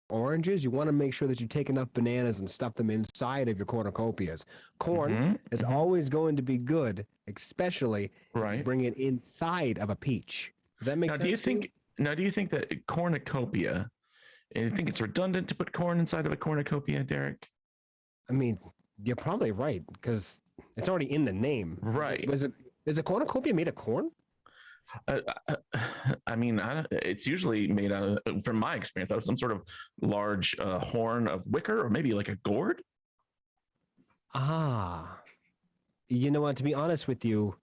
oranges, you want to make sure that you take enough bananas and stuff them inside of your cornucopias. Corn is always going to be good, especially if you bring it inside of a peach. Does that make sense? Do you think that cornucopia, you think it's redundant to put corn inside of a cornucopia, Derek? I mean, you're probably right, because it's already in the name. Right. Is a cornucopia made of corn? I mean, it's usually made out of, from my experience, out of some sort of large horn of wicker, or maybe like a gourd. You know what? To be honest with you,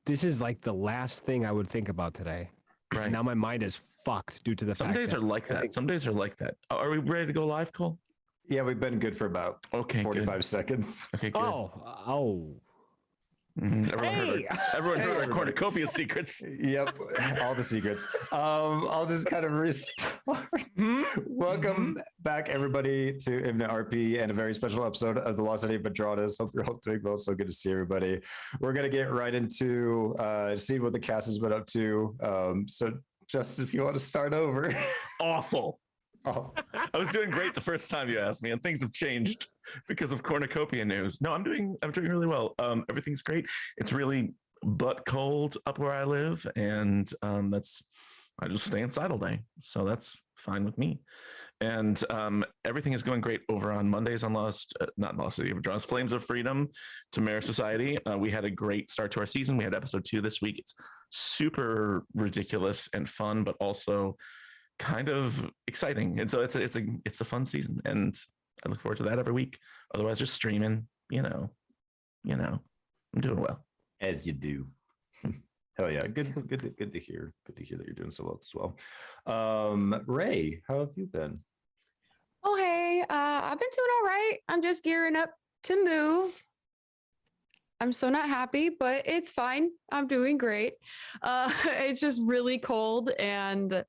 this is like the last thing I would think about today. Right. Now my mind is fucked due to the fact that... Some days are like that. Some days are like that. Are we ready to go live, Cole? Yeah, we've been good for about 45 seconds. Okay, good. Everyone heard our cornucopia secrets. Yep, all the secrets. I'll just kind of restart. Welcome back, everybody, to InfiniteRP and a very special episode of the Lost City of Vedranis. Hope you're all doing well. So good to see everybody. We're going to get right into seeing what the cast has been up to. So, Justin, if you want to start over. Awful. Oh. I was doing great the first time you asked me, and things have changed because of cornucopia news. No, I'm doing really well. Everything's great. It's really butt cold up where I live, and I just stay inside all day, so that's fine with me. And everything is going great over on Mondays on Lost City of Vedranis, Flames of Freedom, Tamara Society. We had a great start to our season. We had episode 2 this week. It's super ridiculous and fun, but also kind of exciting, and so it's a fun season, and I look forward to that every week. Otherwise, just streaming, you know, I'm doing well, as you do. Hell yeah, good to hear. Good to hear that you're doing so well as well. Ray, how have you been? Oh hey, I've been doing all right. I'm just gearing up to move. I'm so not happy, but it's fine. I'm doing great. It's just really cold, and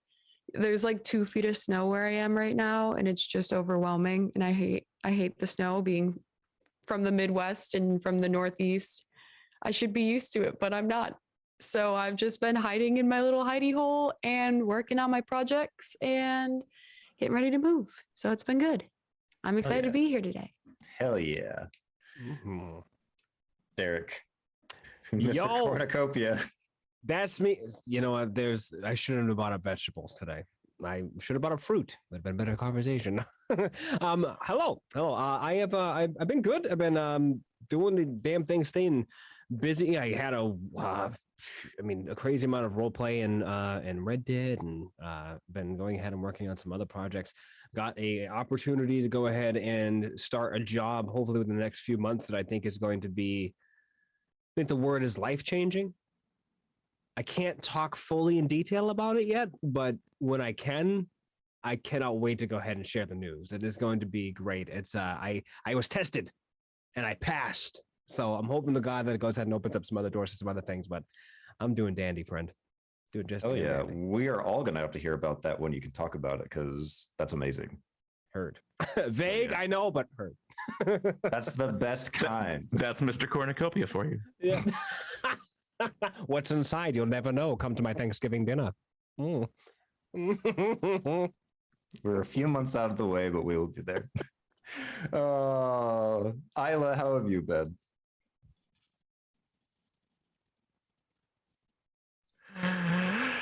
there's like 2 feet of snow where I am right now, and it's just overwhelming. And I hate the snow, being from the Midwest and from the Northeast. I should be used to it, but I'm not. So I've just been hiding in my little hidey hole and working on my projects and getting ready to move. So it's been good. I'm excited to be here today. Hell yeah. Derek, Mr. Cornucopia. That's me. You know, I shouldn't have bought up vegetables today. I should have bought up fruit. That'd been a better conversation. Hello. I've been good. I've been doing the damn thing, staying busy. I had a crazy amount of role play and Red Dead, and been going ahead and working on some other projects. Got a opportunity to go ahead and start a job, hopefully within the next few months, that I think is going to be, I think the word is life-changing. I can't talk fully in detail about it yet, but when I can, I cannot wait to go ahead and share the news. It is going to be great. It's I was tested and I passed. So I'm hoping to God that it goes ahead and opens up some other doors to some other things, but I'm doing dandy, friend. Doing just dandy. We are all gonna have to hear about that when you can talk about it, because that's amazing. Heard. Vague, I know, but heard. That's the best kind. That's Mr. Cornucopia for you. Yeah. What's inside? You'll never know. Come to my Thanksgiving dinner. We're a few months out of the way, but we will be there. Isla, how have you been?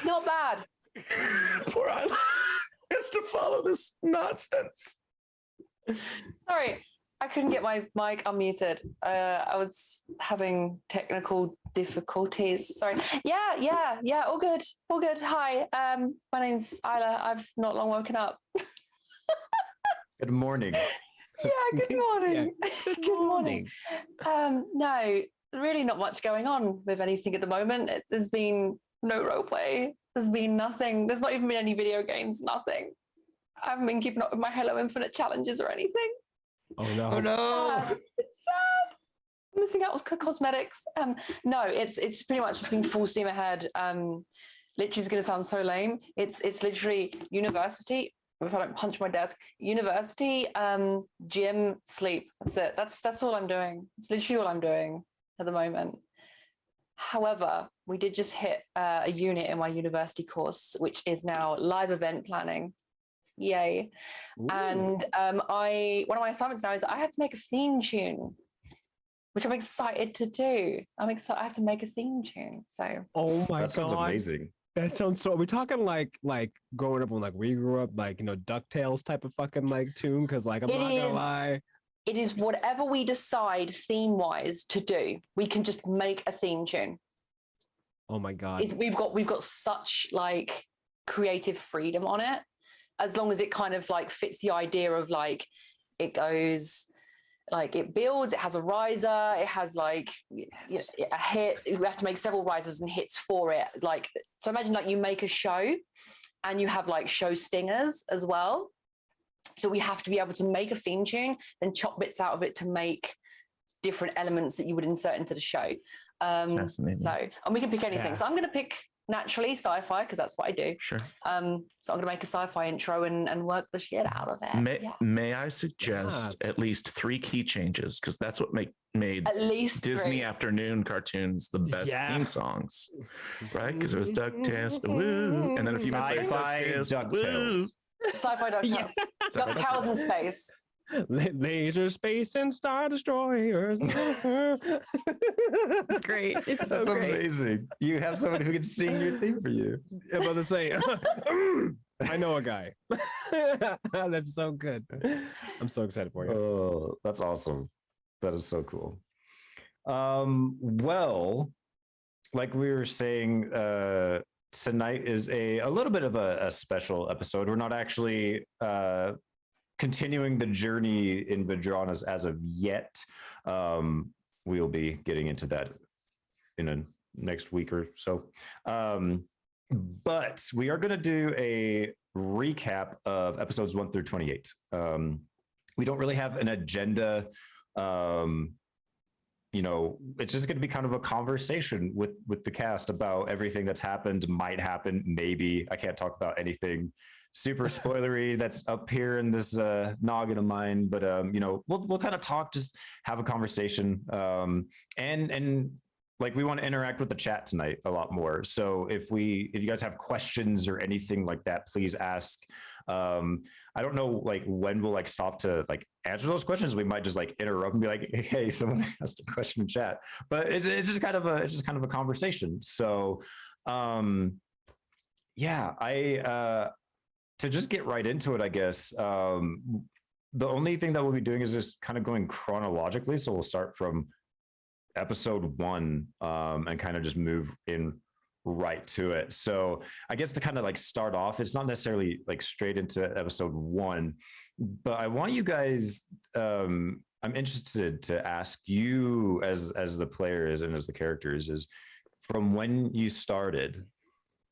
Not bad. Poor Isla has to follow this nonsense. Sorry, I couldn't get my mic unmuted. I was having technical difficulties. Sorry. Yeah. All good. Hi. My name's Isla. I've not long woken up. Good morning. Yeah. Good morning. Yeah. Good morning. No, really not much going on with anything at the moment. There's been no roleplay. There's been nothing. There's not even been any video games. Nothing. I haven't been keeping up with my Halo Infinite challenges or anything. Oh no! Oh no! It's sad. I'm missing out on cosmetics. No, it's pretty much just been full steam ahead. Literally, it's going to sound so lame. It's literally university. If I don't punch my desk, university, gym, sleep. That's it. That's all I'm doing. It's literally all I'm doing at the moment. However, we did just hit a unit in my university course, which is now live event planning. Yay. Ooh. And one of my assignments now is I have to make a theme tune, which I'm excited to do. I'm excited. I have to make a theme tune. So Oh my That sounds god, amazing. that sounds so. Are we talking like growing up when like we grew up, like, you know, DuckTales type of fucking like tune? Because like I'm It not gonna is. lie. it is whatever we decide theme wise to do. We can just make a theme tune. Oh my god. We've got such like creative freedom on it, as long as it kind of like fits the idea of like it goes like it builds, it has a riser, it has like a hit. We have to make several risers and hits for it. Like, so imagine like you make a show and you have like show stingers as well. So we have to be able to make a theme tune, then chop bits out of it to make different elements that you would insert into the show. Fascinating. So, and we can pick anything. Yeah. So I'm going to pick naturally sci-fi because that's what I do. Sure. So I'm going to make a sci-fi intro and work the shit out of it. May I suggest at least 3 key changes, because that's what made At least Disney 3. afternoon cartoons the best theme songs, right? Because it was DuckTales, woo, and then a few minutes later, Sci-fi DuckTales, DuckTales. Sci-fi DuckTales. DuckTales in space. Laser space and star destroyers. It's great. It's so That's great. amazing. You have someone who can sing your theme for you. I'm about to say, I know a guy. That's so good. I'm so excited for you. Oh, that's awesome. That is so cool. Well, like we were saying, tonight is a little bit of a special episode. We're not actually continuing the journey in Vedranis as of yet. We'll be getting into that in a next week or so. But we are going to do a recap of episodes 1 through 28. We don't really have an agenda. You know, it's just going to be kind of a conversation with the cast about everything that's happened, might happen, maybe. I can't talk about anything super spoilery that's up here in this noggin of mine, but you know, we'll kind of talk, just have a conversation, and like we want to interact with the chat tonight a lot more. So if you guys have questions or anything like that, please ask. I don't know like when we'll like stop to like answer those questions. We might just like interrupt and be like, hey, someone asked a question in chat, but it's just kind of a conversation. So yeah, to just get right into it, I guess, the only thing that we'll be doing is just kind of going chronologically. So we'll start from episode 1 and kind of just move in right to it. So I guess to kind of like start off, it's not necessarily like straight into episode 1, but I want you guys, I'm interested to ask you as the players and as the characters, is from when you started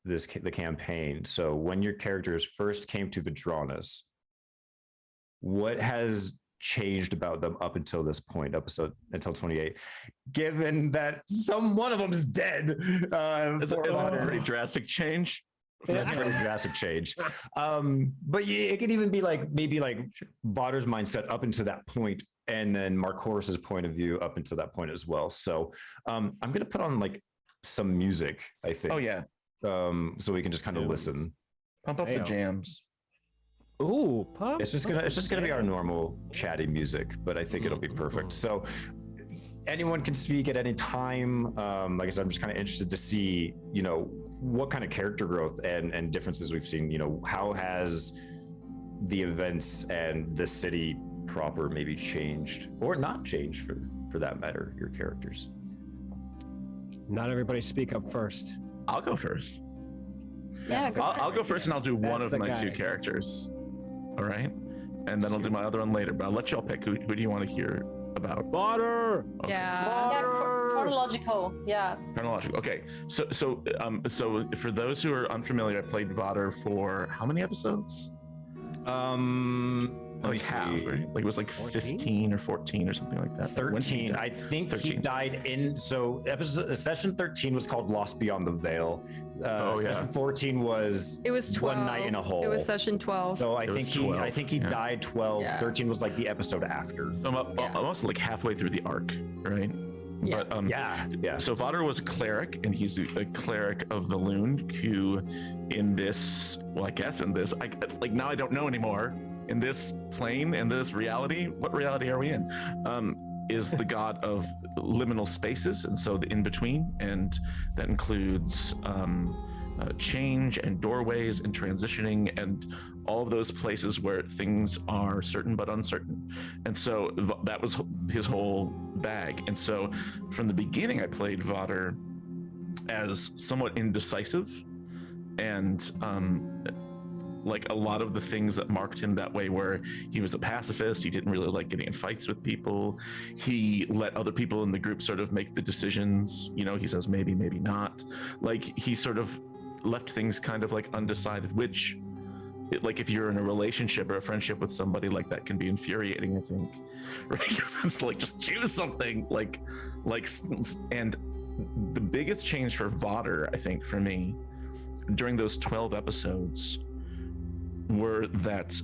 the campaign. So when your characters first came to Vedranis, what has changed about them up until this point, until 28, given that one of them is dead? It's a pretty drastic change. That's a pretty drastic change. But it could even be like maybe like Vader's mindset up until that point, and then Marcoris's point of view up until that point as well. So I'm gonna put on like some music, I think. Oh yeah. So we can just kind of listen. Pump up the jams. Ooh, pop. It's just gonna be our normal chatty music, but I think it'll be perfect. So anyone can speak at any time. Like I said, I'm just kind of interested to see, you know, what kind of character growth and differences we've seen. You know, how has the events and the city proper maybe changed or not changed for that matter, your characters. Not everybody speak up first. I'll go first. Yeah, I'll go first, and I'll do one That's of the my guy. 2 characters. All right, and then I'll do my other one later. But I'll let y'all pick. Who do you want to hear about? Water. Okay. Yeah, chronological. Yeah. Chronological. Okay. So for those who are unfamiliar, I played Vader for how many episodes? Like half, right? Like it was like 14? 15 or 14 or something like that. 13. I think 13. He died in. So session 13 was called Lost Beyond the Veil. Session 14 was. It was 12. One Night in a Hole. It was session 12. So I think he yeah. died 12. Yeah. 13 was like the episode after. So I'm also like halfway through the arc, right? Yeah. But Yeah. so Vadr was a cleric, and he's a cleric of Valoon who, in this, well, I guess in this, like now I don't know anymore. In this plane, in this reality, what reality are we in? Is the god of liminal spaces, and so the in between, and that includes change and doorways and transitioning and all of those places where things are certain but uncertain. And so that was his whole bag. And so from the beginning, I played Vadr as somewhat indecisive, and like a lot of the things that marked him that way, where he was a pacifist, he didn't really like getting in fights with people, he let other people in the group sort of make the decisions, you know, he says maybe, maybe not, like he sort of left things kind of like undecided, which like if you're in a relationship or a friendship with somebody, like that can be infuriating, I think, right? It's like, just choose something, like and the biggest change for Vadr, I think, for me during those 12 episodes were that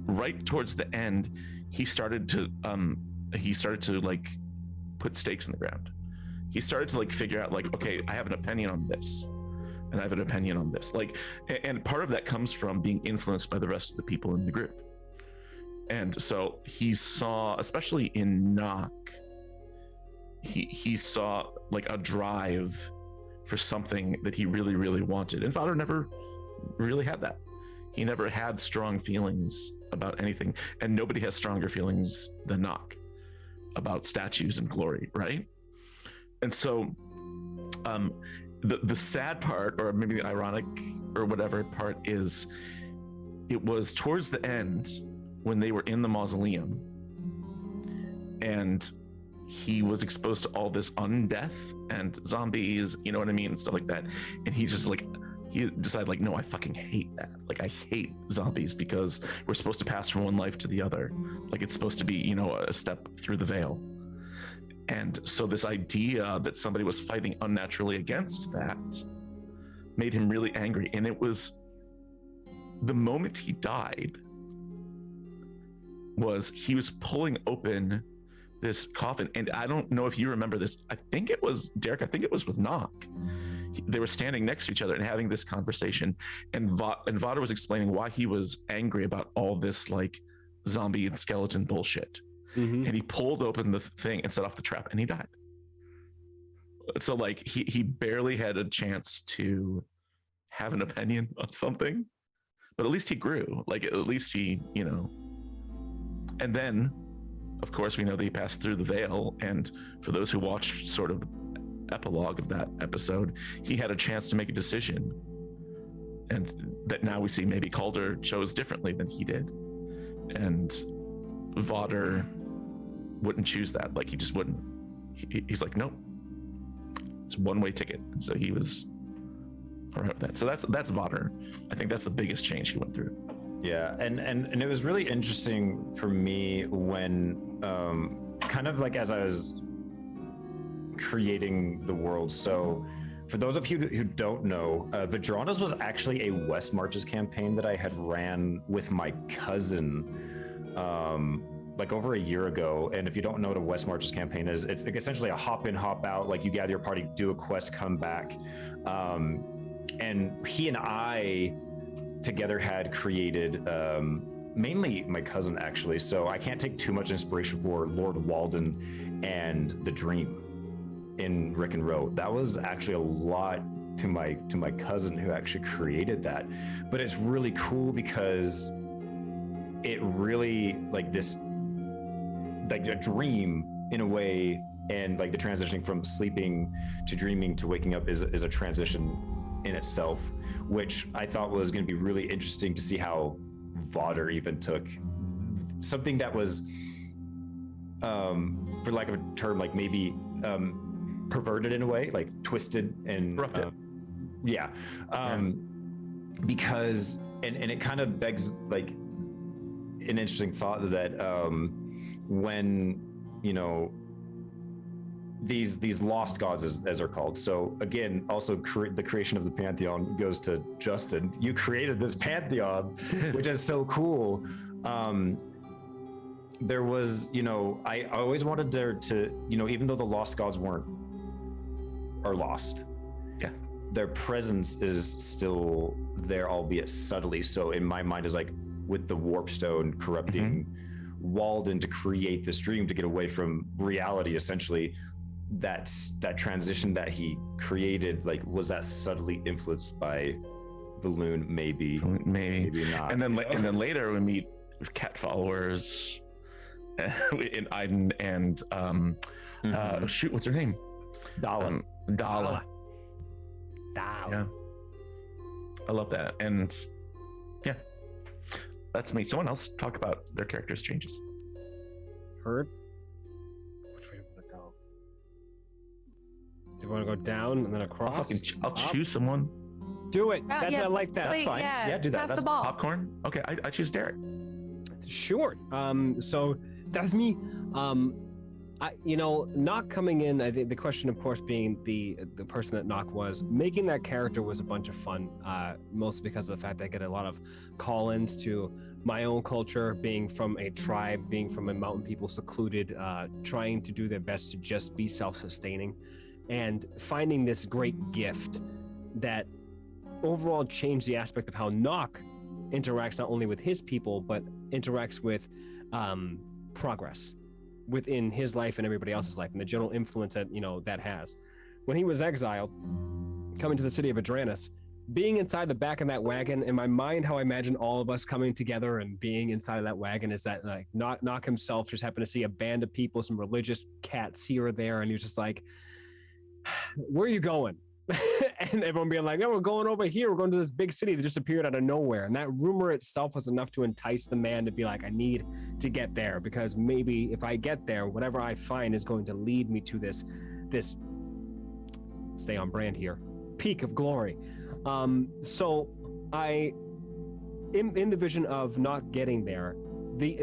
right towards the end, he started to like put stakes in the ground. He started to like figure out, like, okay, I have an opinion on this, and I have an opinion on this, like, and part of that comes from being influenced by the rest of the people in the group. And so he saw, especially in Nock, he saw like a drive for something that he really, really wanted, and Vadr never really had that. He never had strong feelings about anything, and nobody has stronger feelings than Nock about statues and glory, right? And so the sad part, or maybe the ironic or whatever part, is it was towards the end when they were in the mausoleum and he was exposed to all this undeath and zombies, you know what I mean, and stuff like that, and he just like, he decided, like, no, I fucking hate that. Like, I hate zombies because we're supposed to pass from one life to the other. Like, it's supposed to be, you know, a step through the veil. And so this idea that somebody was fighting unnaturally against that made him really angry. And it was the moment he died was he was pulling open this coffin. And I don't know if you remember this. I think it was, Derek, I think it was with Nock. They were standing next to each other and having this conversation, and Vadr was explaining why he was angry about all this like zombie and skeleton bullshit. And he pulled open the thing and set off the trap, and he died. So like he barely had a chance to have an opinion on something, but at least he grew. Like, at least he, you know. And then, of course, we know that he passed through the veil, and for those who watched sort of epilogue of that episode, he had a chance to make a decision, and that now we see maybe Calder chose differently than he did, and Vadr wouldn't choose that. Like, he just wouldn't. He's like, nope, it's a one-way ticket. And so he was all right with that. So that's Vadr. I think that's the biggest change he went through. Yeah, and it was really interesting for me when kind of like as I was creating the world. So for those of you who don't know, Vedranis was actually a West Marches campaign that I had ran with my cousin like over a year ago. And if you don't know what a West Marches campaign is, it's essentially a hop in, hop out, like you gather your party, do a quest, come back. And he and I together had created mainly my cousin, actually. So I can't take too much inspiration for Lord Walden and The Dream in Rick and Row. That was actually a lot to my cousin who actually created that. But it's really cool because it really, like, this, like a dream in a way, and like the transitioning from sleeping to dreaming to waking up is a transition in itself, which I thought was going to be really interesting to see how Vadr even took something that was, for lack of a term, like maybe perverted in a way, like twisted and because and it kind of begs like an interesting thought that when, you know, these lost gods as they're called. So again, also the creation of the pantheon goes to Justin. You created this pantheon, which is so cool. there was, I always wanted there to, even though the lost gods are lost. Yeah. Their presence is still there, albeit subtly. So in my mind is like with the warp stone corrupting Walden to create this dream to get away from reality, essentially. That transition that he created, like, was that subtly influenced by Valoon? Maybe not. And then later we meet cat followers in Iden and shoot, what's her name? Dala. Dala. Yeah, I love that. And yeah, that's me. Someone else talk about their characters' changes. Heard? Which way do you want to go? Do you want to go down and then across? I'll choose someone. Do it. Yeah. I like that. Wait, That's fine. yeah, do that. pass That's the ball. Popcorn. Okay, I choose Derek. Sure. So that's me. Knock coming in, I think the question, of course, being the person that Knock was, making that character was a bunch of fun, mostly because of the fact that I get a lot of call-ins to my own culture, being from a tribe, being from a mountain people, secluded, trying to do their best to just be self-sustaining, and finding this great gift that overall changed the aspect of how Knock interacts not only with his people, but interacts with progress within his life and everybody else's life, and the general influence that that has. When he was exiled, coming to the city of Vedranis, being inside the back of that wagon, in my mind, how I imagine all of us coming together and being inside of that wagon is that, like, Knock himself just happened to see a band of people, some religious cats here or there, and he was just like, "Where are you going?" And everyone being like, "No, we're going over here. We're going to this big city that just appeared out of nowhere." And that rumor itself was enough to entice the man to be like, "I need to get there, because maybe if I get there, whatever I find is going to lead me to this stay on brand here, peak of glory." So I, in the vision of not getting there,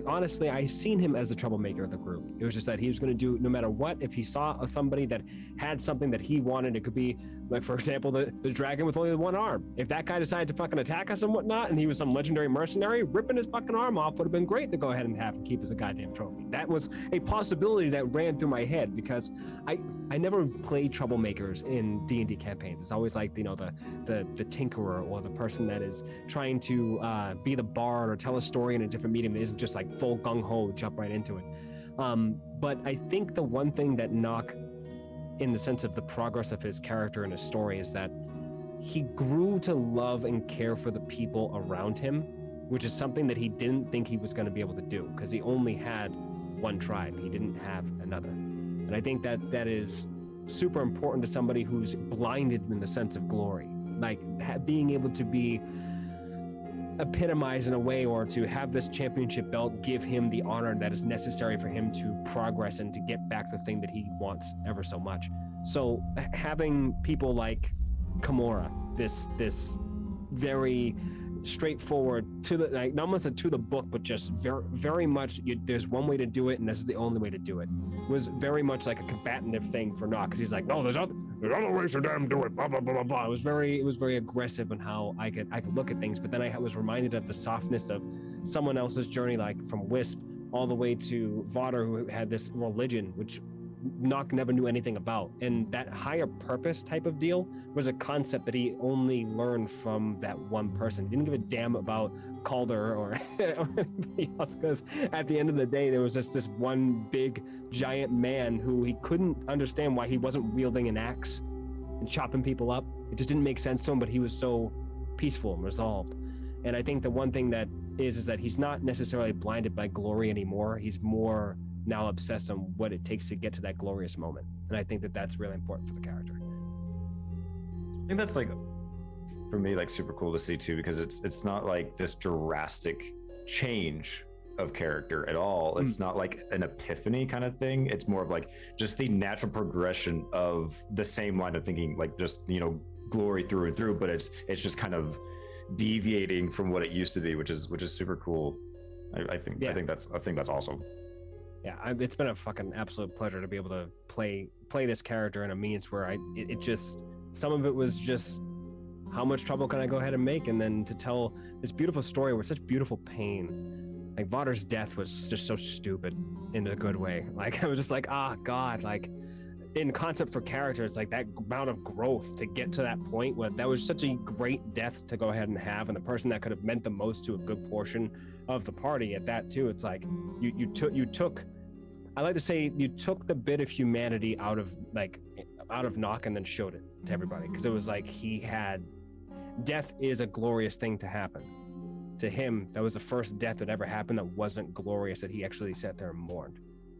honestly, I seen him as the troublemaker of the group. It was just that he was going to do no matter what. If he saw somebody that had something that he wanted, it could be, like, for example, the dragon with only one arm. If that guy decided to fucking attack us and whatnot, and he was some legendary mercenary, ripping his fucking arm off would have been great to go ahead and have and keep as a goddamn trophy. That was a possibility that ran through my head, because I never played troublemakers in D&D campaigns. It's always like, the tinkerer, or the person that is trying to be the bard or tell a story in a different medium that isn't just like full gung-ho, jump right into it. But I think the one thing that Knock, in the sense of the progress of his character and his story, is that he grew to love and care for the people around him, which is something that he didn't think he was going to be able to do, because he only had one tribe. He didn't have another. And I think that is super important to somebody who's blinded in the sense of glory, like being able to be epitomized in a way, or to have this championship belt give him the honor that is necessary for him to progress and to get back the thing that he wants ever so much. So having people like Kimura, this very straightforward, to the, like, not almost to the book, but just very, very much, there's one way to do it and this is the only way to do it, was very much like a combative thing for Knock, because he's like, "No, there's other ways to damn do it, blah blah blah blah blah." It was very aggressive on how I could look at things, but then I was reminded of the softness of someone else's journey, like from Wisp all the way to Vodder, who had this religion which Knock never knew anything about, and that higher purpose type of deal was a concept that he only learned from that one person. He didn't give a damn about Calder or anybody else, because at the end of the day, there was just this one big giant man who he couldn't understand why he wasn't wielding an axe and chopping people up. It just didn't make sense to him, but he was so peaceful and resolved. And I think the one thing that is that he's not necessarily blinded by glory anymore. He's more now obsessed on what it takes to get to that glorious moment. And I think that that's really important for the character. I think that's, like, for me, like, super cool to see too, because it's not like this drastic change of character at all. It's not like an epiphany kind of thing. It's more of like just the natural progression of the same line of thinking, like just, glory through and through, but it's just kind of deviating from what it used to be, which is super cool. I think that's awesome. Yeah, it's been a fucking absolute pleasure to be able to play this character in a means where it just, some of it was just, how much trouble can I go ahead and make, and then to tell this beautiful story with such beautiful pain, Like Vadar's death was just so stupid in a good way. Like I was just like, ah, God, like in concept for characters, like that amount of growth to get to that point where that was such a great death to go ahead and have, and the person that could have meant the most to a good portion of the party at that too. It's like you took I like to say you took the bit of humanity out of Nock and then showed it to everybody, because it was like he had death is a glorious thing to happen. To him, that was the first death that ever happened that wasn't glorious, that he actually sat there and mourned.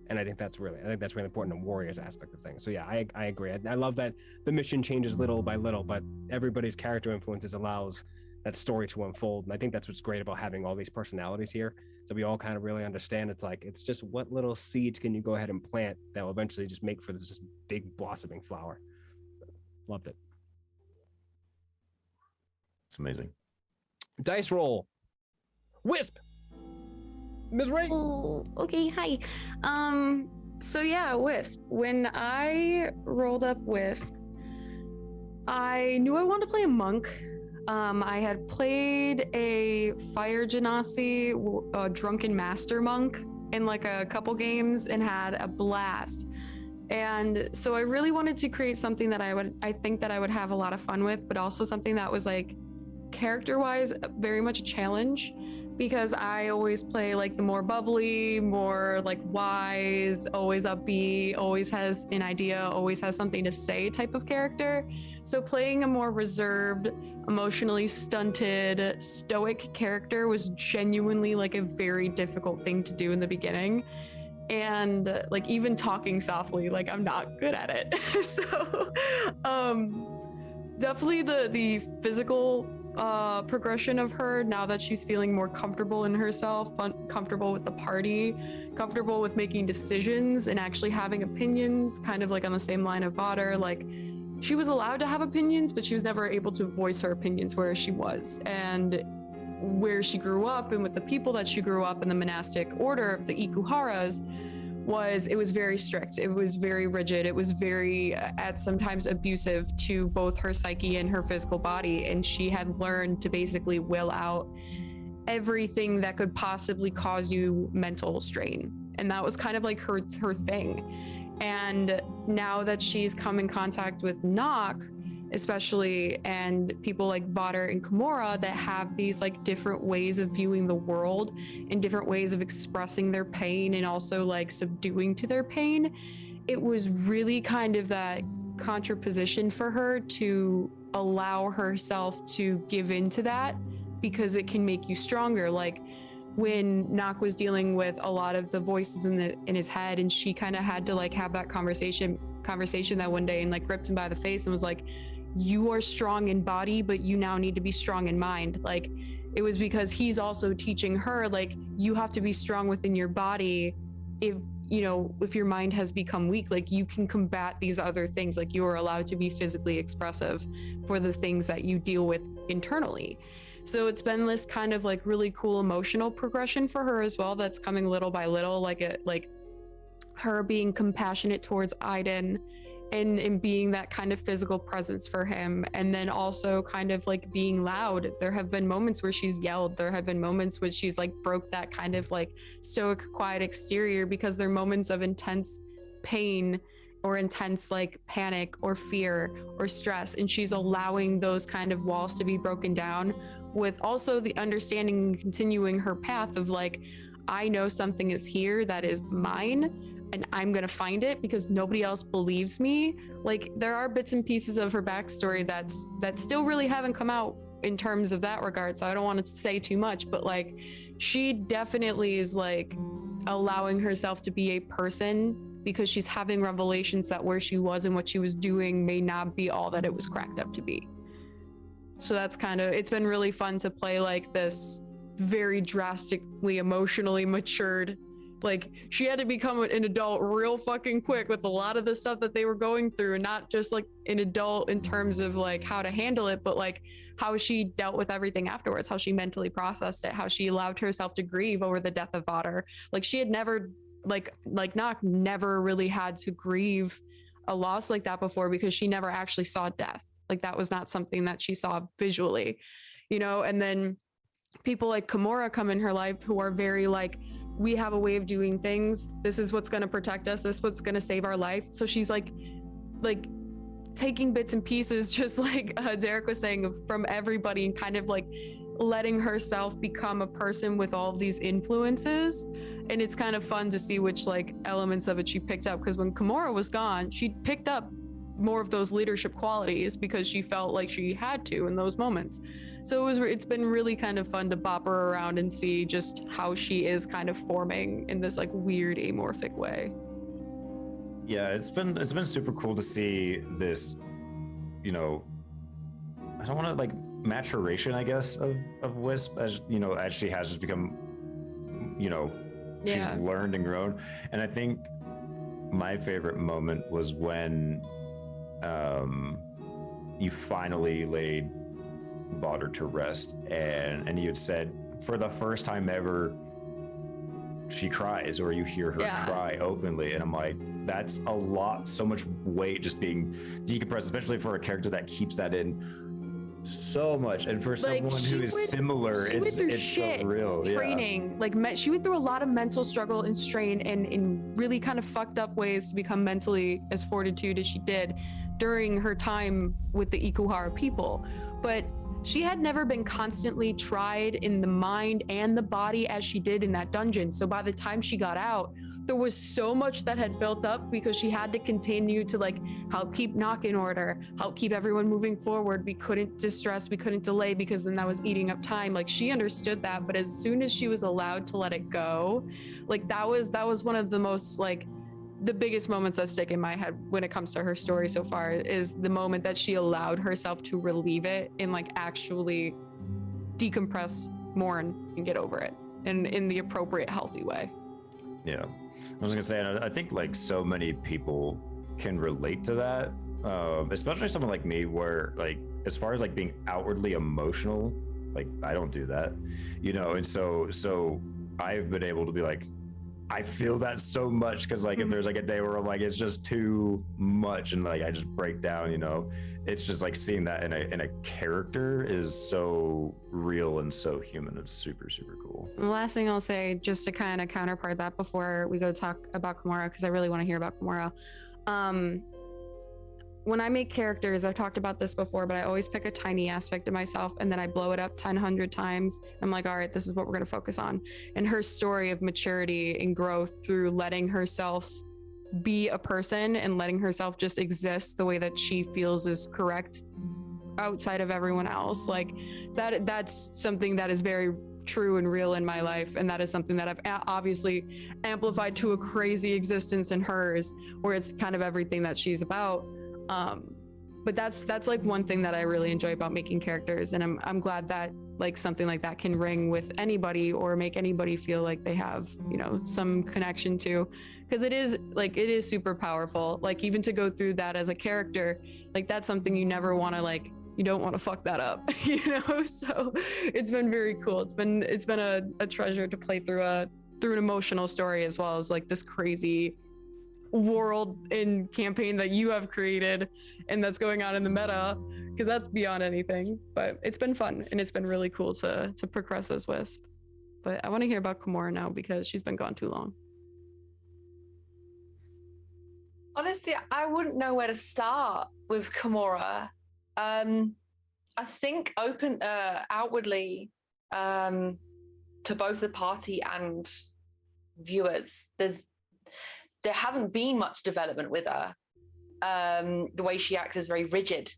And I think that's really important in Warriors aspect of things. So yeah, I agree. I love that the mission changes little by little, but everybody's character influences allows that story to unfold. And I think that's what's great about having all these personalities here. So we all kind of really understand it's just what little seeds can you go ahead and plant that will eventually just make for this just big blossoming flower. Loved it. It's amazing. Dice roll. Wisp. Ms. Ray. Oh, okay. Hi. So yeah, Wisp. When I rolled up Wisp, I knew I wanted to play a monk. I had played a fire genasi, a drunken master monk in like a couple games and had a blast. And so I really wanted to create something that I think that I would have a lot of fun with, but also something that was like character-wise very much a challenge, because I always play like the more bubbly, more like wise, always upbeat, always has an idea, always has something to say type of character. So playing a more reserved, emotionally stunted, stoic character was genuinely like a very difficult thing to do in the beginning. And like even talking softly, like I'm not good at it. So definitely the physical progression of her, now that she's feeling more comfortable in herself, comfortable with the party, comfortable with making decisions and actually having opinions, kind of like on the same line of Vadar. Like she was allowed to have opinions, but she was never able to voice her opinions where she was and where she grew up, and with the people that she grew up in the monastic order, the Ikuharas, it was very strict. It was very rigid. It was very, at sometimes abusive to both her psyche and her physical body. And she had learned to basically will out everything that could possibly cause you mental strain. And that was kind of like her thing. And now that she's come in contact with Nock, especially, and people like Vadar and Kimura that have these like different ways of viewing the world and different ways of expressing their pain and also like subduing to their pain, it was really kind of that contraposition for her to allow herself to give into that, because it can make you stronger. Like when Nock was dealing with a lot of the voices in his head, and she kind of had to like have that conversation that one day and like gripped him by the face and was like, you are strong in body, but you now need to be strong in mind. Like it was because he's also teaching her, like, you have to be strong within your body. If your mind has become weak, like you can combat these other things. Like you are allowed to be physically expressive for the things that you deal with internally. So it's been this kind of like really cool emotional progression for her as well, that's coming little by little, like her being compassionate towards Aiden and being that kind of physical presence for him, and then also kind of like being loud. There have been moments where she's yelled. There have been moments where she's like broke that kind of like stoic, quiet exterior, because they're moments of intense pain or intense like panic or fear or stress, and she's allowing those kind of walls to be broken down, with also the understanding and continuing her path of like, I know something is here that is mine, and I'm gonna find it because nobody else believes me. Like there are bits and pieces of her backstory that still really haven't come out in terms of that regard, so I don't want to say too much, but like she definitely is like allowing herself to be a person, because she's having revelations that where she was and what she was doing may not be all that it was cracked up to be. So that's kind of, it's been really fun to play like this very drastically emotionally matured, like she had to become an adult real fucking quick with a lot of the stuff that they were going through, and not just like an adult in terms of like how to handle it, but like how she dealt with everything afterwards, how she mentally processed it, how she allowed herself to grieve over the death of Vadar. Like she had never like Nock never really had to grieve a loss like that before, because she never actually saw death. Like that was not something that she saw visually, and then people like Kimura come in her life who are very like, we have a way of doing things. This is what's going to protect us. This is what's going to save our life. So she's like taking bits and pieces, just like Derek was saying, from everybody, and kind of like letting herself become a person with all of these influences. And it's kind of fun to see which like elements of it she picked up, because when Kimura was gone, she picked up more of those leadership qualities because she felt like she had to in those moments. So it's been really kind of fun to bop her around and see just how she is kind of forming in this like weird amorphic way. Yeah, it's been super cool to see this, you know, I don't want to like maturation, I guess, of Wisp, as you know, as she has just become, you know, she's learned and grown. And I think my favorite moment was when you finally laid Badr to rest, and you had said, for the first time ever, she cries, or you hear her cry openly, and I'm like, that's a lot, so much weight just being decompressed, especially for a character that keeps that in so much, and for like, someone who is similar, it's so real. Training, like she went through a lot of mental struggle and strain, and in really kind of fucked up ways to become mentally as fortitude as she did during her time with the Ikuhara people. But she had never been constantly tried in the mind and the body as she did in that dungeon. So by the time she got out, there was so much that had built up, because she had to continue to like help keep Knock in order, help keep everyone moving forward. We couldn't distress, we couldn't delay, because then that was eating up time. Like, she understood that, but as soon as she was allowed to let it go, like that was one of the most like the biggest moments that stick in my head when it comes to her story so far, is the moment that she allowed herself to relieve it and like actually decompress, mourn, and get over it in the appropriate, healthy way. Yeah, I was gonna say, and I think like so many people can relate to that, especially someone like me, where like as far as like being outwardly emotional, like I don't do that, you know, and so I've been able to be like, I feel that so much, because like if there's like a day where I'm like, it's just too much, and like I just break down, you know, it's just like seeing that in a character is so real and so human. It's super, super cool. The last thing I'll say, just to kind of counterpart that before we go talk about Kimura, because I really want to hear about Kimura. When I make characters, I've talked about this before, but I always pick a tiny aspect of myself and then I blow it up 100 times. I'm like, all right, this is what we're going to focus on. And her story of maturity and growth through letting herself be a person and letting herself just exist the way that she feels is correct outside of everyone else. Like that's something that is very true and real in my life, and that is something that I've obviously amplified to a crazy existence in hers, where it's kind of everything that she's about. But that's like one thing that I really enjoy about making characters, and I'm glad that like something like that can ring with anybody or make anybody feel like they have, you know, some connection to, because it is super powerful. Like, even to go through that as a character, like that's something you never want to, like, you don't want to fuck that up, you know. So it's been very cool. It's been a treasure to play through an emotional story, as well as like this crazy world and campaign that you have created and that's going on in the meta, because that's beyond anything. But it's been fun, and it's been really cool to progress as Wisp. But I want to hear about Kimura now, because she's been gone too long. Honestly, I wouldn't know where to start with Kimura. I think outwardly, to both the party and viewers, there hasn't been much development with her. The way she acts is very rigid.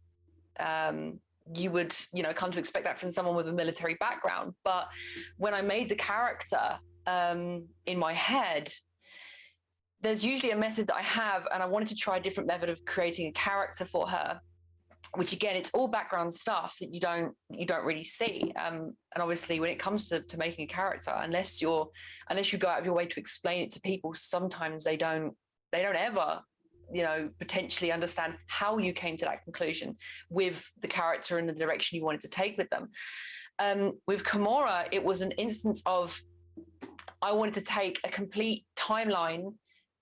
You would, you know, come to expect that from someone with a military background. But when I made the character in my head, there's usually a method that I have, and I wanted to try a different method of creating a character for her, which again, it's all background stuff that you don't really see. And obviously when it comes to making a character, unless you go out of your way to explain it to people, sometimes they don't ever, you know, potentially understand how you came to that conclusion with the character and the direction you wanted to take with them. With Kimura, it was an instance of, I wanted to take a complete timeline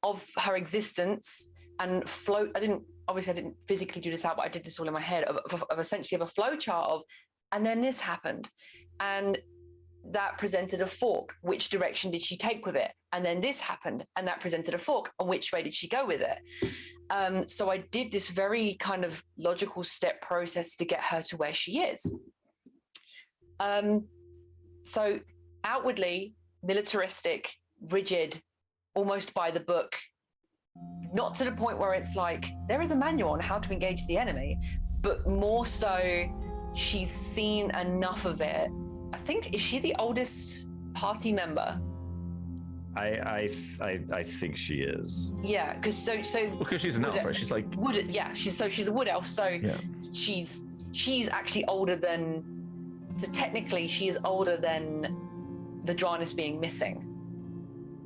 of her existence and float. I didn't physically do this out, but I did this all in my head of essentially a flow chart of, and then this happened. And that presented a fork. Which direction did she take with it? And then this happened, and that presented a fork. And which way did she go with it? So I did this very kind of logical step process to get her to where she is. So outwardly militaristic, rigid, almost by the book, not to the point where it's like, there is a manual on how to engage the enemy, but more so she's seen enough of it. I think, is she the oldest party member? I think she is. Yeah, because Because she's an elf, right? She's like wood. Yeah, she's a wood elf. So Yeah. she's actually older than. So technically, she is older than Vedranis being missing.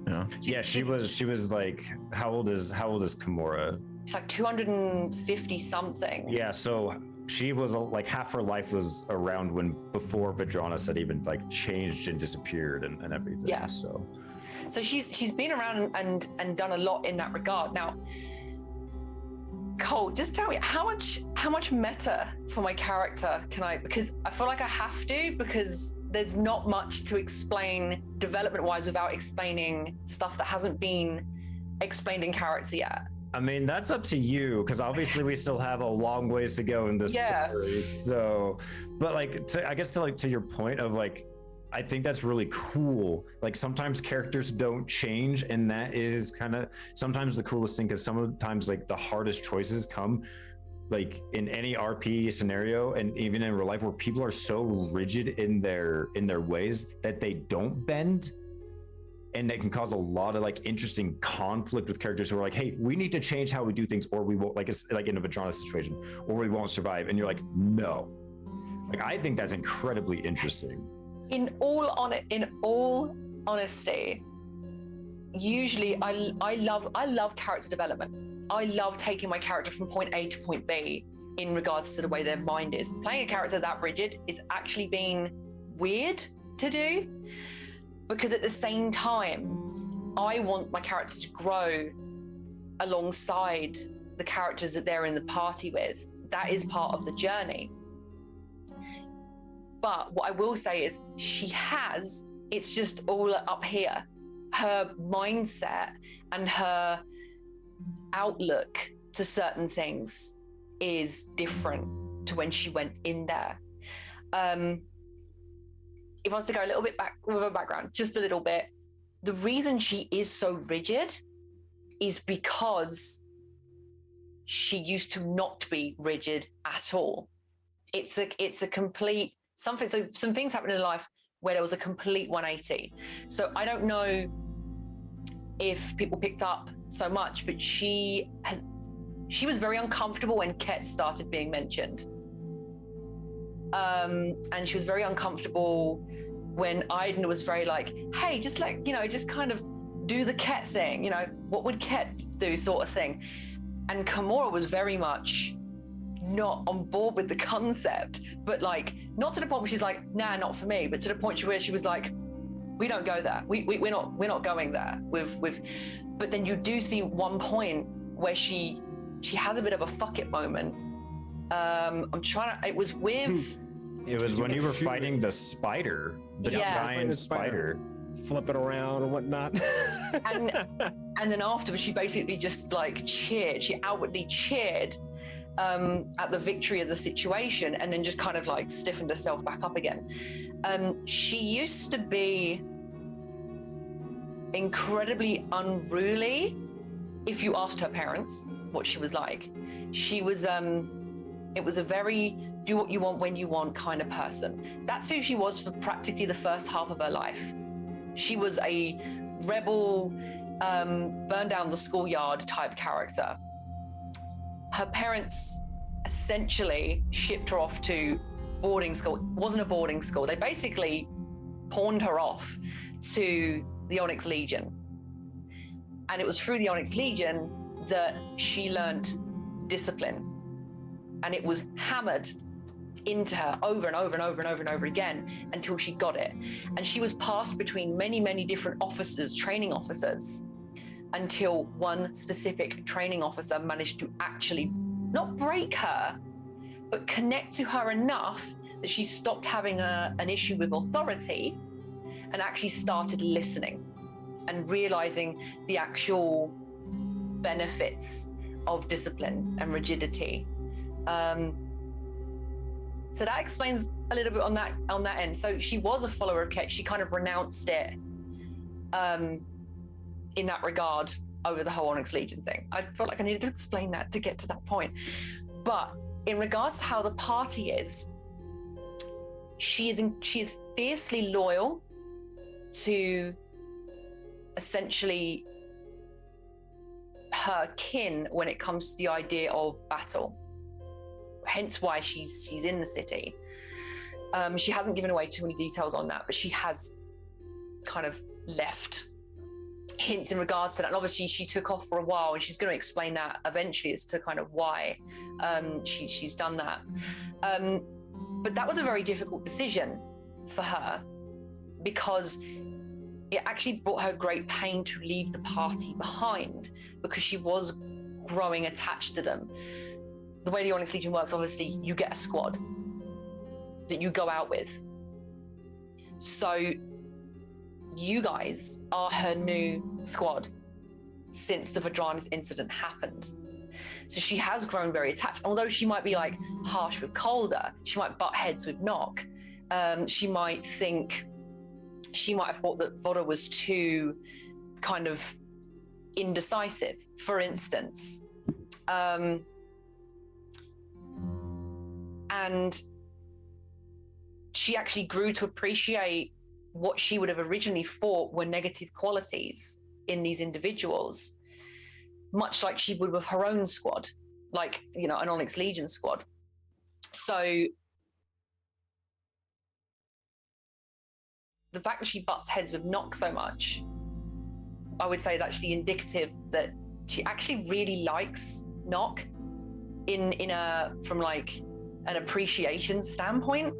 Yeah. Yeah, she was like, how old is Kimura? It's like 250 something. Yeah, so she was like half her life was around before Vedranis had even like changed and disappeared and everything. Yeah. So she's been around and done a lot in that regard. Now, Cole, just tell me how much meta for my character can I, because I feel like I have to, because there's not much to explain development wise without explaining stuff that hasn't been explained in character yet. I mean, that's up to you, because obviously we still have a long ways to go in this story. So, but like, to your point of like, I think that's really cool. Like sometimes characters don't change, and that is kind of sometimes the coolest thing, because sometimes like the hardest choices come like in any RP scenario, and even in real life, where people are so rigid in their ways that they don't bend. And it can cause a lot of like interesting conflict with characters who are like, hey, we need to change how we do things, or we won't, like it's like in a Vedranis situation, or we won't survive. And you're like, no. Like, I think that's incredibly interesting. In all honesty, usually I love character development. I love taking my character from point A to point B in regards to the way their mind is. Playing a character that rigid is actually being weird to do, because at the same time, I want my character to grow alongside the characters that they're in the party with. That is part of the journey. But what I will say is it's just all up here. Her mindset and her outlook to certain things is different to when she went in there. If I was to go a little bit back with her background, just a little bit, the reason she is so rigid is because she used to not be rigid at all. It's a complete something. So some things happened in her life where there was a complete 180. So I don't know if people picked up so much, but she was very uncomfortable when Ket started being mentioned. And she was very uncomfortable when Aiden was very like, hey, just like, just kind of do the Ket thing, what would Ket do sort of thing. And Kimura was very much not on board with the concept, but like, not to the point where she's like, nah, not for me, but to the point where she was like, we don't go there. We're not going there with, but then you do see one point where she has a bit of a fuck it moment. It was with... It was when you were fighting the spider, the giant spider. Flip it around and whatnot. and then afterwards, she basically just like cheered. She outwardly cheered at the victory of the situation, and then just kind of like stiffened herself back up again. She used to be incredibly unruly. If you asked her parents what she was like, she was it was a very do what you want when you want kind of person. That's who she was for practically the first half of her life. She was a rebel, burn down the schoolyard type character. Her parents essentially shipped her off to boarding school. It wasn't a boarding school. They basically pawned her off to the Onyx Legion. And it was through the Onyx Legion that she learned discipline. And it was hammered into her over and over and over and over and over again until she got it. And she was passed between many, many different officers, training officers, until one specific training officer managed to actually not break her, but connect to her enough that she stopped having an issue with authority and actually started listening and realizing the actual benefits of discipline and rigidity. So that explains a little bit on that end. So she was a follower of Ket. She kind of renounced it in that regard over the whole Onyx Legion thing. I felt like I needed to explain that to get to that point. But in regards to how the party is, she is fiercely loyal to essentially her kin when it comes to the idea of battle. Hence why she's in the city. She hasn't given away too many details on that, but she has kind of left hints in regards to that. And obviously she took off for a while, and she's going to explain that eventually as to kind of why she's done that. But that was a very difficult decision for her, because it actually brought her great pain to leave the party behind, because she was growing attached to them. The way the Onyx Legion works, obviously, you get a squad that you go out with. So you guys are her new squad since the Vedranis incident happened. So she has grown very attached. Although she might be like harsh with Calder, she might butt heads with Nock. She might have thought that Vodda was too kind of indecisive, for instance. And she actually grew to appreciate what she would have originally thought were negative qualities in these individuals, much like she would with her own squad, like, you know, an Onyx Legion squad. So the fact that she butts heads with Nock so much, I would say, is actually indicative that she actually really likes Nock from like an appreciation standpoint.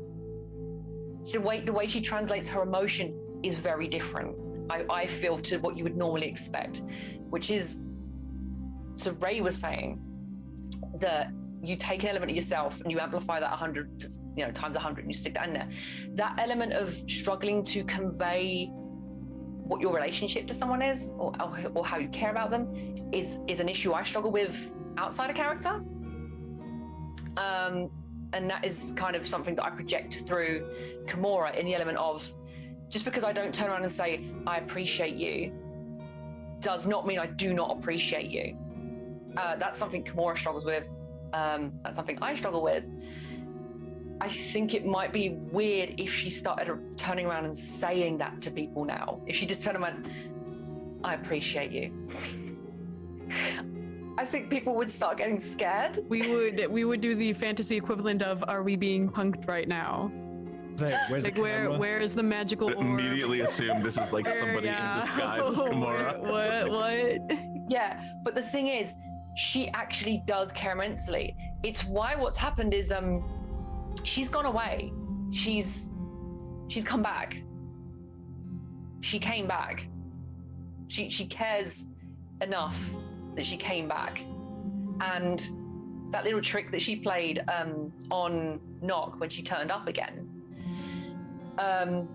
The way she translates her emotion is very different, I feel, to what you would normally expect, which is, so Ray was saying that you take an element of yourself and you amplify that 100, times 100, and you stick that in there. That element of struggling to convey what your relationship to someone is, or how you care about them, is an issue I struggle with outside a character. And that is kind of something that I project through Kimura, in the element of, just because I don't turn around and say, I appreciate you, does not mean I do not appreciate you. That's something Kimura struggles with. That's something I struggle with. I think it might be weird if she started turning around and saying that to people now. If she just turned around, I appreciate you. I think people would start getting scared. We would do the fantasy equivalent of, are we being punked right now? Where's Like, the camera? where is the magical orb? Immediately assume this is like somebody in disguise as Kimura. What? Yeah, but the thing is, she actually does care immensely. It's why what's happened is she's gone away. She's come back. She came back. She cares enough that she came back. And that little trick that she played on Nock when she turned up again, the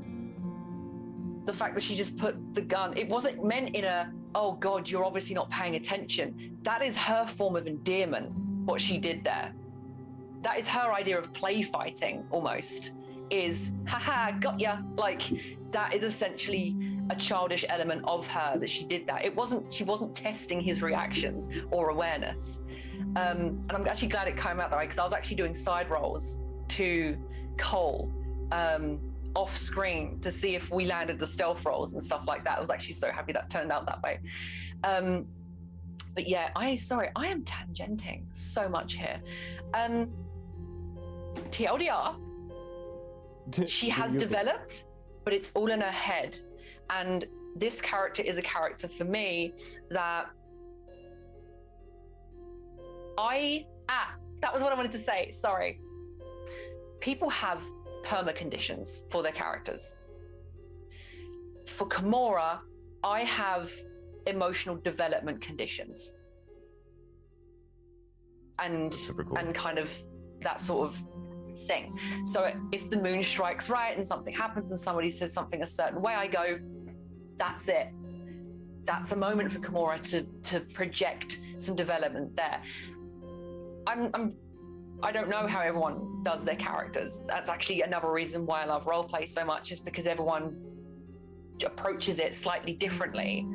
fact that she just put the gun, it wasn't meant in a, oh God, you're obviously not paying attention. That is her form of endearment, what she did there. That is her idea of play fighting, almost, is, haha, got ya. Like, that is essentially a childish element of her, that she did that. She wasn't testing his reactions or awareness. And I'm actually glad it came out that way, because I was actually doing side rolls to Cole off screen to see if we landed the stealth rolls and stuff like that. I was actually so happy that turned out that way. But yeah, I am tangenting so much here. TLDR, she has developed, but it's all in her head. And this character is a character for me that that was what I wanted to say, sorry. People have perma conditions for their characters. For Kimura, I have emotional development conditions. And Super cool. And kind of that sort of thing. So if the moon strikes right and something happens and somebody says something a certain way, I go, that's it. That's a moment for Kimura to project some development there. I don't know how everyone does their characters. That's actually another reason why I love roleplay so much, is because everyone approaches it slightly differently.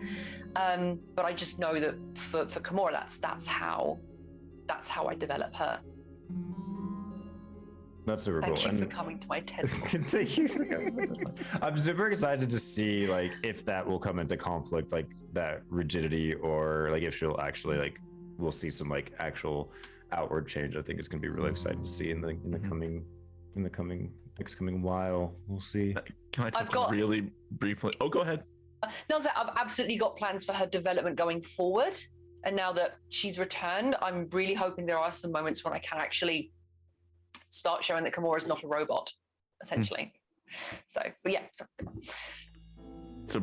But I just know that for Kimura, that's how I develop her. That's super Thank cool. you for coming to my TED Talk. Thank you for coming. I'm super excited to see like if that will come into conflict, like that rigidity, or like if she'll actually like we'll see some like actual outward change. I think it's gonna be really exciting to see in the coming while. We'll see. Can I touch really briefly? Oh, go ahead. No, so I've absolutely got plans for her development going forward. And now that she's returned, I'm really hoping there are some moments when I can actually start showing that Kimura is not a robot, essentially. So, but yeah. So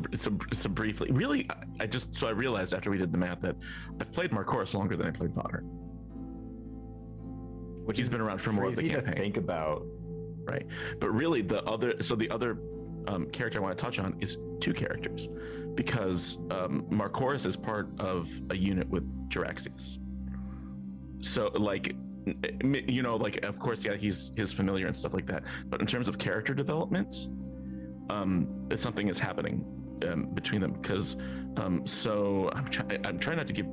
briefly, really, I realized after we did the math that I've played Marcoris longer than I played Fodder. Which He's been around for more of the campaign. To think about, right? But really, the other character I want to touch on is two characters, because Marcoris is part of a unit with Jiraxius. So, like, you know, like, of course, yeah, he's his familiar and stuff like that. But in terms of character development, something is happening between them, because so I'm trying not to give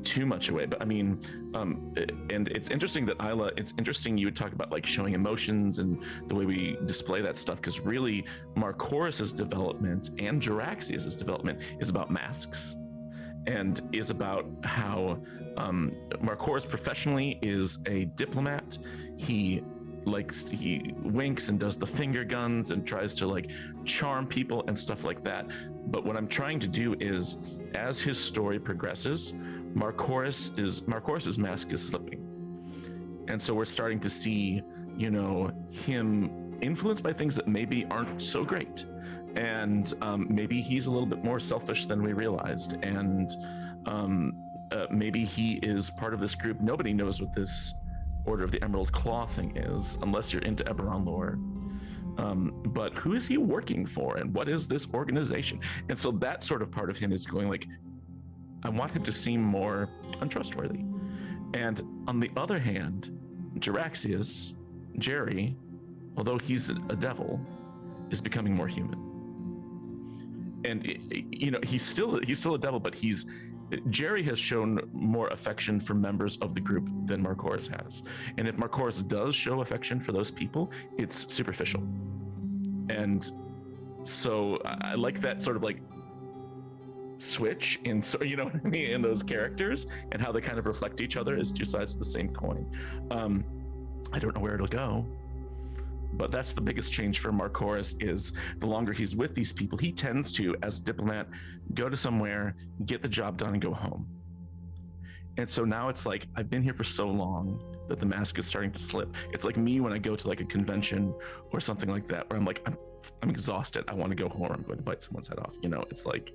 too much away, but I mean, and it's interesting that Isla, it's interesting you would talk about like showing emotions and the way we display that stuff, because really Marcoris's development and Jiraxius's development is about masks, and is about how Marcoris professionally is a diplomat. He winks and does the finger guns and tries to like charm people and stuff like that. But what I'm trying to do is, as his story progresses, Marcoris's mask is slipping, and so we're starting to see, you know, him influenced by things that maybe aren't so great, and maybe he's a little bit more selfish than we realized, and maybe he is part of this group. Nobody knows what this Order of the Emerald Claw thing is, unless you're into Eberron lore. But who is he working for, and what is this organization? And so that sort of part of him is going like, I want him to seem more untrustworthy. And on the other hand, Jiraxius, Jerry, although he's a devil, is becoming more human. And you know, he's still a devil, but Jerry has shown more affection for members of the group than Marcoris has. And if Marcoris does show affection for those people, it's superficial. And so I like that sort of like switch in, so you know what I mean, in those characters, and how they kind of reflect each other as two sides of the same coin. I don't know where it'll go, but that's the biggest change for Marcoris, is the longer he's with these people, he tends to, as a diplomat, go to somewhere, get the job done, and go home. And so now it's like, I've been here for so long that the mask is starting to slip. It's like me when I go to like a convention or something like that, where I'm like, I'm exhausted, I want to go home, I'm going to bite someone's head off. You know, it's like,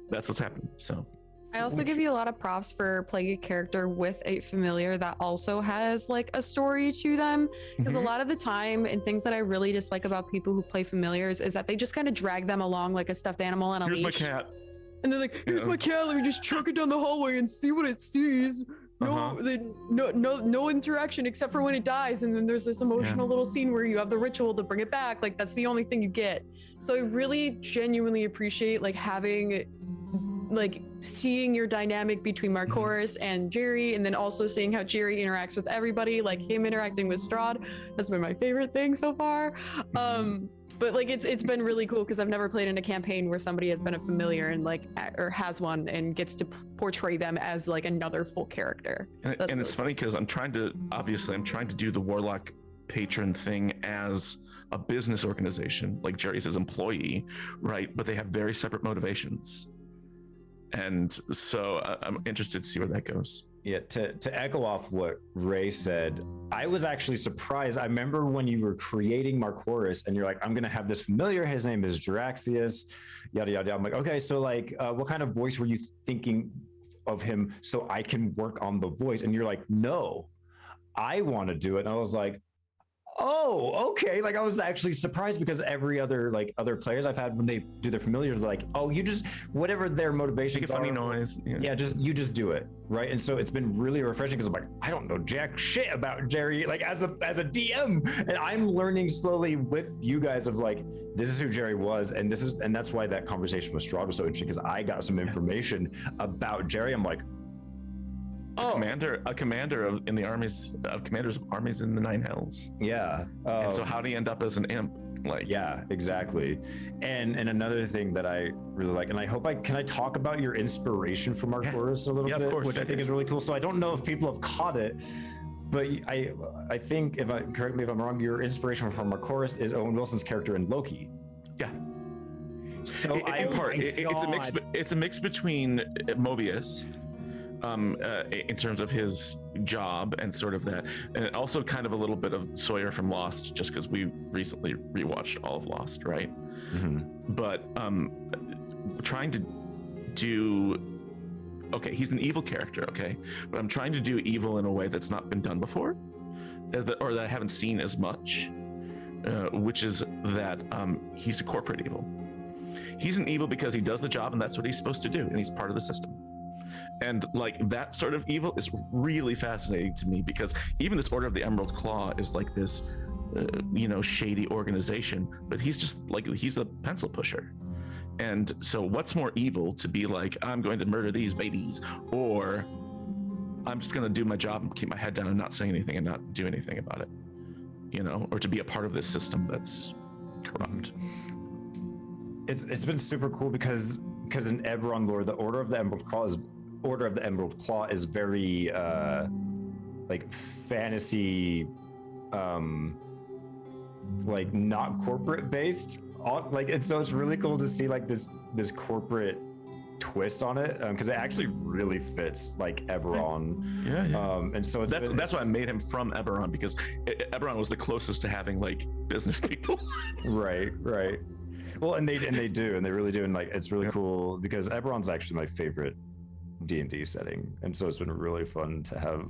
that's what's happened. So I also give you a lot of props for playing a character with a familiar that also has like a story to them, because a lot of the time, and things that I really dislike about people who play familiars is that they just kind of drag them along like a stuffed animal on a leash. Here's my cat. And they're like, here's my cat, let me just truck it down the hallway and see what it sees. No interaction except for when it dies, and then there's this emotional little scene where you have the ritual to bring it back. Like, that's the only thing you get. So I really genuinely appreciate like having, like, seeing your dynamic between Marcoris and Jerry, and then also seeing how Jerry interacts with everybody, like him interacting with Strahd. That's been my favorite thing so far. But like, it's been really cool, because I've never played in a campaign where somebody has been a familiar and like, or has one and gets to portray them as like another full character. And it's funny because I'm trying to do the warlock patron thing as a business organization, like Jerry's his employee, right? But they have very separate motivations. And so I'm interested to see where that goes. Yeah, to echo off what Ray said, I was actually surprised. I remember when you were creating Marcoris and you're like, I'm going to have this familiar, his name is Jiraxius, yada, yada. I'm like, okay, so like, what kind of voice were you thinking of him so I can work on the voice? And you're like, no, I want to do it. And I was like, Oh, okay. Like I was actually surprised because every other other players I've had when they do their familiar, they're like, oh, you just whatever their motivations Make a funny are, noise. yeah, you just do it, right? And so it's been really refreshing because I'm like, I don't know jack shit about Jerry, like as a DM, and I'm learning slowly with you guys of like, this is who Jerry was, and that's why that conversation with Strahd was so interesting because I got some information about Jerry. I'm like, a commander of in the armies of commanders of armies in the Nine Hells. yeah. And so how do you end up as an imp? Like, yeah, exactly. And another thing that I really like, and I hope can I talk about your inspiration from Arcturus a little Yeah, bit, of course, which I think is really cool. So I don't know if people have caught it, but I think correct me if I'm wrong, your inspiration from Arcturus is Owen Wilson's character in Loki. yeah. So In part, it's a mix between Mobius, in terms of his job and sort of that, and also kind of a little bit of Sawyer from Lost, just because we recently rewatched all of Lost, right? Mm-hmm. But trying to do, okay, he's an evil character, okay, but I'm trying to do evil in a way that's not been done before, or that I haven't seen as much, which is that he's a corporate evil. He's an evil because he does the job and that's what he's supposed to do, and he's part of the system. And like that sort of evil is really fascinating to me because even this Order of the Emerald Claw is like this, shady organization, but he's just like, he's a pencil pusher. And so what's more evil to be like, I'm going to murder these babies, or I'm just going to do my job and keep my head down and not say anything and not do anything about it, or to be a part of this system that's corrupt. It's been super cool because in Eberron lore, the Order of the Emerald Claw is very like fantasy, like not corporate based. So it's really cool to see like this corporate twist on it because it actually really fits like Eberron. Yeah. And so that's why I made him from Eberron, because Eberron was the closest to having like business people. Right. Well, and they really do, and like it's really cool because Eberron's actually my favorite D&D setting, and so it's been really fun to have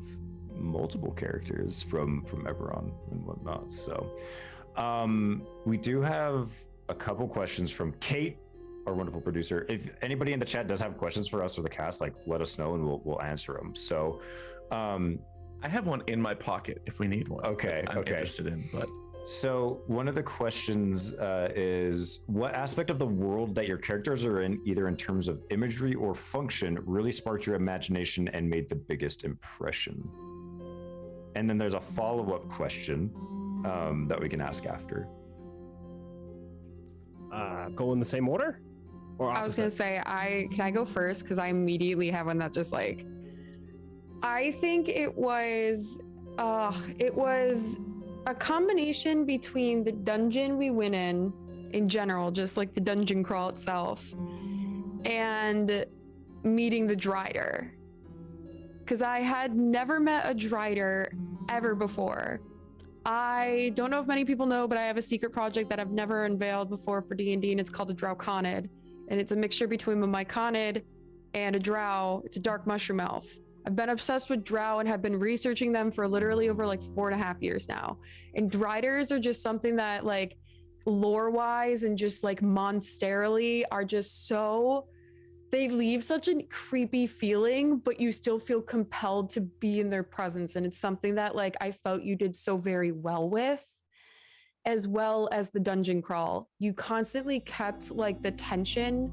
multiple characters from Eberron and whatnot. So we do have a couple questions from Kate, our wonderful producer. If anybody in the chat does have questions for us or the cast, like let us know and we'll answer them. So I have one in my pocket if we need one. Okay. I'm interested in, but so one of the questions is, what aspect of the world that your characters are in, either in terms of imagery or function, really sparked your imagination and made the biggest impression? And then there's a follow-up question that we can ask after. Go in the same order? Or I was gonna say, can I go first? Because I immediately have one that just like, I think it was a combination between the dungeon we went in general, just like the dungeon crawl itself, and meeting the Drider. Because I had never met a Drider ever before. I don't know if many people know, but I have a secret project that I've never unveiled before for D&D, and it's called a Drowconid. And it's a mixture between a Myconid and a Drow. It's a dark mushroom elf. I've been obsessed with Drow and have been researching them for literally over like 4.5 years now. And Driders are just something that like lore-wise and just like monsterily are just so, they leave such a creepy feeling, but you still feel compelled to be in their presence. And it's something that like I felt you did so very well with, as well as the dungeon crawl. You constantly kept like the tension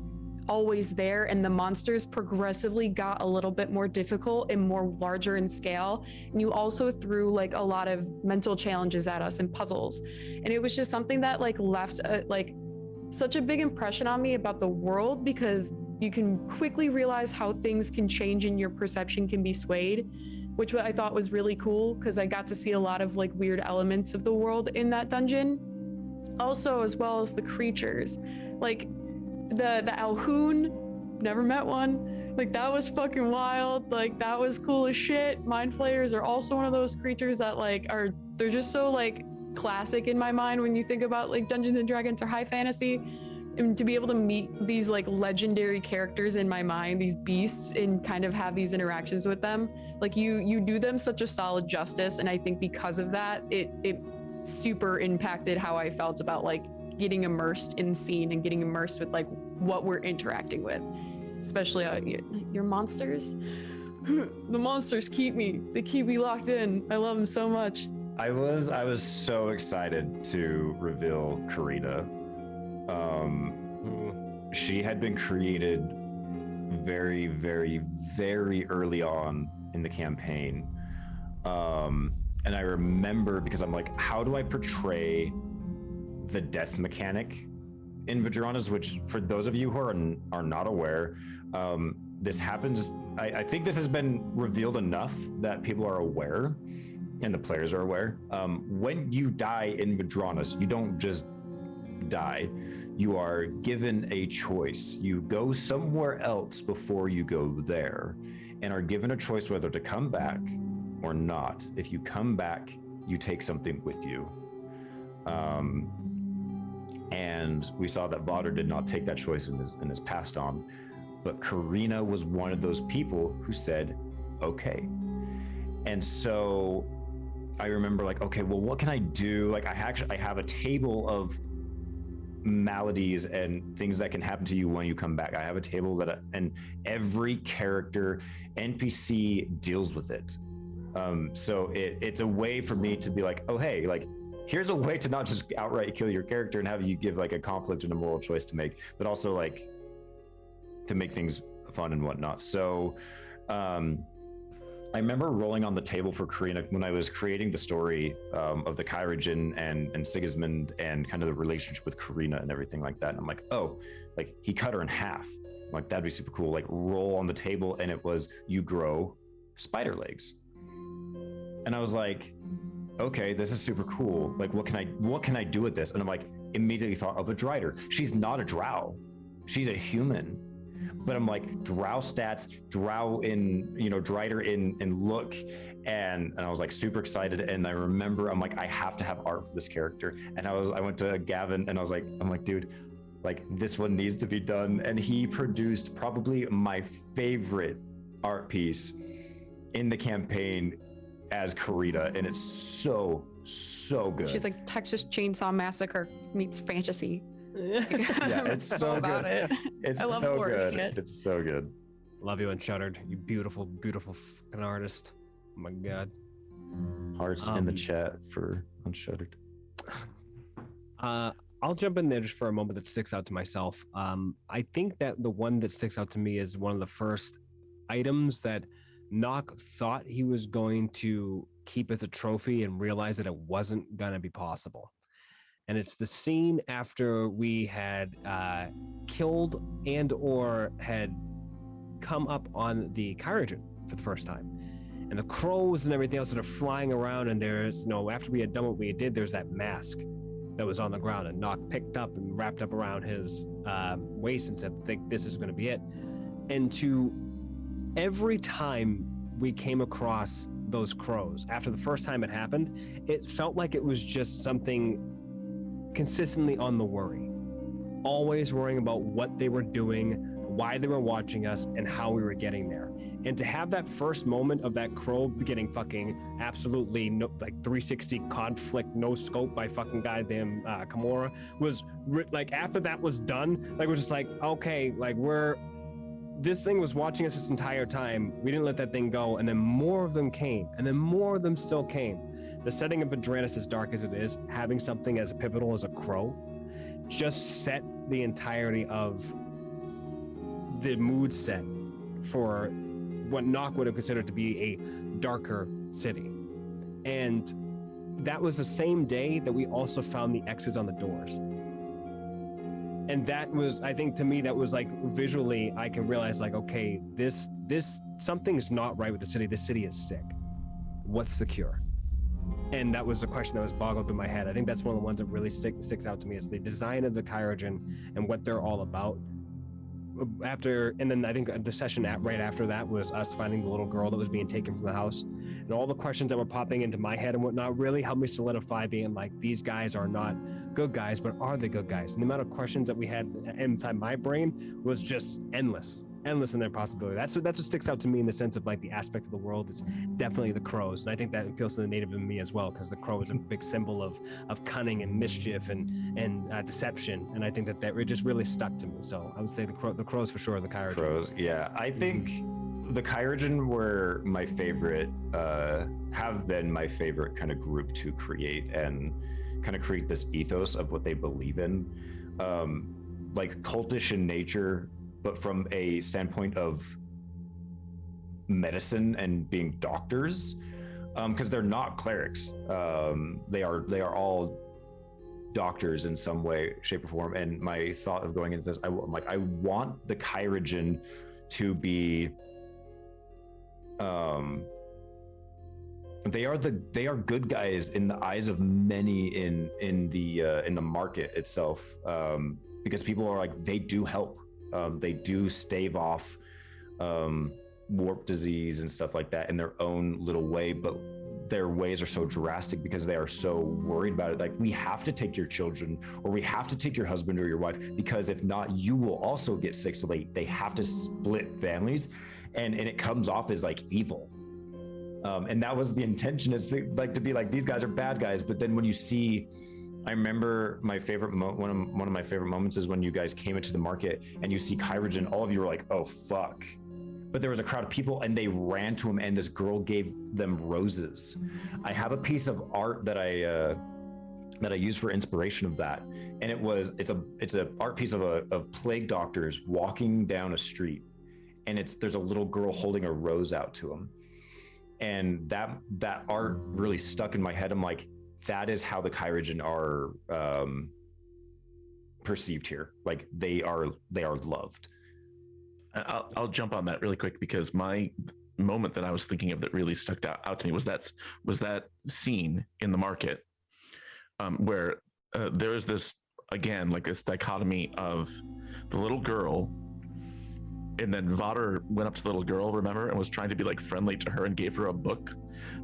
always there, and the monsters progressively got a little bit more difficult and more larger in scale. And you also threw like a lot of mental challenges at us and puzzles. And it was just something that like left like such a big impression on me about the world, because you can quickly realize how things can change and your perception can be swayed, which I thought was really cool because I got to see a lot of like weird elements of the world in that dungeon. Also, as well as the creatures, like the Alhoun, never met one. Like that was fucking wild. Like that was cool as shit. Mind flayers are also one of those creatures that like they're just so like classic in my mind when you think about like Dungeons and Dragons or high fantasy. And to be able to meet these like legendary characters in my mind, these beasts, and kind of have these interactions with them, like you do them such a solid justice. And I think because of that, it super impacted how I felt about like getting immersed in scene and getting immersed with like what we're interacting with, especially your monsters. The monsters keep me locked in. I love them so much. I was so excited to reveal Karina. She had been created very, very, very early on in the campaign. And I remember, because I'm like, how do I portray the death mechanic in Vedranis, which for those of you who are not aware, this happens. I think this has been revealed enough that people are aware and the players are aware. When you die in Vedranis, you don't just die. You are given a choice. You go somewhere else before you go there, and are given a choice whether to come back or not. If you come back, you take something with you. And we saw that Vauder did not take that choice and is passed on. But Karina was one of those people who said, okay. And so I remember like, okay, well, what can I do? Like I have a table of maladies and things that can happen to you when you come back. I have a table and every character NPC deals with it. So it's a way for me to be like, oh, hey, like, here's a way to not just outright kill your character and have you give like a conflict and a moral choice to make, but also like to make things fun and whatnot. So I remember rolling on the table for Karina when I was creating the story of the Kyrogen and Sigismund and kind of the relationship with Karina and everything like that. And I'm like, oh, like he cut her in half. I'm like, that'd be super cool. Like roll on the table, and it was, you grow spider legs. And I was like, okay, this is super cool. Like, what can I do with this? And I'm like, immediately thought of a Drider. She's not a drow. She's a human. But I'm like, drow stats, drow in, Drider in look. And I was like super excited. And I remember, I'm like, I have to have art for this character. And I went to Gavin and I was like, dude, like this one needs to be done. And he produced probably my favorite art piece in the campaign as Karina. And it's so good. She's like Texas Chainsaw Massacre meets fantasy. Yeah, it's so about good. it. It's I love so wording good. it. It's so good. Love you, Unshuttered. You beautiful, beautiful fucking artist. Oh my god. Hearts in the chat for Unshuttered. I'll jump in there just for a moment that sticks out to myself. I think that the one that sticks out to me is one of the first items that Nock thought he was going to keep as a trophy and realized that it wasn't going to be possible. And it's the scene after we had killed and or had come up on the Kyrogen for the first time. And the crows and everything else that are flying around, and there's, after we had done what we did, there's that mask that was on the ground, and Nock picked up and wrapped up around his waist and said, I think this is going to be it. And to every time we came across those crows, after the first time it happened, it felt like it was just something consistently on the worry, always worrying about what they were doing, why they were watching us, and how we were getting there. And to have that first moment of that crow getting fucking absolutely 360 conflict no scope by fucking goddamn Kimura was like, after that was done, like we're just like, okay, like this thing was watching us this entire time. We didn't let that thing go, and then more of them came, and then more of them still came. The setting of Vedranis, as dark as it is, having something as pivotal as a crow just set the entirety of the mood set for what Nock would have considered to be a darker city. And that was the same day that we also found the X's on the doors. And that was, I think to me, that was like visually, I can realize like, okay, this something's not right with the city. This city is sick. What's the cure? And that was the question that was boggled through my head. I think that's one of the ones that really sticks out to me, is the design of the Kyrogen and what they're all about. And then I think the session right after that was us finding the little girl that was being taken from the house, and all the questions that were popping into my head and whatnot really helped me solidify being like, these guys are not good guys, but are they good guys? And the amount of questions that we had inside my brain was just endless. endless in their possibility. That's what sticks out to me in the sense of like the aspect of the world. It's definitely the crows, and I think that appeals to the native in me as well, because the crow is a big symbol of cunning and mischief and deception, and I think that it just really stuck to me. So I would say the crows for sure. The Kyrian Crows, yeah. I think the Kyrian were my favorite, have been my favorite kind of group to create and kind of create this ethos of what they believe in, like cultish in nature, but from a standpoint of medicine and being doctors, because they're not clerics. They are all doctors in some way, shape, or form. And my thought of going into this, I'm like, I want the Kyrian to be, they are good guys in the eyes of many in the market itself, because people are like, they do help. They do stave off warp disease and stuff like that in their own little way, but their ways are so drastic because they are so worried about it. Like, we have to take your children, or we have to take your husband or your wife, because if not, you will also get sick. So they have to split families, and it comes off as like evil. And that was the intention, is to be like, these guys are bad guys. But then when you see, I remember my favorite one of my favorite moments is when you guys came into the market and you see Kyrian, all of you were like, oh fuck. But there was a crowd of people and they ran to him, and this girl gave them roses. I have a piece of art that I used for inspiration of that, and it's a art piece of plague doctors walking down a street, and there's a little girl holding a rose out to him, and that art really stuck in my head. I'm like, that is how the Kyrian are perceived here. Like, they are loved. I'll jump on that really quick, because my moment that I was thinking of that really stuck out to me was that scene in the market, where there is this, again, like this dichotomy of the little girl, and then Vader went up to the little girl, remember, and was trying to be like friendly to her and gave her a book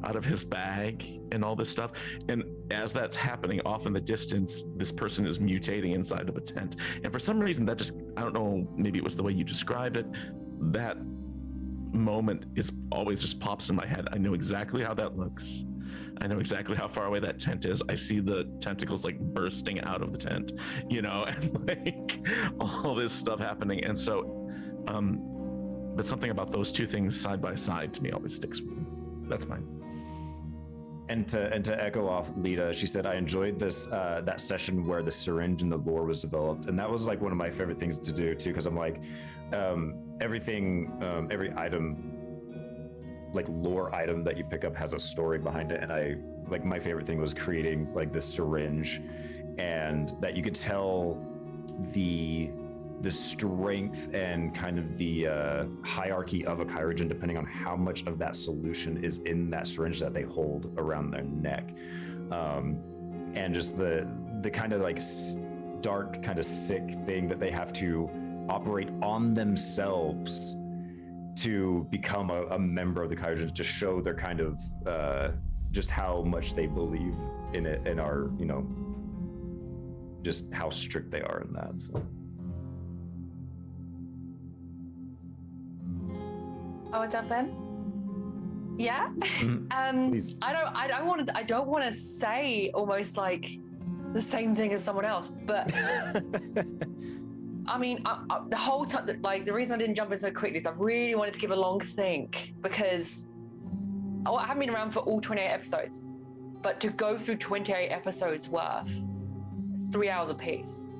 out of his bag and all this stuff. And as that's happening, off in the distance, this person is mutating inside of a tent. And for some reason, that just, I don't know, maybe it was the way you described it, that moment is always just pops in my head. I know exactly how that looks. I know exactly how far away that tent is. I see the tentacles like bursting out of the tent, and like all this stuff happening. And so, but something about those two things side by side to me always sticks with me. That's mine. And to echo off Lita, she said, I enjoyed this that session where the syringe and the lore was developed, and that was like one of my favorite things to do too, because I'm like, everything, every item, like lore item that you pick up has a story behind it, and I like, my favorite thing was creating like this syringe, and that you could tell the strength and kind of the hierarchy of a Kyrian, depending on how much of that solution is in that syringe that they hold around their neck, and just the kind of like dark, kind of sick thing that they have to operate on themselves to become a member of the Kyrian, to show their kind of just how much they believe in it, and are, just how strict they are in that. So. I will jump in. Yeah. Please. I don't want to say almost like the same thing as someone else, but I mean, the whole time, like, the reason I didn't jump in so quickly is I really wanted to give a long think, because I haven't been around for all 28 episodes, but to go through 28 episodes worth, 3 hours a piece.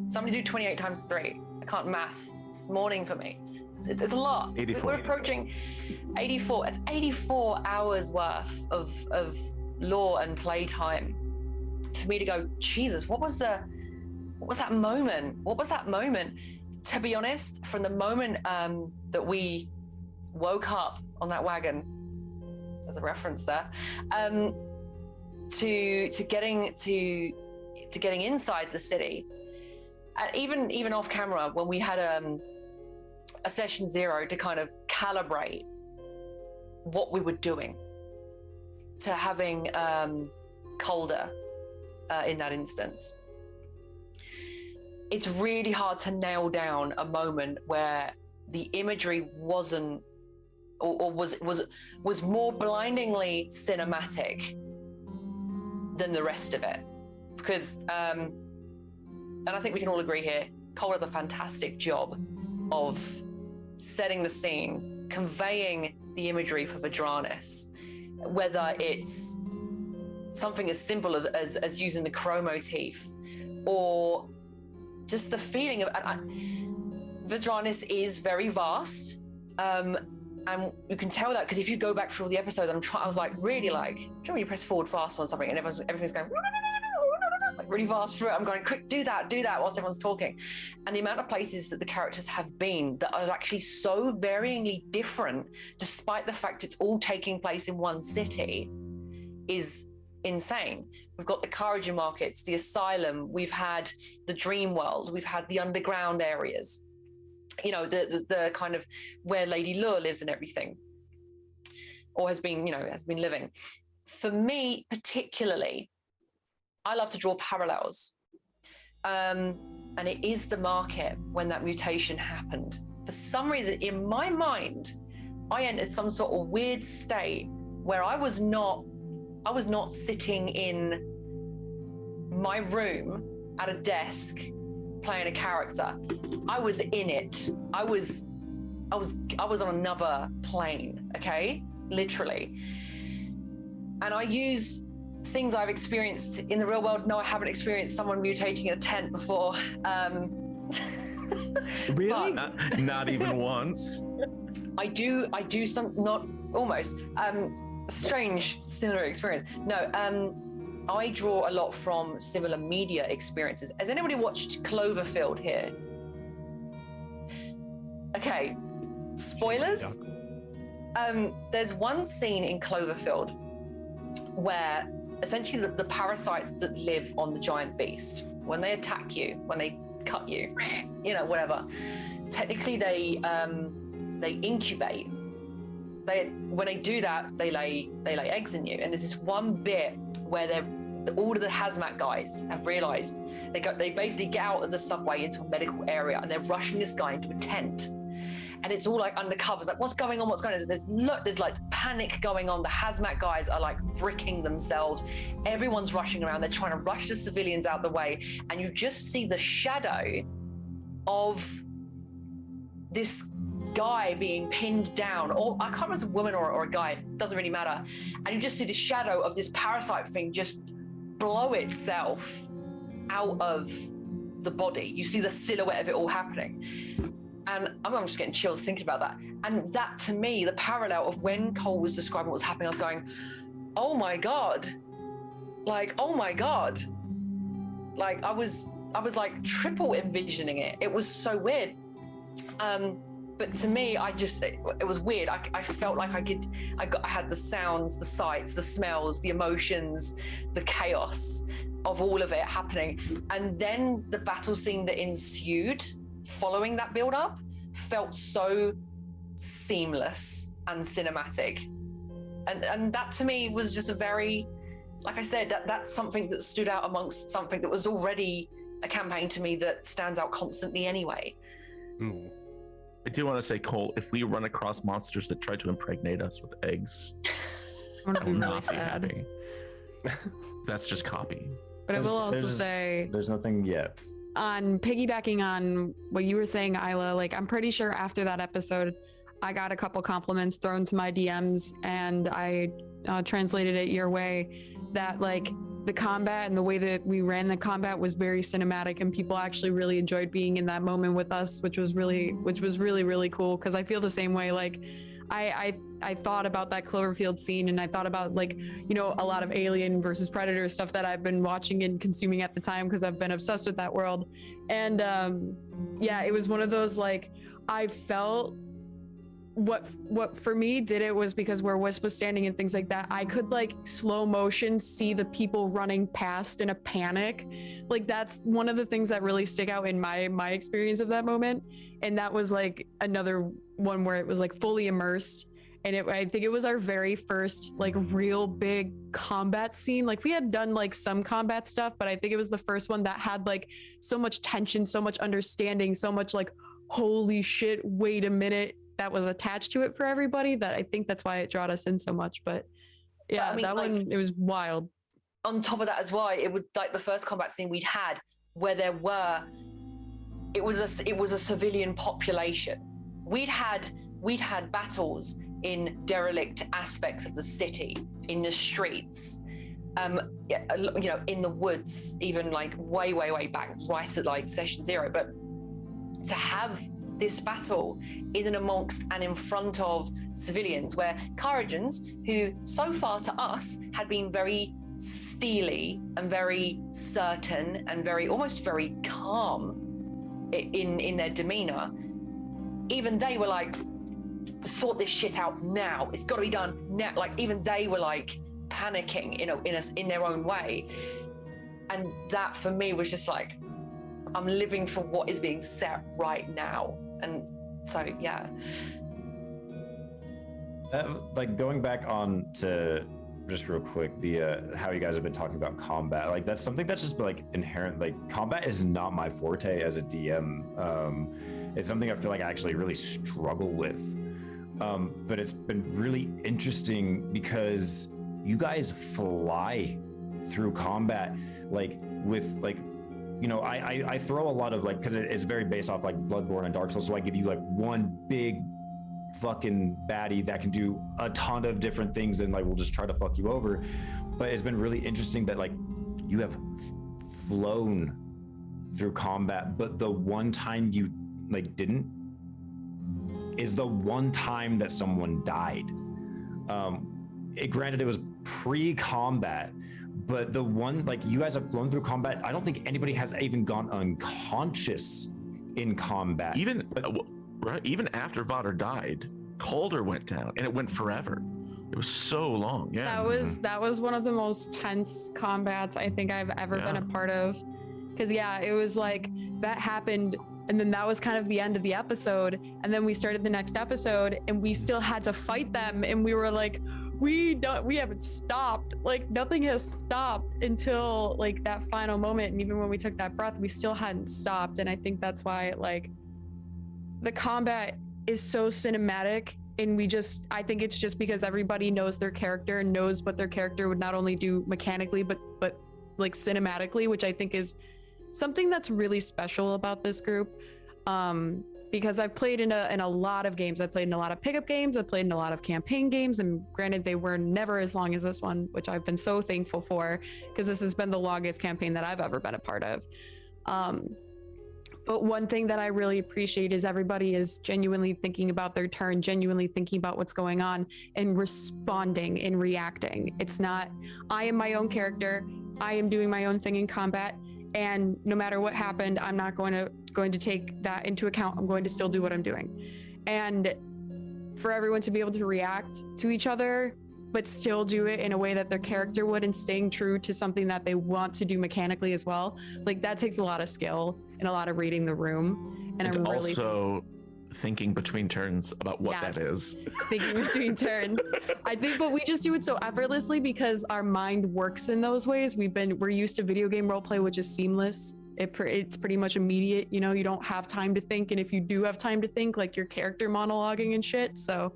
Somebody do 28 times 3. I can't math. It's morning for me. It's a lot. 84. We're approaching 84. It's 84 hours worth of lore and playtime for me to go, Jesus, what was that moment? What was that moment? To be honest, from the moment that we woke up on that wagon, there's a reference there, to getting inside the city, and even off camera when we had a session 0 to kind of calibrate what we were doing, to having Calder in that instance. It's really hard to nail down a moment where the imagery wasn't, or was more blindingly cinematic than the rest of it. Because, and I think we can all agree here, Cole does a fantastic job of setting the scene, conveying the imagery for Vedranis, whether it's something as simple as using the crow motif, or just the feeling of, Vedranis is very vast, and you can tell that because if you go back through all the episodes, I was like, really like, do you know when you press forward fast on something and everything's going like really fast through it? I'm going, quick, do that, whilst everyone's talking. And the amount of places that the characters have been that are actually so varyingly different, despite the fact it's all taking place in one city, is insane. We've got the Courageous markets, the asylum, we've had the dream world, we've had the underground areas, you know, the kind of where Lady Lure lives and everything, or has been living. For me particularly, I love to draw parallels, and it is the market when that mutation happened. For some reason in my mind, I entered some sort of weird state where I was not sitting in my room at a desk playing a character. I was in it. I was on another plane, okay? Literally. And I use things I've experienced in the real world. No, I haven't experienced someone mutating in a tent before. Really? Not even once. I do some, not almost. Strange, similar experience. No, I draw a lot from similar media experiences. Has anybody watched Cloverfield here? Okay, spoilers. There's one scene in Cloverfield where essentially the parasites that live on the giant beast, when they attack you, when they cut you, you know, whatever, technically they incubate. When they do that, they lay eggs in you. And there's this one bit where all of the hazmat guys have realized they basically get out of the subway into a medical area and they're rushing this guy into a tent. And it's all like undercover. It's like, what's going on? There's like panic going on. The hazmat guys are like bricking themselves. Everyone's rushing around. They're trying to rush the civilians out the way. And you just see the shadow of this guy being pinned down, or I can't remember if it's a woman or a guy, it doesn't really matter. And you just see the shadow of this parasite thing just blow itself out of the body. You see the silhouette of it all happening. And I'm just getting chills thinking about that. And that, to me, the parallel of when Cole was describing what was happening, I was going, oh my God. Like, oh my God. Like, I was like triple envisioning it. It was so weird. But to me, it was weird. I felt like I had the sounds, the sights, the smells, the emotions, the chaos of all of it happening. And then the battle scene that ensued following that build-up felt so seamless and cinematic. And that to me was just a very, like I said, that's something that stood out amongst something that was already a campaign to me that stands out constantly anyway. Ooh. I do want to say, Cole, if we run across monsters that try to impregnate us with eggs, I'm gonna I be will really not be sad. happy. That's just copy. But I will also say, there's nothing yet. on piggybacking on what you were saying, Isla, like I'm pretty sure after that episode, I got a couple compliments thrown to my DMs, and I translated it your way, that like the combat and the way that we ran the combat was very cinematic, and people actually really enjoyed being in that moment with us, which was really, really cool. Cause I feel the same way. Like I thought about that Cloverfield scene, and I thought about, like, you know, a lot of Alien versus Predator stuff that I've been watching and consuming at the time, because I've been obsessed with that world. And yeah, it was one of those, like, I felt what for me did it was because where Wisp was standing and things like that, I could like slow motion see the people running past in a panic. Like that's one of the things that really stick out in my experience of that moment. And that was like another one where it was like fully immersed. And I think it was our very first like real big combat scene. Like we had done like some combat stuff, but I think it was the first one that had like so much tension, so much understanding, so much like holy shit, wait a minute, that was attached to it for everybody. That I think that's why it drawed us in so much. But yeah, I mean, that like, one, it was wild. On top of that as well, it was like the first combat scene we'd had where it was a civilian population. We'd had battles in derelict aspects of the city, in the streets, in the woods, even like way back, right at like session 0. But to have this battle in and amongst and in front of civilians, where Kharajans, who so far to us had been very steely and very certain and almost very calm in their demeanor, even they were like, sort this shit out now, it's got to be done now. Like, even they were like panicking in their own way. And that for me was just like, I'm living for what is being set right now. And so yeah, like going back on to just real quick, the how you guys have been talking about combat, like that's something that's just like inherent. Like, combat is not my forte as a DM. It's something I feel like I actually really struggle with. But it's been really interesting because you guys fly through combat, like with like, you know, I throw a lot of like, because it's very based off like Bloodborne and Dark Souls, so I give you like one big fucking baddie that can do a ton of different things and like we'll just try to fuck you over. But it's been really interesting that like you have flown through combat, but the one time you like didn't is the one time that someone died. Granted, it was pre-combat, but the one, like, you guys have flown through combat. I don't think anybody has even gone unconscious in combat. Even after Vadr died, Calder went down, and it went forever. It was so long. Yeah, That was one of the most tense combats I think I've ever been a part of. Because it was like that happened, and then that was kind of the end of the episode, and then we started the next episode, and we still had to fight them, and we were like, we haven't stopped. Like, nothing has stopped until like that final moment, and even when we took that breath, we still hadn't stopped. And I think that's why like the combat is so cinematic. And I think it's just because everybody knows their character and knows what their character would not only do mechanically, but like cinematically, which I think is something that's really special about this group. Because I've played in a lot of games. I played in a lot of pickup games. I played in a lot of campaign games, and granted, they were never as long as this one, which I've been so thankful for, because this has been the longest campaign that I've ever been a part of. But one thing that I really appreciate is everybody is genuinely thinking about their turn, genuinely thinking about what's going on, and responding and reacting. It's not, I am my own character, I am doing my own thing in combat, and no matter what happened, I'm not going to take that into account. I'm going to still do what I'm doing. And for everyone to be able to react to each other, but still do it in a way that their character would, and staying true to something that they want to do mechanically as well, like that takes a lot of skill and a lot of reading the room. And I'm really also thinking between turns about what that is. Thinking between turns. I think, but we just do it so effortlessly because our mind works in those ways. We're used to video game roleplay, which is seamless. It's pretty much immediate. You know, you don't have time to think, and if you do have time to think, like, your character monologuing and shit. So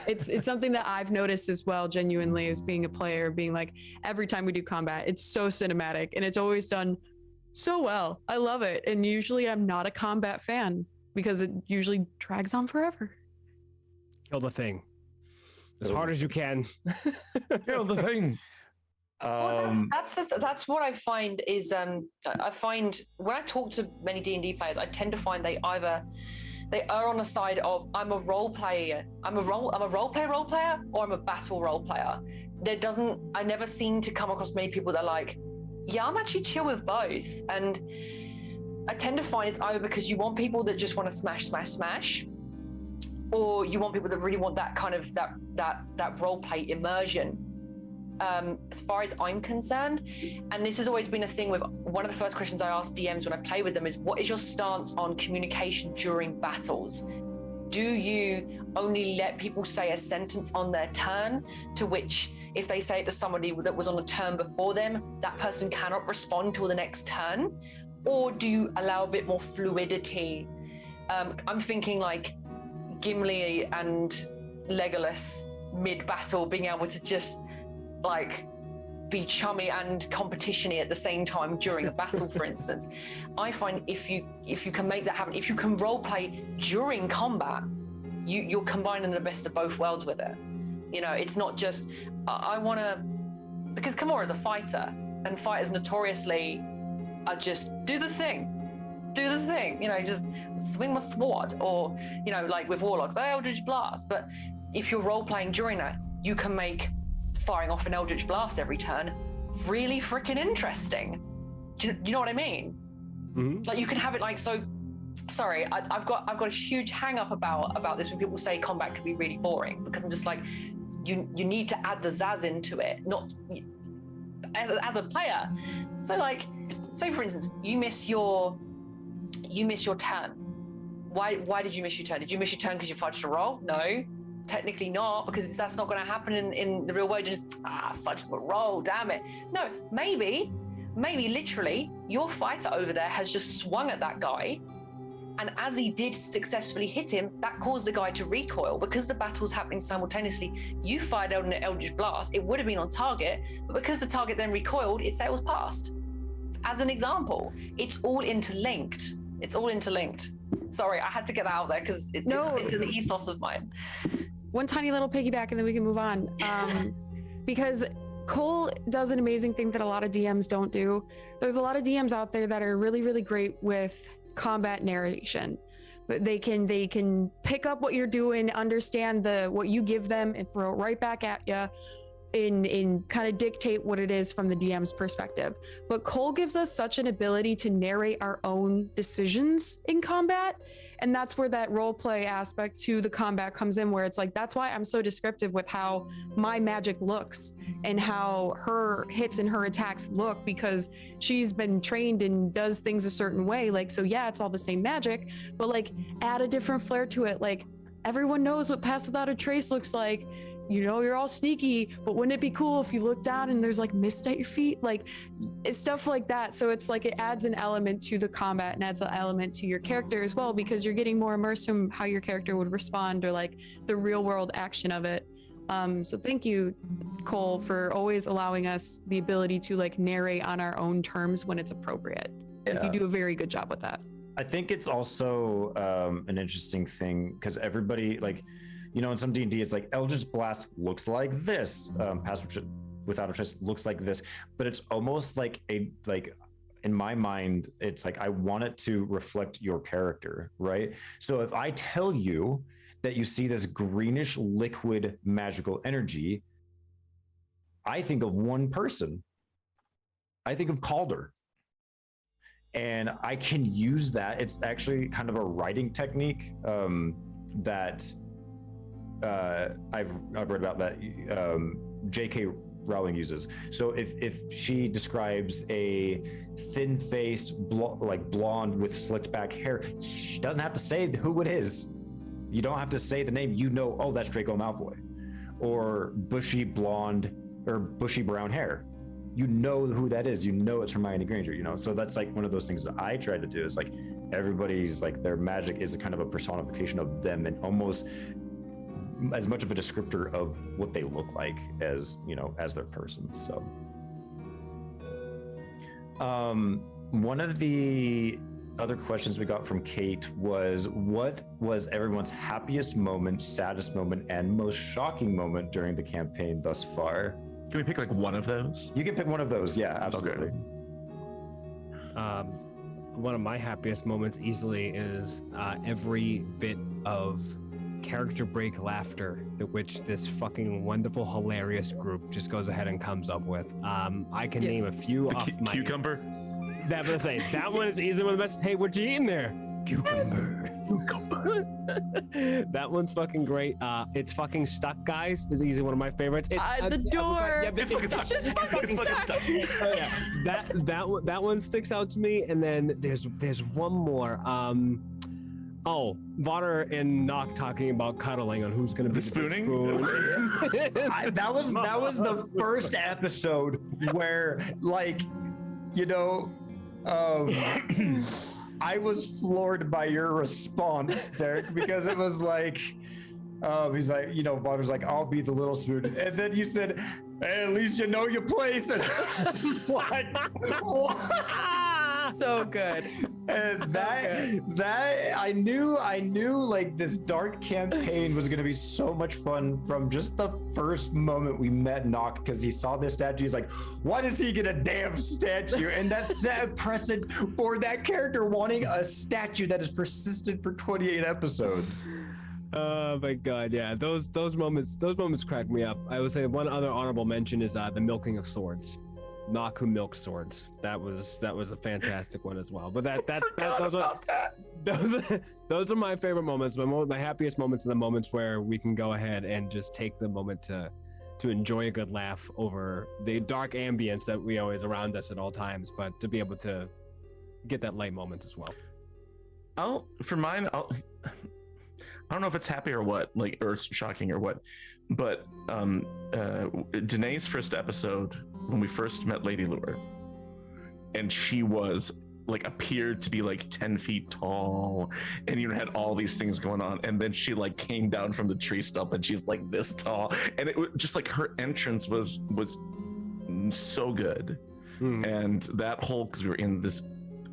it's something that I've noticed as well, genuinely, as being a player, being like, every time we do combat, it's so cinematic and it's always done so well. I love it. And usually I'm not a combat fan because it usually drags on forever. Kill the thing as hard as you can. Kill the thing. Well, that's what I find is I find when I talk to many D&D players, I tend to find they are on the side of, I'm a role player, I'm a role player, or I'm a battle role player. I never seem to come across many people that are like, yeah, I'm actually chill with both. And I tend to find it's either because you want people that just want to smash, or you want people that really want that kind of that role play immersion. As far as I'm concerned, and this has always been a thing with one of the first questions I ask DMs when I play with them is, what is your stance on communication during battles? Do you only let people say a sentence on their turn, to which if they say it to somebody that was on a turn before them, that person cannot respond till the next turn? Or do you allow a bit more fluidity I'm thinking like Gimli and Legolas mid-battle being able to just like be chummy and competition-y at the same time during a battle, for instance. I find if you can make that happen, if you can role play during combat, you're combining the best of both worlds with it. You know, it's not just I want to, because Kimura's a fighter, and fighters notoriously are just do the thing, you know, just swing with sword, or, you know, like with warlocks, Eldritch Blast. But if you're role playing during that, you can make firing off an Eldritch Blast every turn really freaking interesting. Do you know what I mean? Mm-hmm. Like you can have it like, so sorry, I've got a huge hang up about this when people say combat can be really boring, because I'm just like, you need to add the zazz into it, not as a player. So like, say for instance, you miss your turn. Why did you miss your turn? Did you miss your turn because you fudged a roll? No, technically not, because that's not going to happen in the real world. You just fudged a roll, damn it. No, maybe literally your fighter over there has just swung at that guy, and as he did successfully hit him, that caused the guy to recoil. Because the battle's happening simultaneously, you fired an Eldritch Blast, it would have been on target, but because the target then recoiled, it sails past. As an example, it's all interlinked. Sorry, I had to get that out there because it's an ethos of mine. One tiny little piggyback and then we can move on. Because Cole does an amazing thing that a lot of DMs don't do. There's a lot of DMs out there that are really, really great with combat narration. They can pick up what you're doing, understand what you give them, and throw it right back at you in kind of dictate what it is from the DM's perspective. But Cole gives us such an ability to narrate our own decisions in combat. And that's where that role play aspect to the combat comes in, where it's like, that's why I'm so descriptive with how my magic looks and how her hits and her attacks look, because she's been trained and does things a certain way. Like, so yeah, it's all the same magic, but like add a different flair to it. Like everyone knows what Pass Without a Trace looks like. You know, you're all sneaky, but wouldn't it be cool if you look down and there's like mist at your feet? Like it's stuff like that. So it's like it adds an element to the combat and adds an element to your character as well, because you're getting more immersed from how your character would respond or like the real world action of it. So thank you, Cole, for always allowing us the ability to like narrate on our own terms when it's appropriate. Yeah. You do a very good job with that. I think it's also an interesting thing because everybody, like, you know, in some D&D, it's like Eldritch Blast looks like this. Pass Without a Trace looks like this, but it's almost like in my mind, it's like I want it to reflect your character, right? So if I tell you that you see this greenish liquid magical energy, I think of one person. I think of Calder. And I can use that. It's actually kind of a writing technique that I've read about that J.K. Rowling uses. So if she describes a thin-faced, blonde with slicked back hair, she doesn't have to say who it is. You don't have to say the name. You know, oh, that's Draco Malfoy. Or bushy blonde or bushy brown hair. You know who that is. You know it's Hermione Granger, you know? So that's like one of those things that I try to do is like everybody's like their magic is a kind of a personification of them and almost as much of a descriptor of what they look like as, you know, as their person. So one of the other questions we got from Kate was, what was everyone's happiest moment, saddest moment, and most shocking moment during the campaign thus far? Can we pick like one of those? You can pick one of those. Yeah, absolutely. Okay. One of my happiest moments easily is every bit of character break laughter that which this fucking wonderful, hilarious group just goes ahead and comes up with. I can name a few off my... Cucumber? That was saying that one is easily one of the best. Hey, what you eating there? Cucumber. That one's fucking great. It's fucking stuck, guys. Is easily one of my favorites. It's the door. It's just fucking stuck. Oh, yeah. That one sticks out to me. And then there's one more. Vaughter and Nock talking about cuddling on who's going to be the spooning. That was the first episode where, like, you know, I was floored by your response, Derek, because it was like, he's like, you know, Bob was like, I'll be the little spoon. And then you said, hey, at least you know your place. And I was like, what? So good. And that I knew like this dark campaign was gonna be so much fun from just the first moment we met Nock, because he saw this statue. He's like, why does he get a damn statue? And that set a precedent for that character wanting a statue that has persisted for 28 episodes. Oh my god, yeah. Those moments crack me up. I would say one other honorable mention is the milking of swords. Nock who milks swords. That was a fantastic one as well. But those are my favorite moments. My happiest moments are the moments where we can go ahead and just take the moment to enjoy a good laugh over the dark ambience that we always around us at all times, but to be able to get that light moment as well. For mine, I don't know if it's happy or what, like, or shocking or what, but Danae's first episode when we first met Lady Lure, and she was like appeared to be like 10 feet tall, and you had all these things going on, and then she like came down from the tree stump and she's like this tall, and it was just like her entrance was so good. And that whole, because we were in this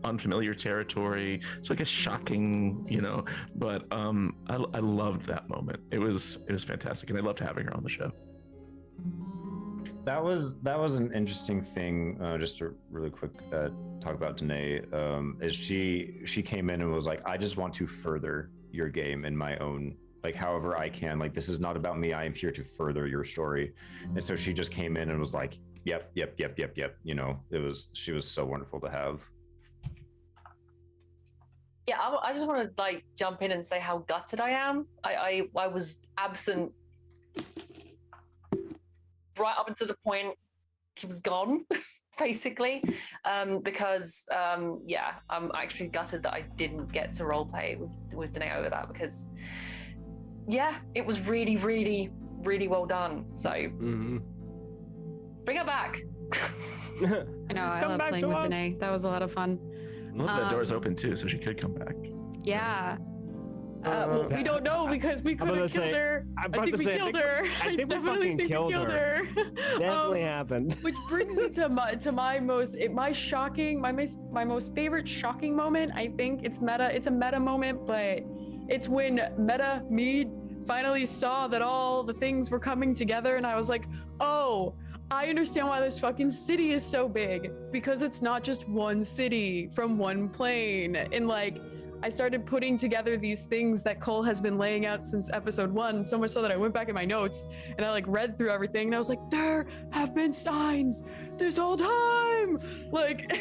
unfamiliar territory, so I guess shocking, you know, but I loved that moment. It was fantastic, and I loved having her on the show. That was an interesting thing. Just to really quick talk about Danae, is she came in and was like, I just want to further your game in my own, like, however I can. Like, this is not about me. I am here to further your story. And so she just came in and was like, yep. You know, she was so wonderful to have. Yeah, I just want to like jump in and say how gutted I am. I was absent right up until the point he was gone, basically, because yeah, I'm actually gutted that I didn't get to roleplay with Danae over that, because yeah, it was really, really, really well done. So bring it back. I know, I love playing with Danae. That was a lot of fun. Well, that door's open too, so she could come back. Yeah. Well, we don't know, because we could have killed her. I think we killed her. I think we fucking killed her. Definitely happened. Which brings me to my most favorite shocking moment. I think it's a meta moment, but it's when me finally saw that all the things were coming together, and I was like, oh, I understand why this fucking city is so big, because it's not just one city from one plane. And like, I started putting together these things that Cole has been laying out since episode 1, so much so that I went back in my notes and I like read through everything, and I was like, there have been signs this whole time. Like,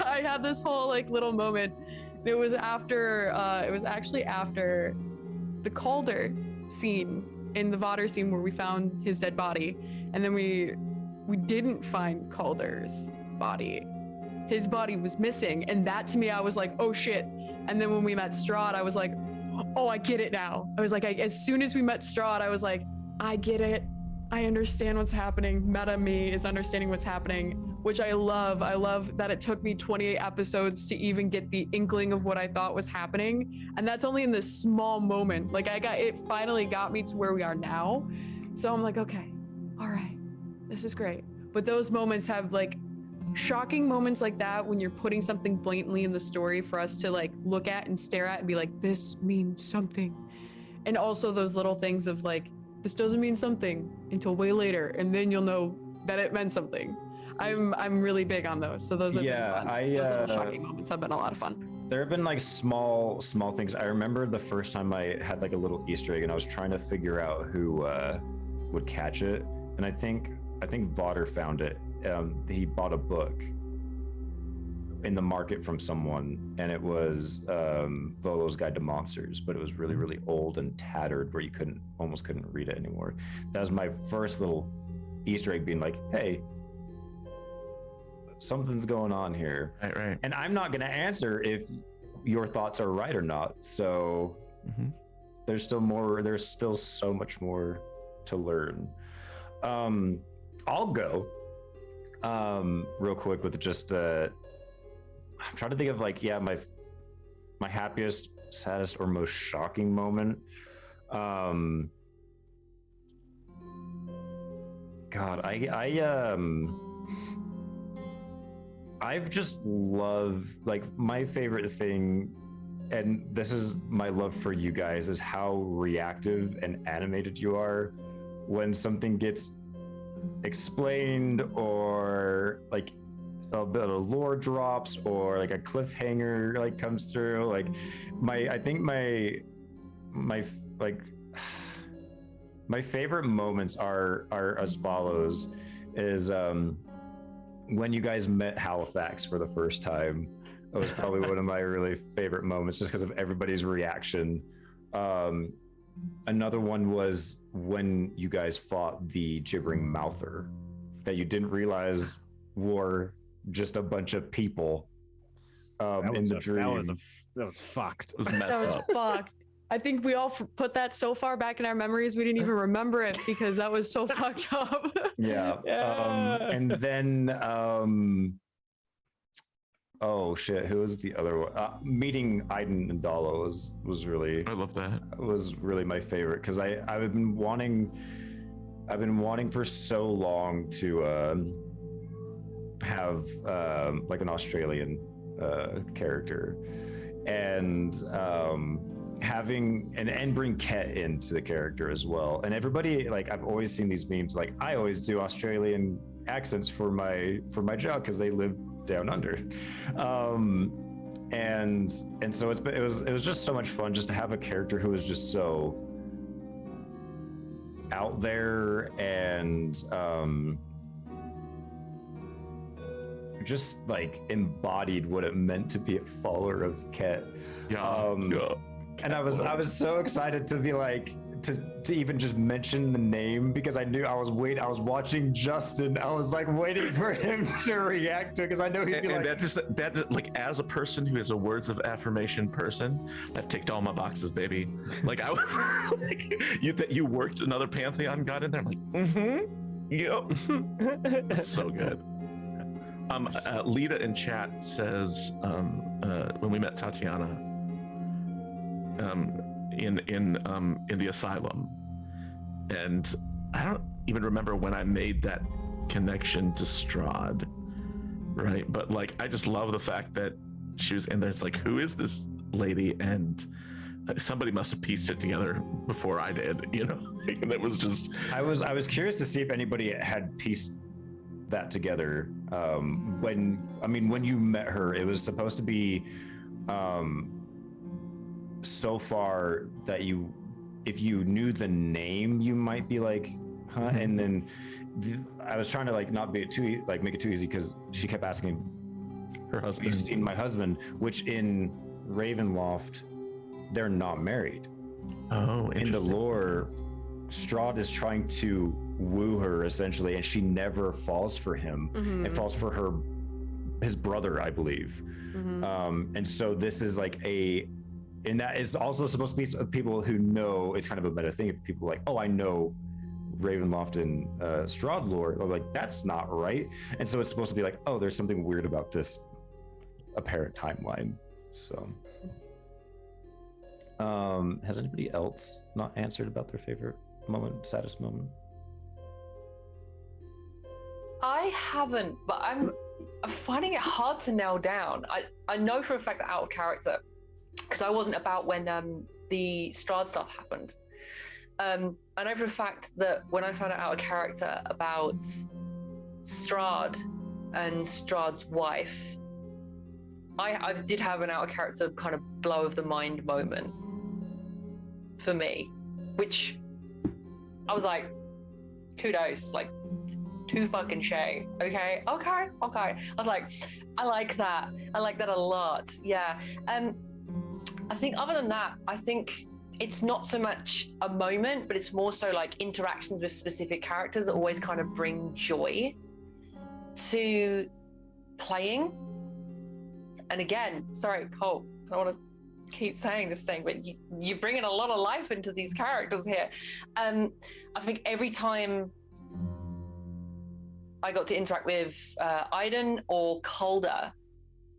I had this whole like little moment. It was actually after the Calder scene in the Vodder scene where we found his dead body, and then we didn't find Calder's body. His body was missing, and that to me, I was like, oh shit. And then when we met Strahd, I was like, oh, I get it now. I was like, as soon as we met Strahd, I was like, I get it. I understand what's happening. Meta me is understanding what's happening, which I love. I love that it took me 28 episodes to even get the inkling of what I thought was happening. And that's only in this small moment. Like, it finally got me to where we are now. So I'm like, okay, all right, this is great. But those moments have like shocking moments like that, when you're putting something blatantly in the story for us to like look at and stare at and be like, this means something. And also those little things of like, this doesn't mean something until way later, and then you'll know that it meant something. I'm really big on those. So those have been fun. Those little shocking moments have been a lot of fun. There have been like small things. I remember the first time I had like a little Easter egg, and I was trying to figure out who would catch it, and I think Vodder found it. He bought a book in the market from someone, and it was Volo's Guide to Monsters, but it was really, really old and tattered, where you almost couldn't read it anymore. That was my first little Easter egg, being like, hey, something's going on here. Right. And I'm not going to answer if your thoughts are right or not. So there's still so much more to learn. I'll go real quick with just I'm trying to think of like, my happiest, saddest, or most shocking moment. God, I've just loved, like, my favorite thing, and this is my love for you guys, is how reactive and animated you are when something gets explained, or like a bit of lore drops, or like a cliffhanger like comes through. Like I think my like my favorite moments are as follows: is when you guys met Halifax for the first time. That was probably one of my really favorite moments, just because of everybody's reaction. Another one was when you guys fought the gibbering mouther that you didn't realize were just a bunch of people in the dream. That was fucked. It was messed That was up. fucked. I think we all put that so far back in our memories we didn't even remember it because that was so fucked up. Yeah. And then oh shit, who was the other one? Meeting Aiden and Dalo was really, I love that. was really my favorite, because I've been wanting for so long to have like an Australian character, and having and bring Ket into the character as well. And everybody, like, I've always seen these memes, like, I always do Australian accents for my job because they live down under. And so it was just so much fun just to have a character who was just so out there, and just like embodied what it meant to be a follower of Ket. Yeah. And I was so excited to be like, to even just mention the name, because I knew I was watching Justin. I was like waiting for him to react to it, because I know he'd be and like, that like, as a person who is a words of affirmation person, that ticked all my boxes, baby. Like, I was like, you worked another Pantheon, got in there. I'm like, yep. That's so good. Lita in chat says, when we met Tatiana in the asylum, and I don't even remember when I made that connection to Strahd, right? But like, I just love the fact that she was in there. It's like, who is this lady? And somebody must have pieced it together before I did, you know. And it was just, I was curious to see if anybody had pieced that together. When you met her, it was supposed to be so far that if you knew the name, you might be like, huh? And then I was trying to like not be too make it too easy, because she kept asking her have husband. you seen my husband, which in Ravenloft they're not married. Oh, in the lore, Strahd is trying to woo her essentially, and she never falls for him. Mm-hmm. It falls for his brother, I believe. Mm-hmm. And so this is like and that is also supposed to be people who know. It's kind of a meta thing. If people are like, oh, I know Ravenloft and Strahd lore, or like, that's not right. And so it's supposed to be like, oh, there's something weird about this apparent timeline. So has anybody else not answered about their favorite moment, saddest moment? I haven't, but I'm finding it hard to nail down. I know for a fact that out of character, because I wasn't about when the Strahd stuff happened. I know for a fact that when I found out of character about Strahd and Strahd's wife, I did have an out of character kind of blow of the mind moment for me, which I was like, kudos, like, too fucking shay. Okay. I was like, I like that a lot. Yeah. I think other than that, I think it's not so much a moment, but it's more so like interactions with specific characters that always kind of bring joy to playing. And again, sorry, Cole, I don't want to keep saying this thing, but you're bringing a lot of life into these characters here. I think every time I got to interact with Aiden or Calder,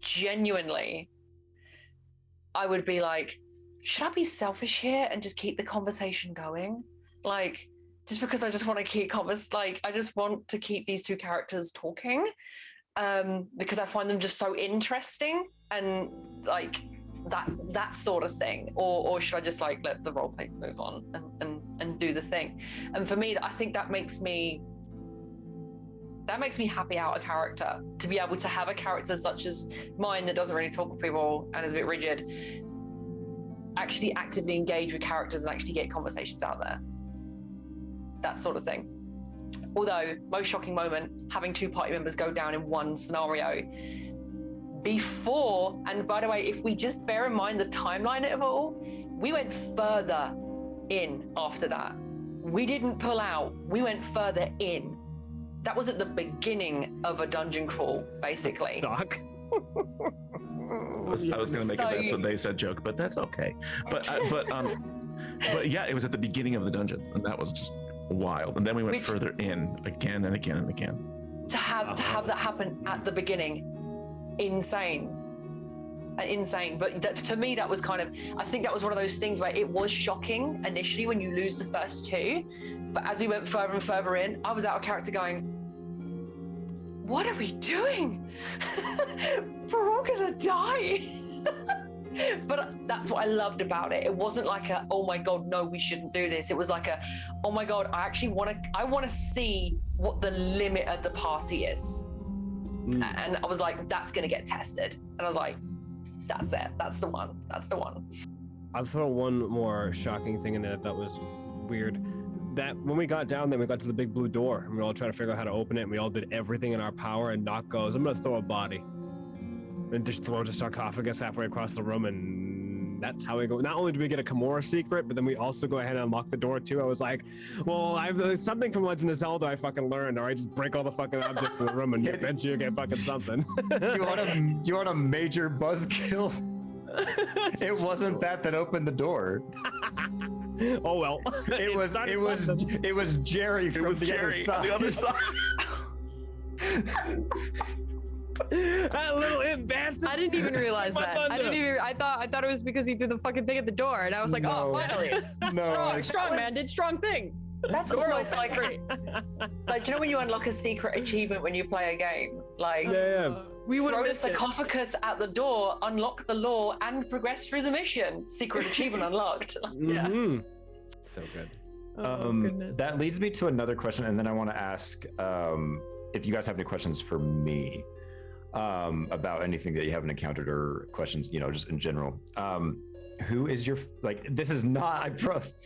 genuinely, I would be like, should I be selfish here and just keep the conversation going? Like, just because I just want to keep I just want to keep these two characters talking, because I find them just so interesting and like that sort of thing. Or should I just like let the roleplay move on and do the thing? And for me, I think that makes me happy out a character, to be able to have a character such as mine that doesn't really talk with people and is a bit rigid, actually actively engage with characters and actually get conversations out there. That sort of thing. Although, most shocking moment, having two party members go down in one scenario before, and by the way, if we just bear in mind the timeline of it all, we went further in after that. We didn't pull out, we went further in. That was at the beginning of a dungeon crawl, basically. Doc. I was going to make a that's what they said joke, but that's okay. But yeah, it was at the beginning of the dungeon, and that was just wild. And then we went further in again and again and again. To have that happen at the beginning, insane. But to me, that was kind of, I think that was one of those things where it was shocking initially when you lose the first two, but as we went further and further in, I was out of character going, what are we doing? We're all gonna die. But that's what I loved about it. It wasn't like a, oh my God, no, we shouldn't do this. It was like a, oh my God, I want to see what the limit of the party is. And I was like, that's going to get tested. And I was like, that's it. That's the one. That's the one. I'll throw one more shocking thing in there that was weird. That when we got down there, we got to the big blue door and we were all trying to figure out how to open it. And we all did everything in our power, and Knock goes, I'm going to throw a body. And just throws a sarcophagus halfway across the room, and that's how we go. Not only do we get a Kimura secret, but then we also go ahead and unlock the door too. I was like, well, I've something from Legend of Zelda I fucking learned, or I just break all the fucking objects in the room and eventually you get fucking something. You want a major buzzkill? It wasn't that opened the door. Oh well. It was Jerry from the other side. That little imp bastard. I didn't even realize that. I thought it was because he threw the fucking thing at the door, and I was like, No. oh, finally. Strong man did strong thing. That's almost like, do you know when you unlock a secret achievement when you play a game? Like, we would throw the missed it. sarcophagus at the door, unlock the lore, and progress through the mission. Secret achievement unlocked. Yeah. So good. Oh, goodness. That leads me to another question, and then I want to ask if you guys have any questions for me about anything that you haven't encountered, or questions, just in general. Who is your, this is not,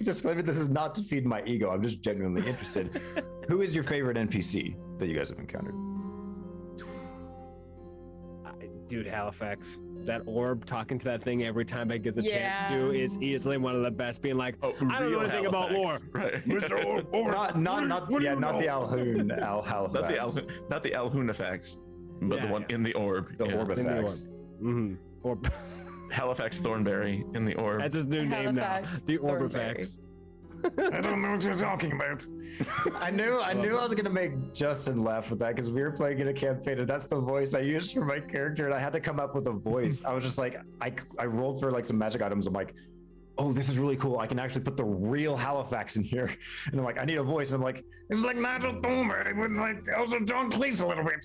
disclaimer, this is not to feed my ego. I'm just genuinely interested. Who is your favorite NPC that you guys have encountered? Dude, Halifax. That orb talking to that thing every time I get the chance to is easily one of the best. Being like, I don't know anything about lore, right? Mr. Orb. Not the Alhoon, Halifax. Not the Alhoonafax, but the one in the orb. The Orbifax. Orb. Halifax Thornberry in the orb. That's his new name now. Halifax The Thornberry. Orbifax. I don't know what you're talking about. I knew I was gonna make Justin laugh with that, because we were playing in a campaign and that's the voice I used for my character, and I had to come up with a voice. I was just like, I rolled for some magic items. I'm like, oh, this is really cool. I can actually put the real Halifax in here. And I'm like, I need a voice. And I'm like, it's like Nigel Thornberry with also John Cleese a little bit.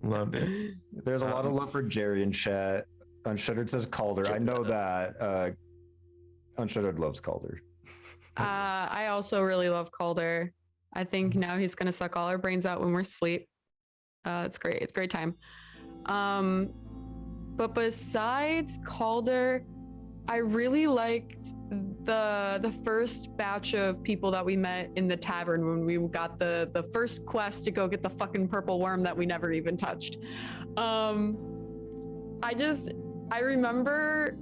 Loved it. There's a lot of love for Jerry in chat. Unshuttered says Calder. I know that. Unshuttered loves Calder. I also really love Calder. I think now he's gonna suck all our brains out when we're asleep. It's great. It's a great time. But besides Calder, I really liked the first batch of people that we met in the tavern when we got the first quest to go get the fucking purple worm that we never even touched. I remember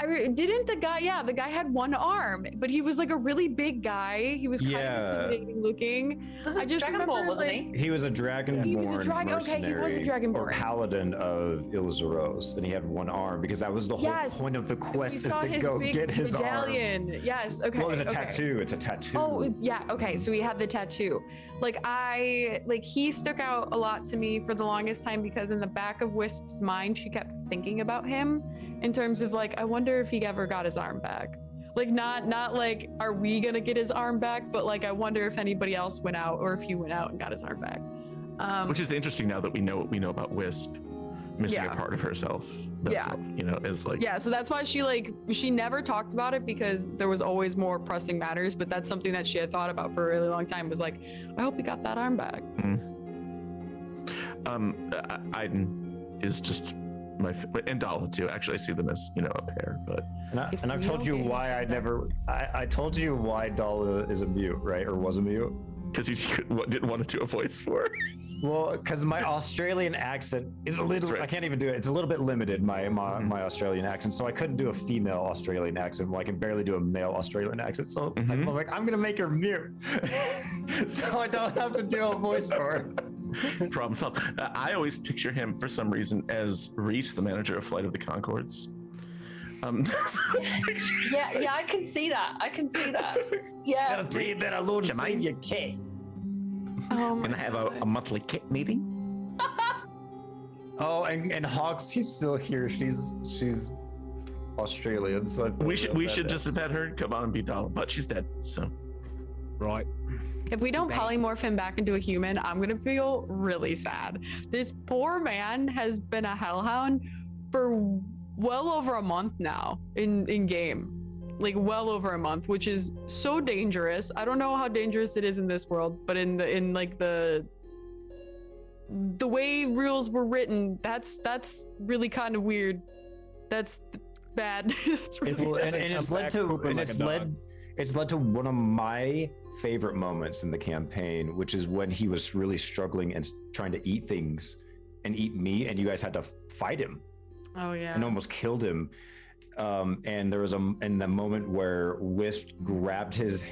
Didn't the guy? Yeah, the guy had one arm, but he was like a really big guy. He was kind of intimidating looking. Was it I just Dragonborn, remember, wasn't like, he? He was a dragonborn He was a dragon. Okay, he was a mercenary dragonborn. or paladin of Ilzaros, and he had one arm because that was the whole Yes. point of the We quest is saw to his go big get his arm. medallion. Yes. Okay. Well, it was a okay. tattoo. It's a tattoo. Oh yeah. Okay. So he had the tattoo. He stuck out a lot to me for the longest time because in the back of Wisp's mind, she kept thinking about him in terms of like, I wonder if he ever got his arm back. Like not like, are we gonna get his arm back? But like, I wonder if anybody else went out or if he went out and got his arm back. Which is interesting now that we know what we know about Wisp missing Yeah. a part of herself. That's is like Yeah, so that's why she never talked about it because there was always more pressing matters, but that's something that she had thought about for a really long time, was like, I hope he got that arm back. Iden is just and Dala too. Actually, I see them as a pair, but And I've told you why I told you why Dala is a mute, right? Or was a mute? because you didn't want to do a voice for. Well, because my Australian accent is a little, Right. I can't even do it. It's a little bit limited, my Australian accent. So I couldn't do a female Australian accent. Well, I can barely do a male Australian accent. So I'm like, I'm going to make her mute. So I don't have to do a voice for her. Problem solved. I always picture him for some reason as Reese, the manager of Flight of the Conchords. Yeah, I can see that. Yeah. Gotta tell you that alone, save your cat. Can I have a monthly kit meeting? Oh, and Hawks, she's still here. She's Australian, so I feel We real bad should now. just have had her come on and be Dala, but she's dead. So Right. If we don't polymorph him back into a human, I'm gonna feel really sad. This poor man has been a hellhound for well over a month now in game. Like well over a month, which is so dangerous. I don't know how dangerous it is in this world, but in the way rules were written, that's really kind of weird. That's bad. That's really And it's led to it's led to one of my favorite moments in the campaign, which is when he was really struggling and trying to eat things and eat meat, and you guys had to fight him Oh yeah. and almost killed him. And there was in the moment where Wisp grabbed his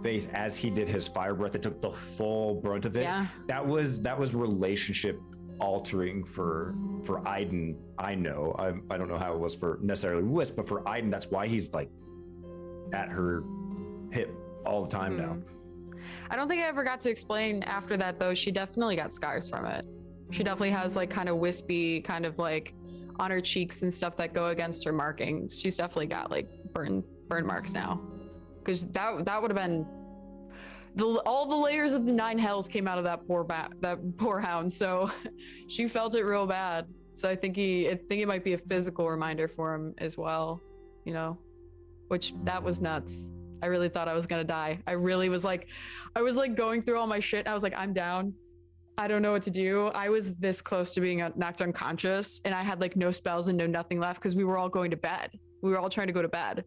face as he did his fire breath, it took the full brunt of it. Yeah. That was relationship altering for Iden. I know. I don't know how it was for necessarily Wisp, but for Iden, that's why he's like at her hip all the time now. I don't think I ever got to explain after that though. She definitely got scars from it. She definitely has like kind of wispy, kind of like on her cheeks and stuff that go against her markings. She's definitely got like burn marks now, because that would have been all the layers of the 9 hells came out of that poor hound. So she felt it real bad. So I think it might be a physical reminder for him as well, which that was nuts. I really thought I was gonna die. I was like going through all my shit. I was like, I'm down. I don't know what to do. I was this close to being knocked unconscious, and I had like no spells and no nothing left because we were all going to bed. We were all trying to go to bed.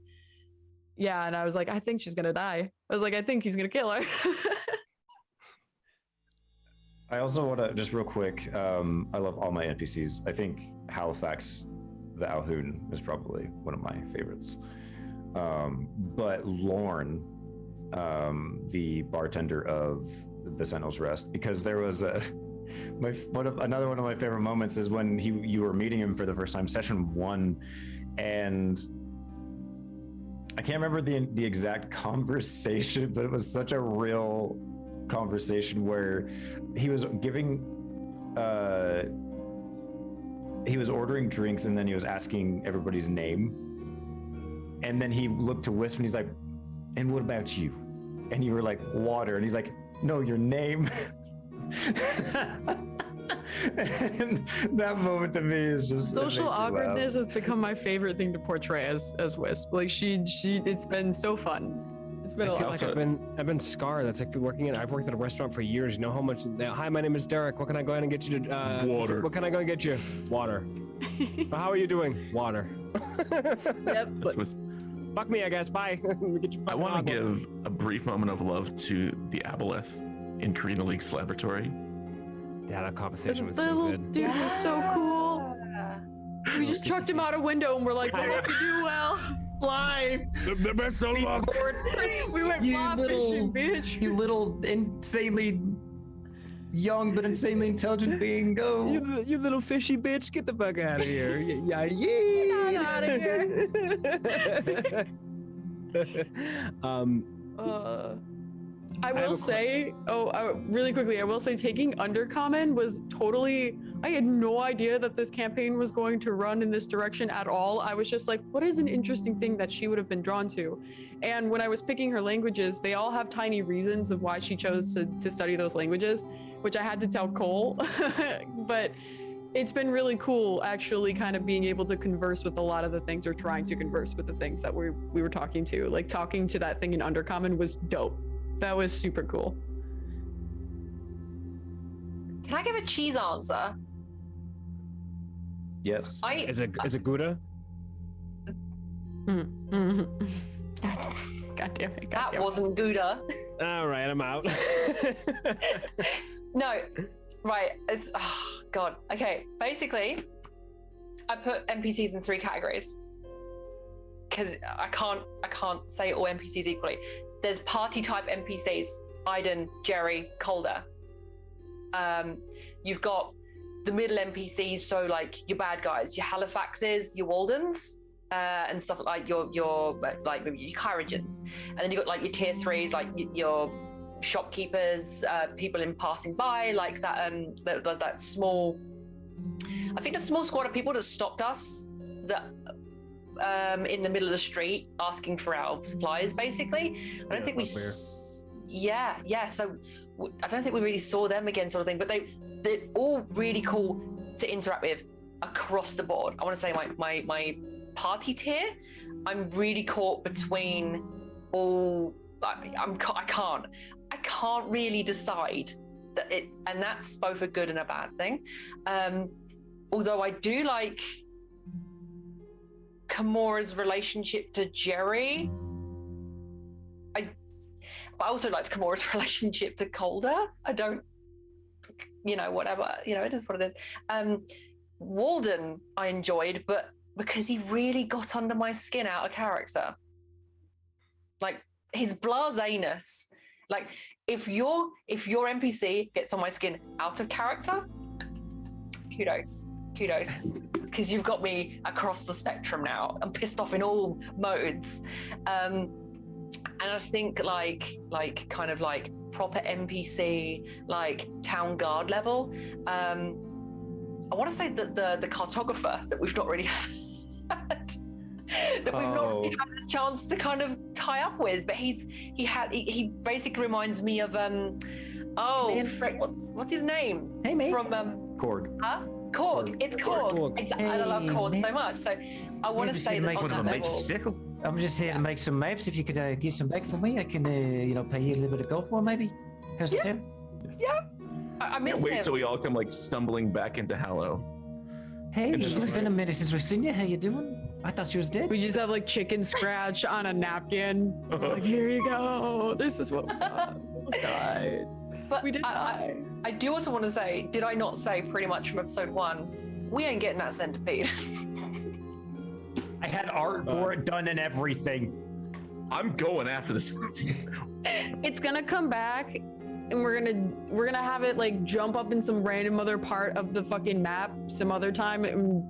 Yeah, and I was like, I think she's gonna die. I was like, I think he's gonna kill her. I also want to just real quick. I love all my NPCs. I think Halifax, the Alhoun, is probably one of my favorites. But Lorne, the bartender of the Sentinel's Rest, because there was another one of my favorite moments is when you were meeting him for the first time, session 1, and I can't remember the exact conversation, but it was such a real conversation where he was ordering drinks, and then he was asking everybody's name, and then he looked to Wisp and he's like, and what about you? And you were like, water. And he's like, no, your name. And that moment to me is just Social awkwardness has become my favorite thing to portray as Wisp. Like it's been so fun. It's been a I feel lot. like I've been scarred. That's like working in. I've worked at a restaurant for years. You know how much? Hi, my name is Derek. What can I go ahead and get you to? Water. What can I go and get you? Water. How are you doing? Water. Yep. Fuck me, I guess. Bye. Get you I want to give a brief moment of love to the Aboleth in Karina League's laboratory. Yeah, that conversation was so Little good. dude was so cool. We just chucked him out a window and we're like, well, hope you do well. Fly, The best of luck. We went You fly little- fishing, bitch. you little insanely young but insanely intelligent being. Go. You little fishy bitch, get the fuck out of here. Yeah, yeah. Get out of here. I have will a say, really quickly, I will say taking Undercommon was totally, I had no idea that this campaign was going to run in this direction at all. I was just like, what is an interesting thing that she would have been drawn to? And when I was picking her languages, they all have tiny reasons of why she chose to study those languages, which I had to tell Cole. But it's been really cool actually kind of being able to converse with a lot of the things, or trying to converse with the things that we were talking to. Like talking to that thing in Undercommon was dope. That was super cool. Can I give a cheese answer? Yes. Is it Gouda? God damn it. That wasn't Gouda. All right, I'm out. No, right. It's God. Okay, basically, I put NPCs in 3 categories because I can't say all NPCs equally. There's party type NPCs: Aiden, Jerry, Calder. You've got the middle NPCs, so like your bad guys, your Halifaxes, your Waldens, and stuff like your like maybe your Kyrogens. And then you've got like your tier 3s, like your shopkeepers, people in passing by, like that small. I think the small squad of people that stopped us that in the middle of the street asking for our supplies. Basically, I don't think we. Yeah. So I don't think we really saw them again, sort of thing. But they're all really cool to interact with across the board. I want to say my party tier, I'm really caught between all. I can't really decide that it, and that's both a good and a bad thing. Although I do like Kamora's relationship to Jerry. But I also liked Kamora's relationship to Calder. I don't, whatever, it is what it is. Walden I enjoyed, but because he really got under my skin out of character. Like his blaseness. Like if your NPC gets on my skin out of character, kudos. Because you've got me across the spectrum now. I'm pissed off in all modes. And I think like kind of like proper NPC, like town guard level. I want to say that the cartographer that we've not really had, that we've not really had a chance to kind of tie up with, but he basically reminds me of frick, what's his name? Hey mate. From Korg. Huh? Korg. It's Korg. I love Korg so much. So I want to say that on that level. I'm just here to make some maps. If you could get some back for me, I can, pay you a little bit of gold for maybe. How's it sound? Yeah. I miss him. Wait till we all come like stumbling back into Hallow. Hey, And it's just been a minute since we've seen you. How you doing? I thought she was dead. We just have like chicken scratch on a napkin. Like, here you go. This is what we got. We died. But We did die. I do also want to say, did I not say pretty much from episode 1, we ain't getting that centipede. I had art for it done and everything. I'm going after this. It's gonna come back, and we're gonna have it like jump up in some random other part of the fucking map some other time. And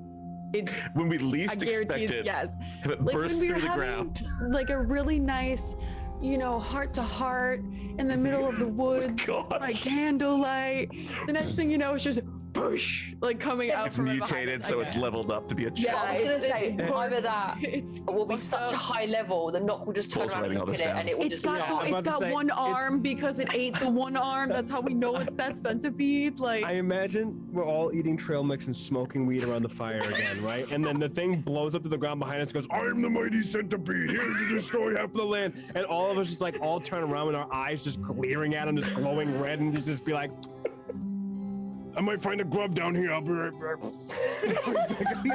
When we I least guarantee expect it, yes. have it Like burst when we through were the having, ground. like a really nice, heart to heart in the middle of the woods God. by candlelight. The next thing you know, it's just push, like coming out It's from behind mutated, us. so it's leveled up to be a Yeah, child. I was going to say, either that It's will be fucked such a up. high level, the knock will just turn Paul's around and writing all look this at it, down. and it will It's just got not. the, about it's to got say, one arm because it ate the one arm. That's how we know it's that centipede. Like I imagine we're all eating trail mix and smoking weed around the fire again, right? And then the thing blows up to the ground behind us and goes, I am the mighty centipede, here to destroy half the land. And all of us just like all turn around with our eyes just glaring at him, just glowing red, and just be like, I might find a grub down here. I'll be right back.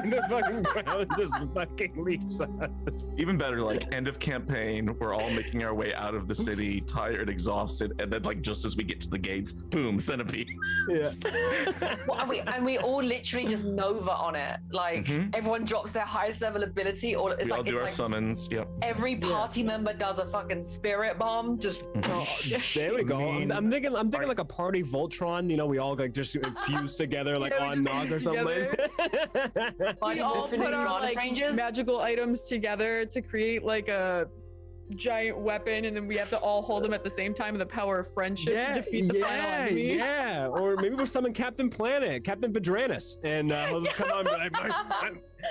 In the fucking ground, just fucking leaves us. Even better, like end of campaign, we're all making our way out of the city, tired, exhausted, and then like just as we get to the gates, boom, centipede. Yeah. Well, and we all literally just Nova on it. Like everyone drops their highest level ability. Or it's We all like do it's our like summons. Yep. every party member does a fucking spirit bomb. Just There we go. mean, I'm thinking like a party Voltron. You know, we all like just fuse together like Yeah, we on just Nog or fuse something. Buddy We all listening put our Honest like Rangers. magical items together to create like a giant weapon, and then we have to all hold them at the same time in the power of friendship to defeat the final enemy. yeah. Or maybe we'll summon Captain Planet, Captain Vedranis, and he'll just come on. And be like,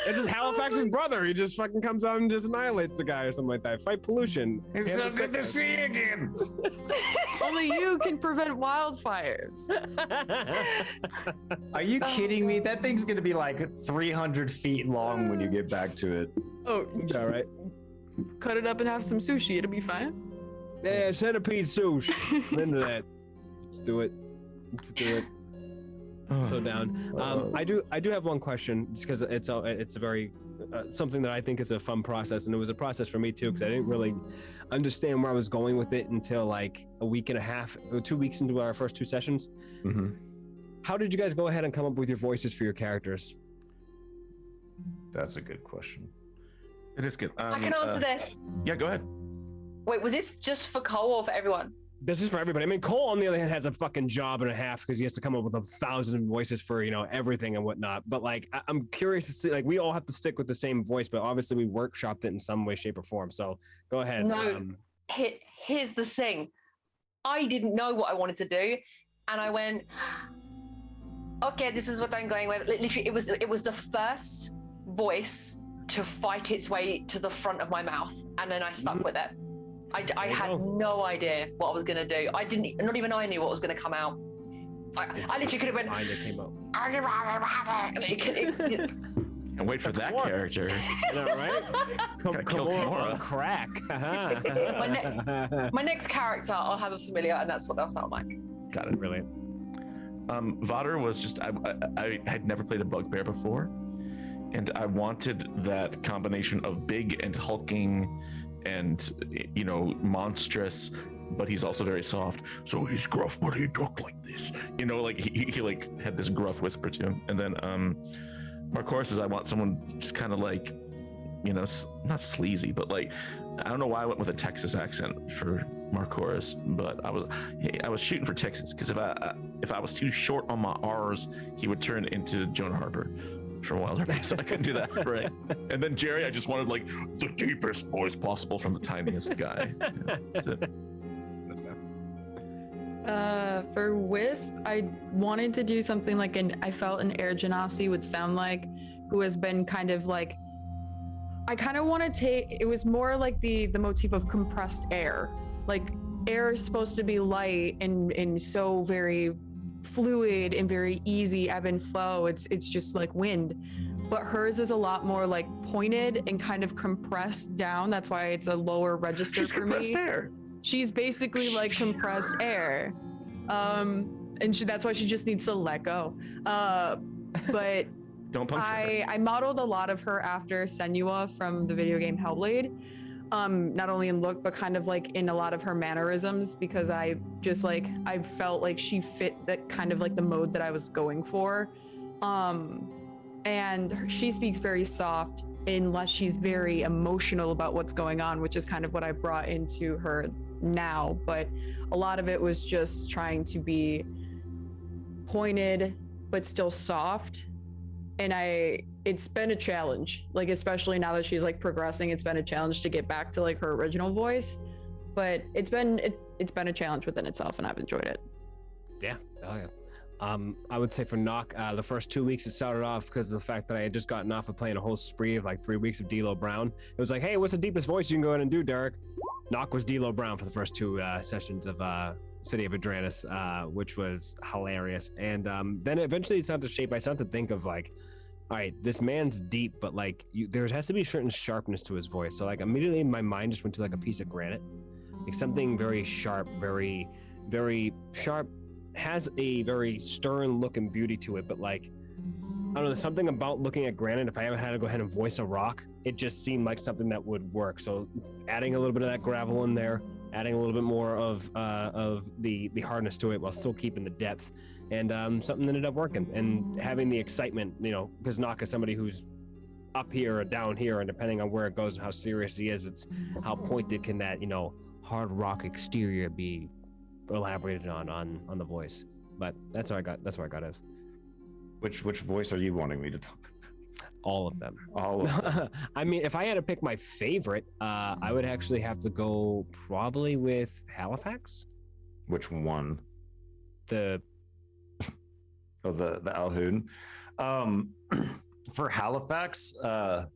it's just Halifax's brother. He just fucking comes out and just annihilates the guy or something like that. Fight pollution. It's so good to see you again. Only you can prevent wildfires. Are you kidding me? That thing's gonna be like 300 feet long when you get back to it. Oh, All right. cut it up and have some sushi. It'll be fine. Yeah, centipede sushi. I'm into that. Let's do it. Let's do it. So down. I do have one question, just because it's a very something that I think is a fun process, and it was a process for me too, because I didn't really understand where I was going with it until like a week and a half, or 2 weeks into our first 2 sessions. Mm-hmm. How did you guys go ahead and come up with your voices for your characters? That's a good question. It is good. I can answer this. Yeah, go ahead. Wait, was this just for Cole or for everyone? This is for everybody. I mean, Cole, on the other hand, has a fucking job and a half because he has to come up with 1,000 voices for, you know, everything and whatnot. But like, I'm curious to see, like, we all have to stick with the same voice, but obviously we workshopped it in some way, shape, or form. So go ahead. No. Here's the thing. I didn't know what I wanted to do, and I went, okay, this is what I'm going with. Literally, it was the first voice to fight its way to the front of my mouth, and then I stuck with it. I had no idea what I was gonna do. Not even I knew what was gonna come out. I literally could have went. It came up. And wait for that character. Yeah, right? Gotta kill Kimura. Crack. My next character, I'll have a familiar, and that's what they'll sound like. Got it. Brilliant. Vadr was just I had never played a bugbear before, and I wanted that combination of big and hulking and, you know, monstrous, but he's also very soft. So he's gruff, but he talk like this. You know, like he like had this gruff whisper to him. And then Marcoris is, I want someone just kind of like, you know, not sleazy, but like, I don't know why I went with a Texas accent for Marcoris, but I was shooting for Texas, because if I was too short on my R's, he would turn into Jonah Harper from InfiniteRP, so I couldn't do that, right? And then Jerry, I just wanted like the deepest voice possible from the tiniest guy. That's it. For Wisp, I wanted to do something like I felt an Air Genasi would sound like, who has been kind of like, I kind of want to take, it was more like the motif of compressed air. Like air is supposed to be light and so very fluid and very easy ebb and flow. It's just like wind, but hers is a lot more like pointed and kind of compressed down. That's why it's a lower register. She's for compressed me. air. She's basically like compressed air, and that's why she just needs to let go. But Don't puncture her. I modeled a lot of her after Senua from the video game Hellblade. Not only in look, but kind of like in a lot of her mannerisms, because I felt like she fit that kind of like the mode that I was going for. And she speaks very soft unless she's very emotional about what's going on, which is kind of what I brought into her now. But a lot of it was just trying to be pointed, but still soft. And it's been a challenge, like, especially now that she's like progressing, it's been a challenge to get back to like her original voice, but it's been a challenge within itself, and I've enjoyed it. Yeah. Oh yeah. I would say for Nock, the first 2 weeks it started off because of the fact that I had just gotten off of playing a whole spree of like 3 weeks of D'Lo Brown. It was like, hey, what's the deepest voice you can go ahead and do, Derek? Nock was D'Lo Brown for the first 2 sessions of City of Vedranis, which was hilarious. And then eventually it started to shape. I started to think of like, all right, this man's deep, but like there has to be a certain sharpness to his voice. So like immediately my mind just went to like a piece of granite, like something very sharp, very, very sharp has a very stern look and beauty to it, but like, I don't know, there's something about looking at granite. If I ever had to go ahead and voice a rock, it just seemed like something that would work. So adding a little bit of that gravel in there, adding a little bit more of the hardness to it while still keeping the depth, and something ended up working. And having the excitement, you know, because Nock is somebody who's up here or down here, and depending on where it goes and how serious he is, it's how pointed can that, you know, hard rock exterior be elaborated on the voice. But that's what I got. That's what I got as. Which voice are you wanting me to talk? All of them. All of them. I mean, if I had to pick my favorite, I would actually have to go probably with Halifax. Which one? The Alhoon. For Halifax, I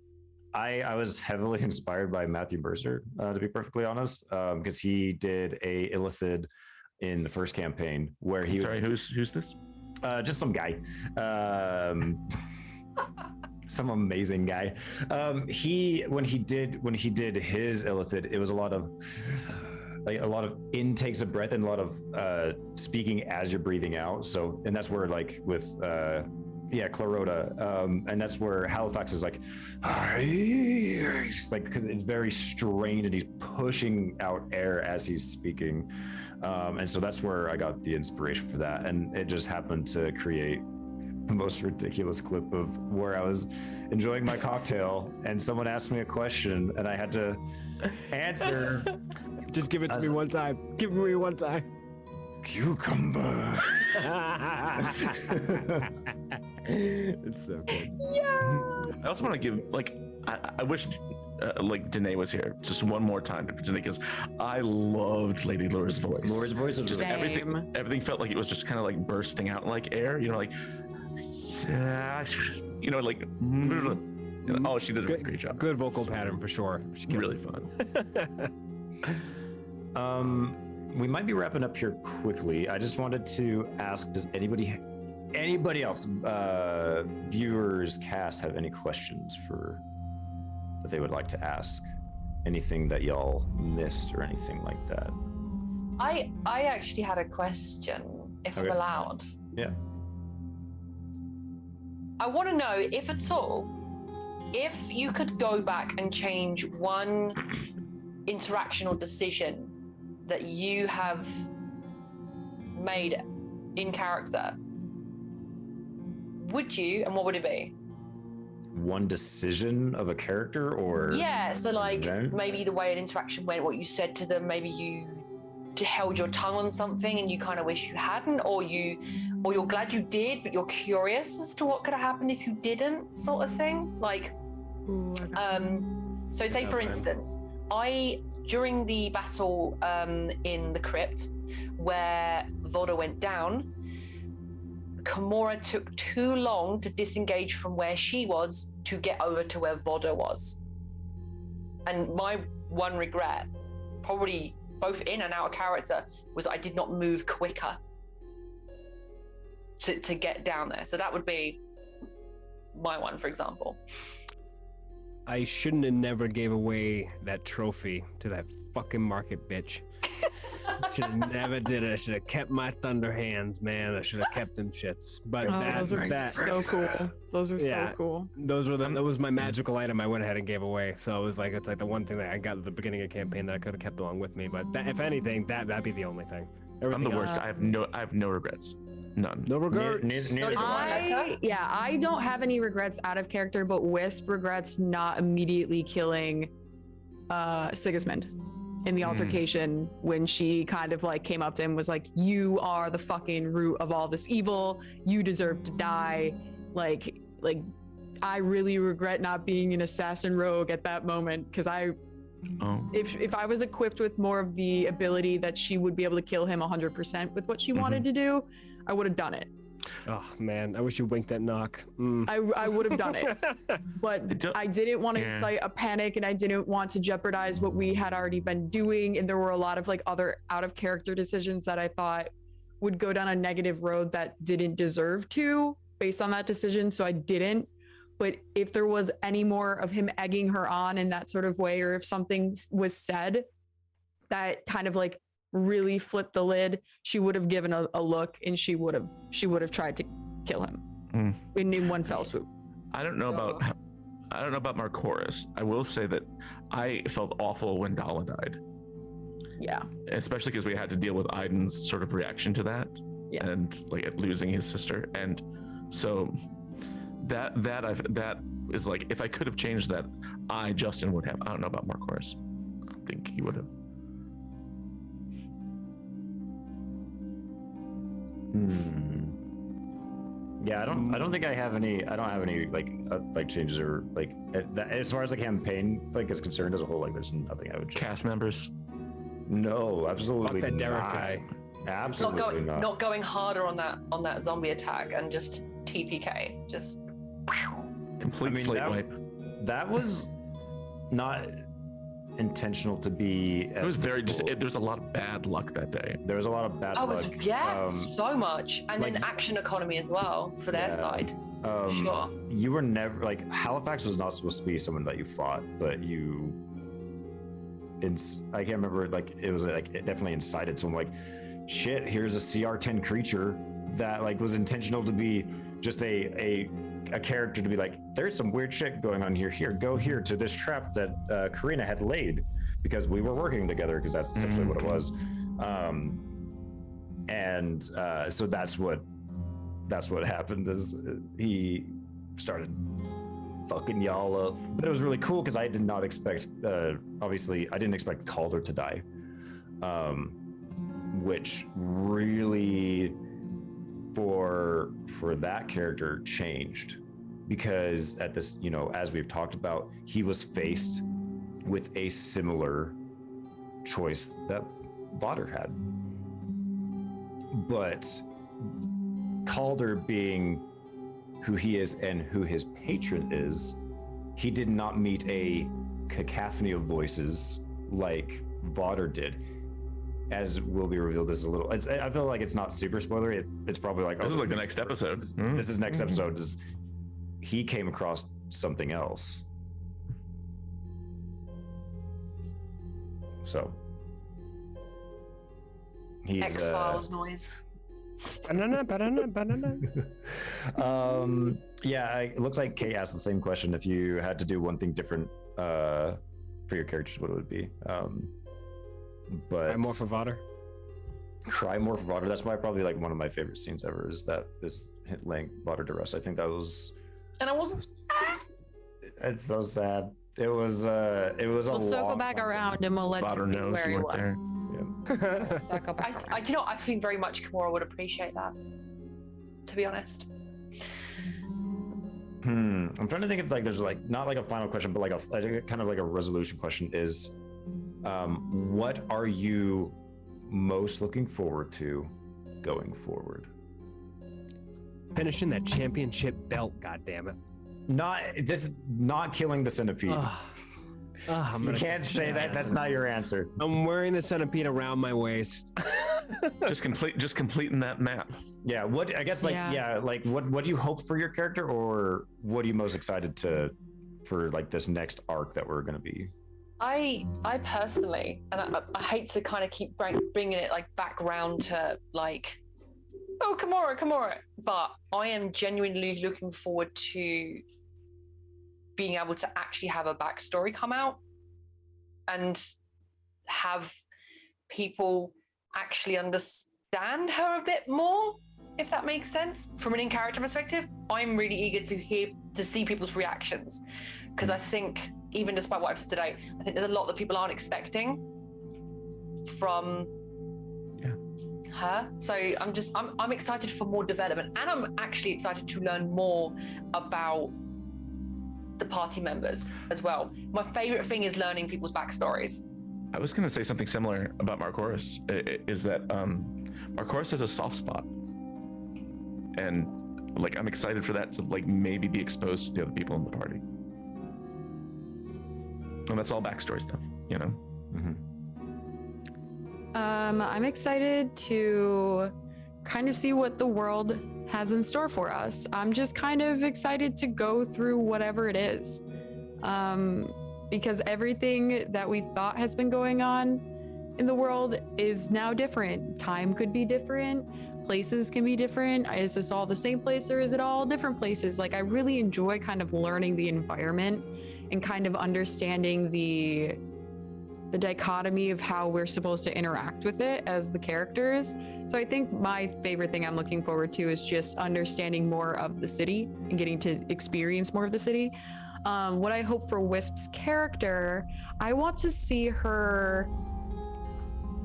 was heavily inspired by Matthew Mercer, to be perfectly honest, because he did a Illithid in the first campaign where he. Sorry, who's this? Just some guy. Some amazing guy. When he did his Illithid, it was a lot of intakes of breath and a lot of speaking as you're breathing out. So, and that's where like with Clarota, and that's where Halifax is like because it's very strained and he's pushing out air as he's speaking, and so that's where I got the inspiration for that, and it just happened to create the most ridiculous clip of where I was enjoying my cocktail and someone asked me a question and I had to answer. Just give it to me one time. Give it to me one time. Cucumber. It's so good. I also want to give I wish like Danae was here just one more time because I loved Lady Laura's voice. Laura's voice was just just everything felt like it was just kind of like bursting out like air, you know, like yeah, you know, like oh, she did a great job. Good vocal pattern for sure. Really fun. We might be wrapping up here quickly. I just wanted to ask, does anybody else, viewers, cast, have any questions that they would like to ask? Anything that y'all missed or anything like that? I actually had a question, if I'm Okay. allowed. Yeah. I want to know, if at all, if you could go back and change one interaction or decision that you have made in character, would you, and what would it be? One decision of a character or Yeah, so like event? maybe the way an interaction went, what you said to them, maybe you held your tongue on something and you kind of wish you hadn't, or you're glad you did, but you're curious as to what could have happened if you didn't, sort of thing. Like, so say for instance, during the battle in the crypt where Voda went down, Kimura took too long to disengage from where she was to get over to where Voda was. And my one regret, probably both in and out of character, was I did not move quicker to get down there. So that would be my one, for example. I shouldn't have never gave away that trophy to that fucking market bitch. Should have never did it. I should have kept my thunder hands, man. I should have kept them shits. But those are so cool. Those are so cool. That was my magical item I went ahead and gave away. So it's like the one thing that I got at the beginning of the campaign that I could have kept along with me. But if anything, that'd be the only thing. I'm the worst. I have no regrets. None. No regrets. Neither do I. I don't have any regrets out of character, but Wisp regrets not immediately killing Sigismund in the altercation when she kind of like came up to him and was like, you are the fucking root of all this evil, you deserve to die. Like I really regret not being an assassin rogue at that moment, because if I was equipped with more of the ability that she would be able to kill him 100% with what she wanted to do, I would have done it. Oh man, I wish you winked that Knock. I would have done it, but I didn't want to incite a panic, and I didn't want to jeopardize what we had already been doing. And there were a lot of like other out of character decisions that I thought would go down a negative road that didn't deserve to, based on that decision. So I didn't. But if there was any more of him egging her on in that sort of way, or if something was said that kind of like really flipped the lid, she would have given a look, and she would have tried to kill him in one fell swoop. I don't know about Marcoris. I will say that I felt awful when Dala died. Yeah. Especially because we had to deal with Aiden's sort of reaction to that. Yeah. And like losing his sister. And so that is like, if I could have changed that, Justin would have. I don't know about Marcoris. I don't think he would have. Yeah, I don't think I have any. I don't have any like changes or like as far as the campaign like is concerned as a whole. Like, there's nothing I would change. Cast members. No, absolutely Fuck that Derek not. guy. Absolutely Not going harder on that zombie attack and just TPK. Just Complete slate wipe. That was not intentional to be. It was very just. There's a lot of bad luck that day. There was a lot of bad luck. So much, and then action economy as well for their side. Sure. You were never like Halifax was not supposed to be someone that you fought, but you. I can't remember. Like it was like it definitely incited someone. Like, shit. Here's a CR10 creature that like was intentional to be just a character to be like, there's some weird shit going on here. Here, go here to this trap that Karina had laid because we were working together, because that's essentially what it was. So that's what happened is he started fucking y'all up. But it was really cool because I did not expect, obviously, I didn't expect Calder to die, which really for that character changed, because at this, as we've talked about, he was faced with a similar choice that Vodder had. But Calder, being who he is and who his patron is, he did not meet a cacophony of voices like Vodder did. As will be revealed, this is a little. I feel like it's not super spoilery. It's probably like this is like the next episode. This is next episode. Is he came across something else? So he's X-Files noise. Banana. Yeah, it looks like Kate asked the same question. If you had to do one thing different for your characters, what would it be? But I'm more for Vodder. Cry more for Vodder. That's why probably like one of my favorite scenes ever is that this laying Vodder to rest. I think that was. And I wasn't. It's so sad. It was We'll circle back around and we'll let you see where he was. There. Circle back around. I think very much Kimura would appreciate that, to be honest. I'm trying to think if like there's like not like a final question, but like a kind of like a resolution question is, what are you most looking forward to going forward? Finishing that championship belt, goddammit. Not killing the centipede. You can't say that. That's not your answer. I'm wearing the centipede around my waist. just completing that map. Yeah. What I guess like like what do you hope for your character, or what are you most excited for like this next arc that we're gonna be? I personally, and I hate to kind of keep bringing it like back round to like, oh, Kimura, but I am genuinely looking forward to being able to actually have a backstory come out and have people actually understand her a bit more, if that makes sense. From an in-character perspective, I'm really eager to see people's reactions, because I think, even despite what I've said today, I think there's a lot that people aren't expecting from her. So I'm excited for more development, and I'm actually excited to learn more about the party members as well. My favorite thing is learning people's backstories. I was going to say something similar about Marcoris, is that Marcoris has a soft spot, and like I'm excited for that to like maybe be exposed to the other people in the party. And that's all backstory stuff, I'm excited to kind of see what the world has in store for us. I'm just kind of excited to go through whatever it is, because everything that we thought has been going on in the world is now different. Time could be different. Places can be different. Is this all the same place or is it all different places? Like, I really enjoy kind of learning the environment and kind of understanding the dichotomy of how we're supposed to interact with it as the characters. So I think my favorite thing I'm looking forward to is just understanding more of the city and getting to experience more of the city. What I hope for Wisp's character, I want to see her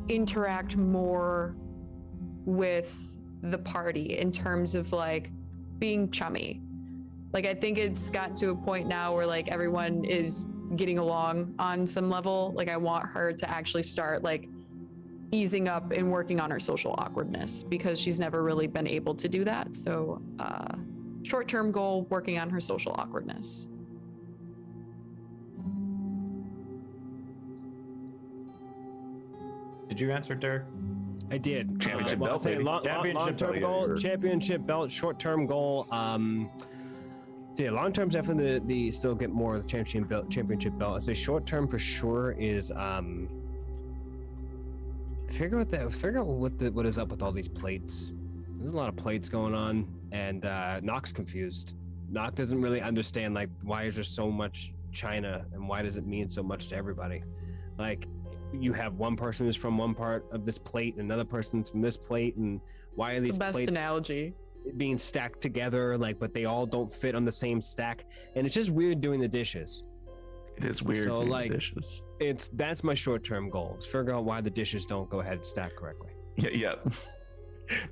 interact more with the party in terms of like being chummy. Like, I think it's gotten to a point now where like everyone is getting along on some level. Like, I want her to actually start like easing up and working on her social awkwardness because she's never really been able to do that. So short-term goal, working on her social awkwardness. Did you answer, Derek? I did. Championship I'll belt, say baby. long-term goal, championship belt, short-term goal. So yeah, long-term definitely the still get more of the championship belt. I'd say short-term for sure is figure out what is up with all these plates. There's a lot of plates going on, and Nock's confused. Nock doesn't really understand like why is there so much China and why does it mean so much to everybody? Like, you have one person who's from one part of this plate and another person's from this plate, and why are these It's the best plates analogy being stacked together, like, but they all don't fit on the same stack, and it's just weird doing the dishes. It is weird. So, doing like, dishes. That's my short-term goal, is figure out why the dishes don't go ahead and stack correctly. Yeah.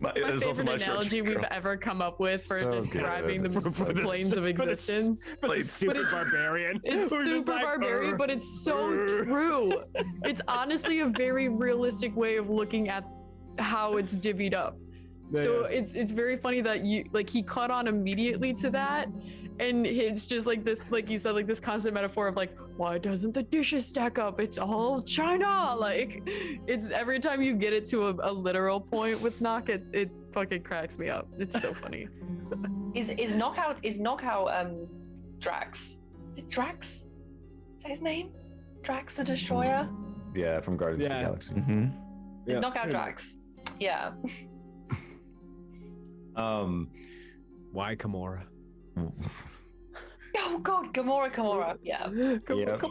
my favorite analogy we've ever come up with for So describing good. the planes of existence. Super barbarian. It's super barbarian, but it's so true. It's honestly a very realistic way of looking at how it's divvied up. So it's very funny that he caught on immediately to that, and it's just like this, like you said, like this constant metaphor of like, why doesn't the dishes stack up? It's all China. Like, it's every time you get it to a literal point with Nock, it fucking cracks me up. It's so funny. Is knockout Drax? Is it Drax? Is that his name? Drax the Destroyer? Yeah, from Guardians of the Galaxy. Mm-hmm. Is knockout Drax? Yeah. Why Gamora? Oh God, Gamora. Yeah. Yeah,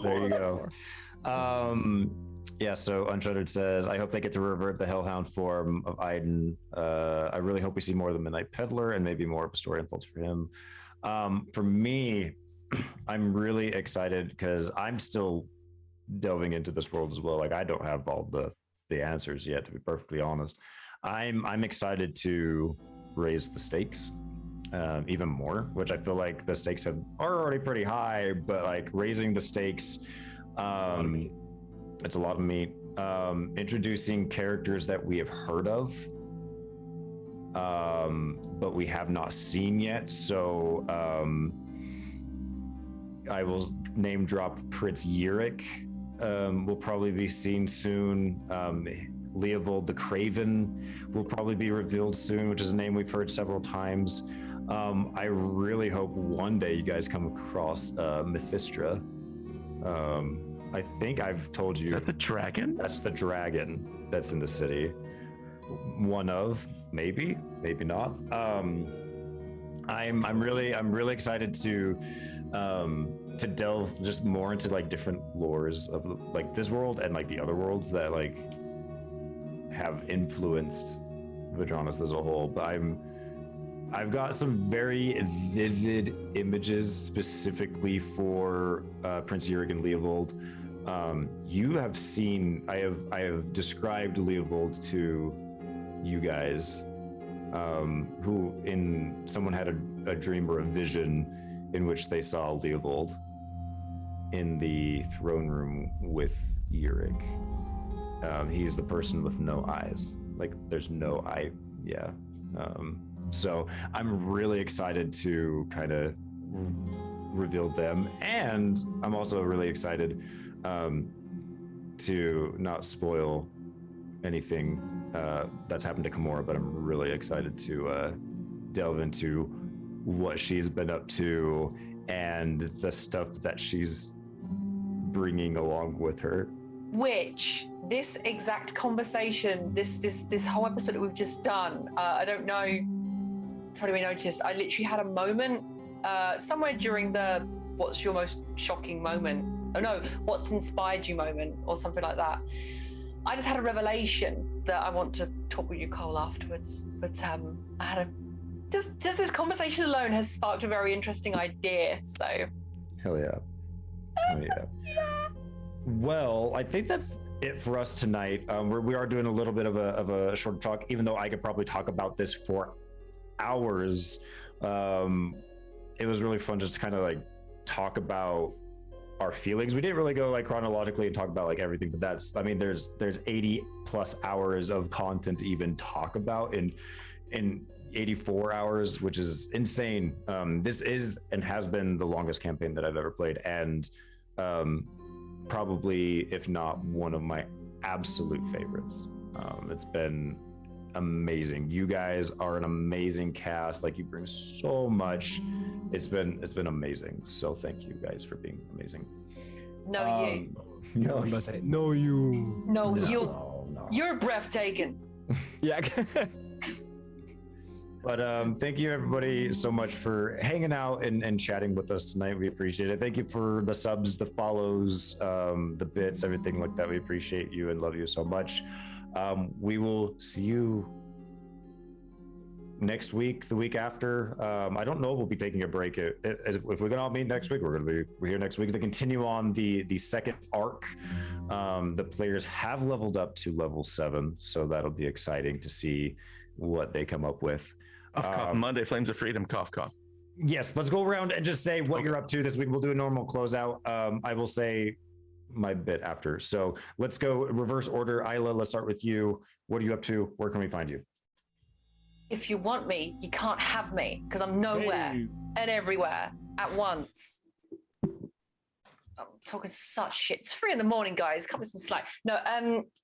there you go. Yeah, so Uncharted says, I hope they get to revert the Hellhound form of Aiden. I really hope we see more of the Midnight Peddler and maybe more of a story unfolds for him. For me, I'm really excited because I'm still delving into this world as well. Like, I don't have all the answers yet, to be perfectly honest. I'm excited to raise the stakes even more, which I feel like the stakes are already pretty high, but like raising the stakes, it's a lot of meat. Introducing characters that we have heard of, but we have not seen yet. So I will name drop Prince Yurik. Will probably be seen soon. Leovold the Craven will probably be revealed soon, which is a name we've heard several times. I really hope one day you guys come across Mephistra. I think I've told you. Is that the dragon? That's the dragon that's in the city. One of, maybe not. I'm really excited to delve just more into like different lores of like this world and like the other worlds that like have influenced Vedranis as a whole. But I've got some very vivid images specifically for Prince Yurik and Leovold. You have seen, I have described Leovold to you guys, who someone had a dream or a vision in which they saw Leovold in the throne room with Yurik. He's the person with no eyes. Like, there's no eye. Yeah. So I'm really excited to kind of reveal them. And I'm also really excited to not spoil anything that's happened to Gamora, but I'm really excited to delve into what she's been up to and the stuff that she's bringing along with her which this exact conversation, this whole episode that we've just done, I don't know if anybody noticed, I literally had a moment somewhere during the what's your most shocking moment? Oh no, what's inspired you moment or something like that. I just had a revelation that I want to talk with you, Cole, afterwards. But I had just this conversation alone has sparked a very interesting idea. So Hell yeah. Hell yeah. yeah. Well, I think that's it for us tonight. We are doing a little bit of a short talk, even though I could probably talk about this for hours. It was really fun just to kind of like talk about our feelings. We didn't really go like chronologically and talk about like everything, but that's, I mean, there's 80 plus hours of content to even talk about in 84 hours, which is insane. This is and has been the longest campaign that I've ever played, and probably, if not one of my absolute favorites. It's been amazing. You guys are an amazing cast. Like, you bring so much. It's been amazing. So thank you guys for being amazing. No, you. No, I'm about to say, no, you. No, you. no. You're breathtaking. Yeah. But thank you everybody so much for hanging out and chatting with us tonight. We appreciate it. Thank you for the subs, the follows, the bits, everything like that. We appreciate you and love you so much. We will see you next week, the week after. I don't know if we'll be taking a break. If we're gonna all meet next week, we're here next week to continue on the second arc. The players have leveled up to level 7, so that'll be exciting to see what they come up with. Cough, cough. Monday, Flames of Freedom, cough, cough. Yes, let's go around and just say what you're up to this week. We'll do a normal closeout. I will say my bit after. So let's go reverse order. Isla, let's start with you. What are you up to? Where can we find you? If you want me, you can't have me, because I'm nowhere and everywhere at once. I'm talking such shit. It's 3 a.m, guys. Cut me some slack. No,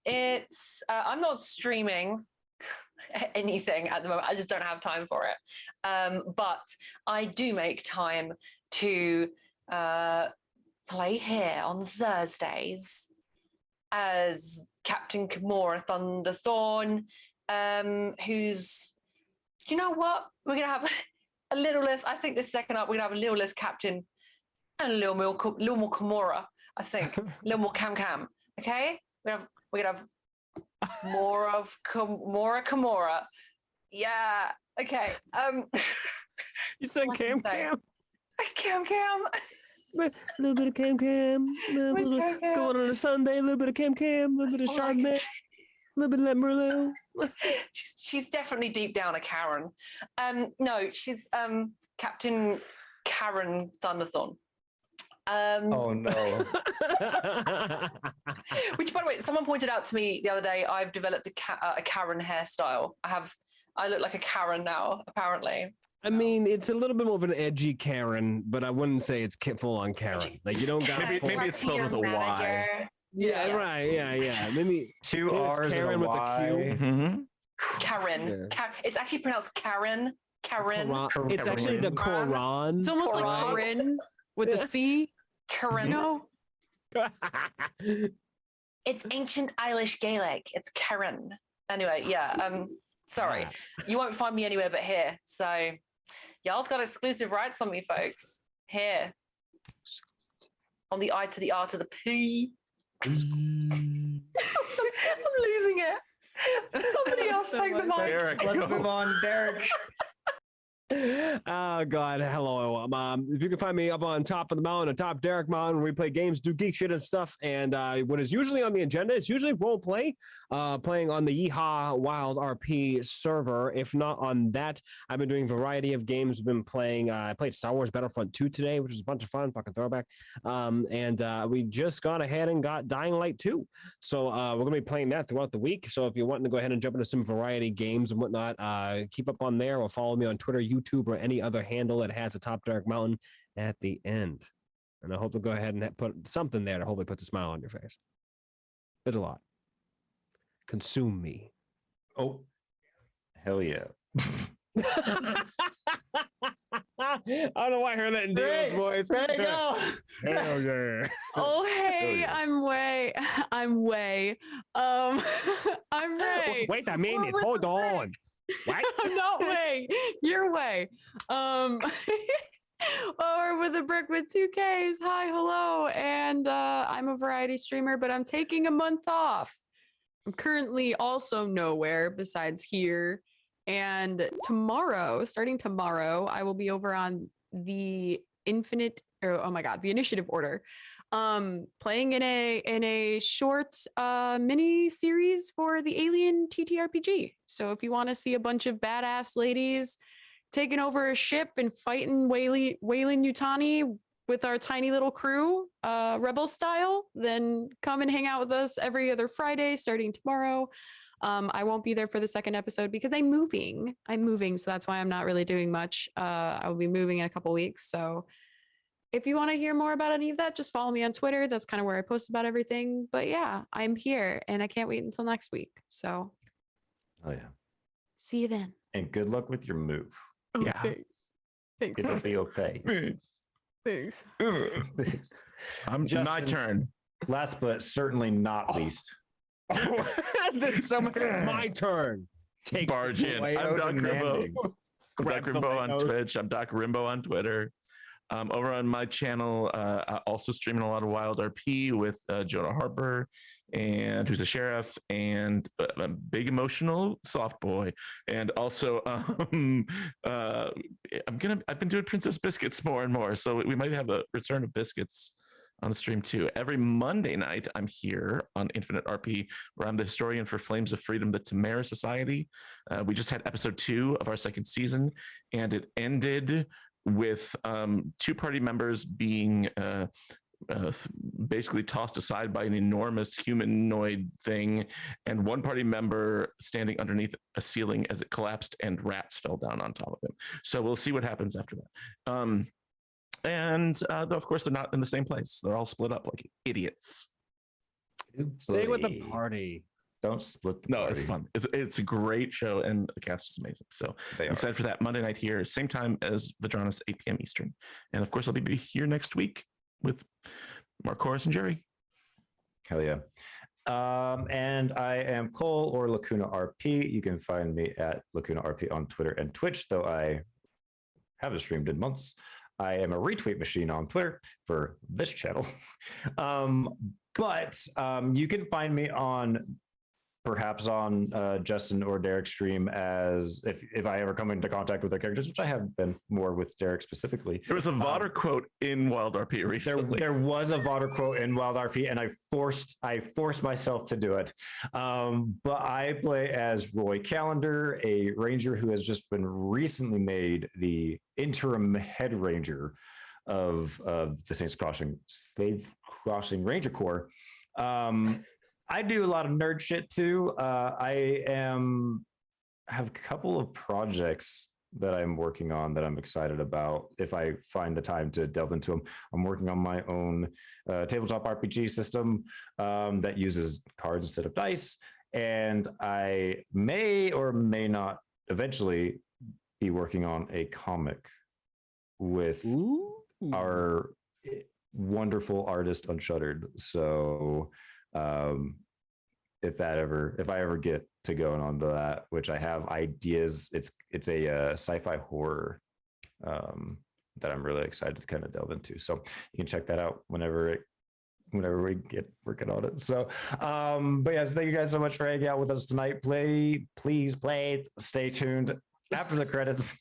it's I'm not streaming anything at the moment. I just don't have time for it. But I do make time to play here on Thursdays as Captain Kimura Thunderthorn, who's, you know what? We're going to have a little less, I think this second up, we're going to have a little less Captain and a little more Kimura, I think. A little more Cam. Okay? We're going to have more of Kimura. Yeah. Okay. You said Cam. Cam. A little bit of Cam. Going on a Sunday, a little bit of Cam. A little bit of Chardonnay. A little bit of Merlot. She's definitely deep down a Karen. No, she's Captain Karen Thunderthorn. Oh no. Which, by the way, someone pointed out to me the other day, I've developed a Karen hairstyle. I look like a Karen now, apparently. I mean, it's a little bit more of an edgy Karen, but I wouldn't say it's full on Karen. Edgy. Like, you don't got Maybe it's spelled with a Y. Yeah, right. Yeah. Maybe 2 it's R's Karen and a with a Y. Q. Mm-hmm. Karen. Yeah. It's actually pronounced Karen. Quran. It's actually the Quran. It's almost like Right. Corinne with the C. Karen. No. It's ancient Irish Gaelic. It's Karen. Anyway, yeah. Sorry. You won't find me anywhere but here. So y'all's got exclusive rights on me, folks. Here. On the I to the R to the P. I'm losing it. Somebody else take the mic. Derek, Let's go. move on, Derek. Oh God, hello. If you can find me up on top of the mountain, atop Derek Mountain, where we play games, do geek shit and stuff. And what is usually on the agenda is usually role play, playing on the Yeehaw Wild RP server. If not on that, I've been doing a variety of games. I've been playing. I played Star Wars Battlefront 2 today, which was a bunch of fun, fucking throwback. And we just got ahead and got Dying Light 2. So we're gonna be playing that throughout the week. So if you're wanting to go ahead and jump into some variety games and whatnot, keep up on there or follow me on Twitter, YouTube, or any other handle that has a Top Dark Mountain at the end. And I hope to go ahead and put something there to hopefully put a smile on your face. There's a lot. Consume me. Oh, hell yeah. don't know why I heard that in Dio's voice. There you go. Hell yeah. Oh hey, yeah. I'm Way. I'm Way. I'm Ray. Wait a minute. with Hold the on. What? I'm not Way. You're Way. Or with a brick with 2Ks. Hi, hello. And I'm a variety streamer, but I'm taking a month off. I'm currently also nowhere besides here. And tomorrow, starting tomorrow, I will be over on the the Initiative Order, playing in a short mini series for the Alien TTRPG. So if you want to see a bunch of badass ladies taking over a ship and fighting Wayland Yutani with our tiny little crew, rebel style, then come and hang out with us every other Friday starting tomorrow. I won't be there for the second episode because I'm moving, so that's why I'm not really doing much. I will be moving in a couple weeks. So if you want to hear more about any of that, just follow me on Twitter. That's kind of where I post about everything. But yeah, I'm here and I can't wait until next week. So Oh yeah. see you then. And good luck with your move. Oh, Yeah. Thanks. It'll be okay. Thanks. My Justin. turn. Last but certainly not least. My turn. Take Barge in. Way I'm out Doc demanding. Rimbo. Grab Doc the Rimbo on mic. Twitch. I'm Doc Rimbo on Twitter. Over on my channel, I also streaming a lot of Wild RP with Jonah Harper, and who's a sheriff, and a big emotional soft boy, and also I've been doing Princess Biscuits more and more, so we might have a return of Biscuits on the stream too. Every Monday night, I'm here on InfiniteRP, where I'm the historian for Flames of Freedom, the Tamara Society. We just had episode 2 of our second season, and it ended with 2 party members being basically tossed aside by an enormous humanoid thing, and 1 party member standing underneath a ceiling as it collapsed and rats fell down on top of him. So we'll see what happens after that. And though, of course, they're not in the same place. They're all split up like idiots. Stay with the party. Don't split the No, party. it's fun. It's a great show, and the cast is amazing. So They I'm are. excited for that Monday night here, same time as Vedranis, 8 p.m. Eastern. And of course, I'll be here next week with Mark Horace and Jerry. Hell yeah. And I am Cole or Lacuna RP. You can find me at Lacuna RP on Twitter and Twitch, though I haven't streamed in months. I am a retweet machine on Twitter for this channel. But you can find me perhaps on Justin or Derek's stream, as if I ever come into contact with their characters, which I have been more with Derek specifically. There was a Vodder quote in Wild RP recently. There was a Vodder quote in Wild RP, and I forced myself to do it. But I play as Roy Callender, a ranger who has just been recently made the interim head ranger of the Saints Crossing Ranger Corps. I do a lot of nerd shit too. I have a couple of projects that I'm working on that I'm excited about if I find the time to delve into them. I'm working on my own tabletop RPG system that uses cards instead of dice, and I may or may not eventually be working on a comic with our wonderful artist Unshuttered. So if I ever get to going on to that, which I have ideas, it's a sci-fi horror that I'm really excited to kind of delve into. So you can check that out whenever we get working on it. So but yes, thank you guys so much for hanging out with us tonight. Please play, stay tuned. After the credits,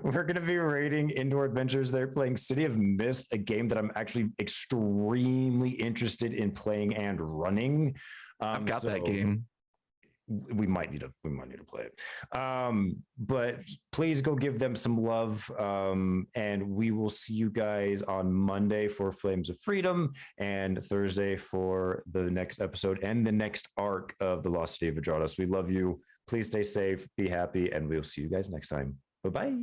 we're going to be rating Indoor Adventures. They're playing City of Mist, a game that I'm actually extremely interested in playing and running. I've got that game. We might need to play it. But please go give them some love. And we will see you guys on Monday for Flames of Freedom, and Thursday for the next episode and the next arc of the Lost City of Vedranis. We love you. Please stay safe, be happy, and we'll see you guys next time. Bye-bye.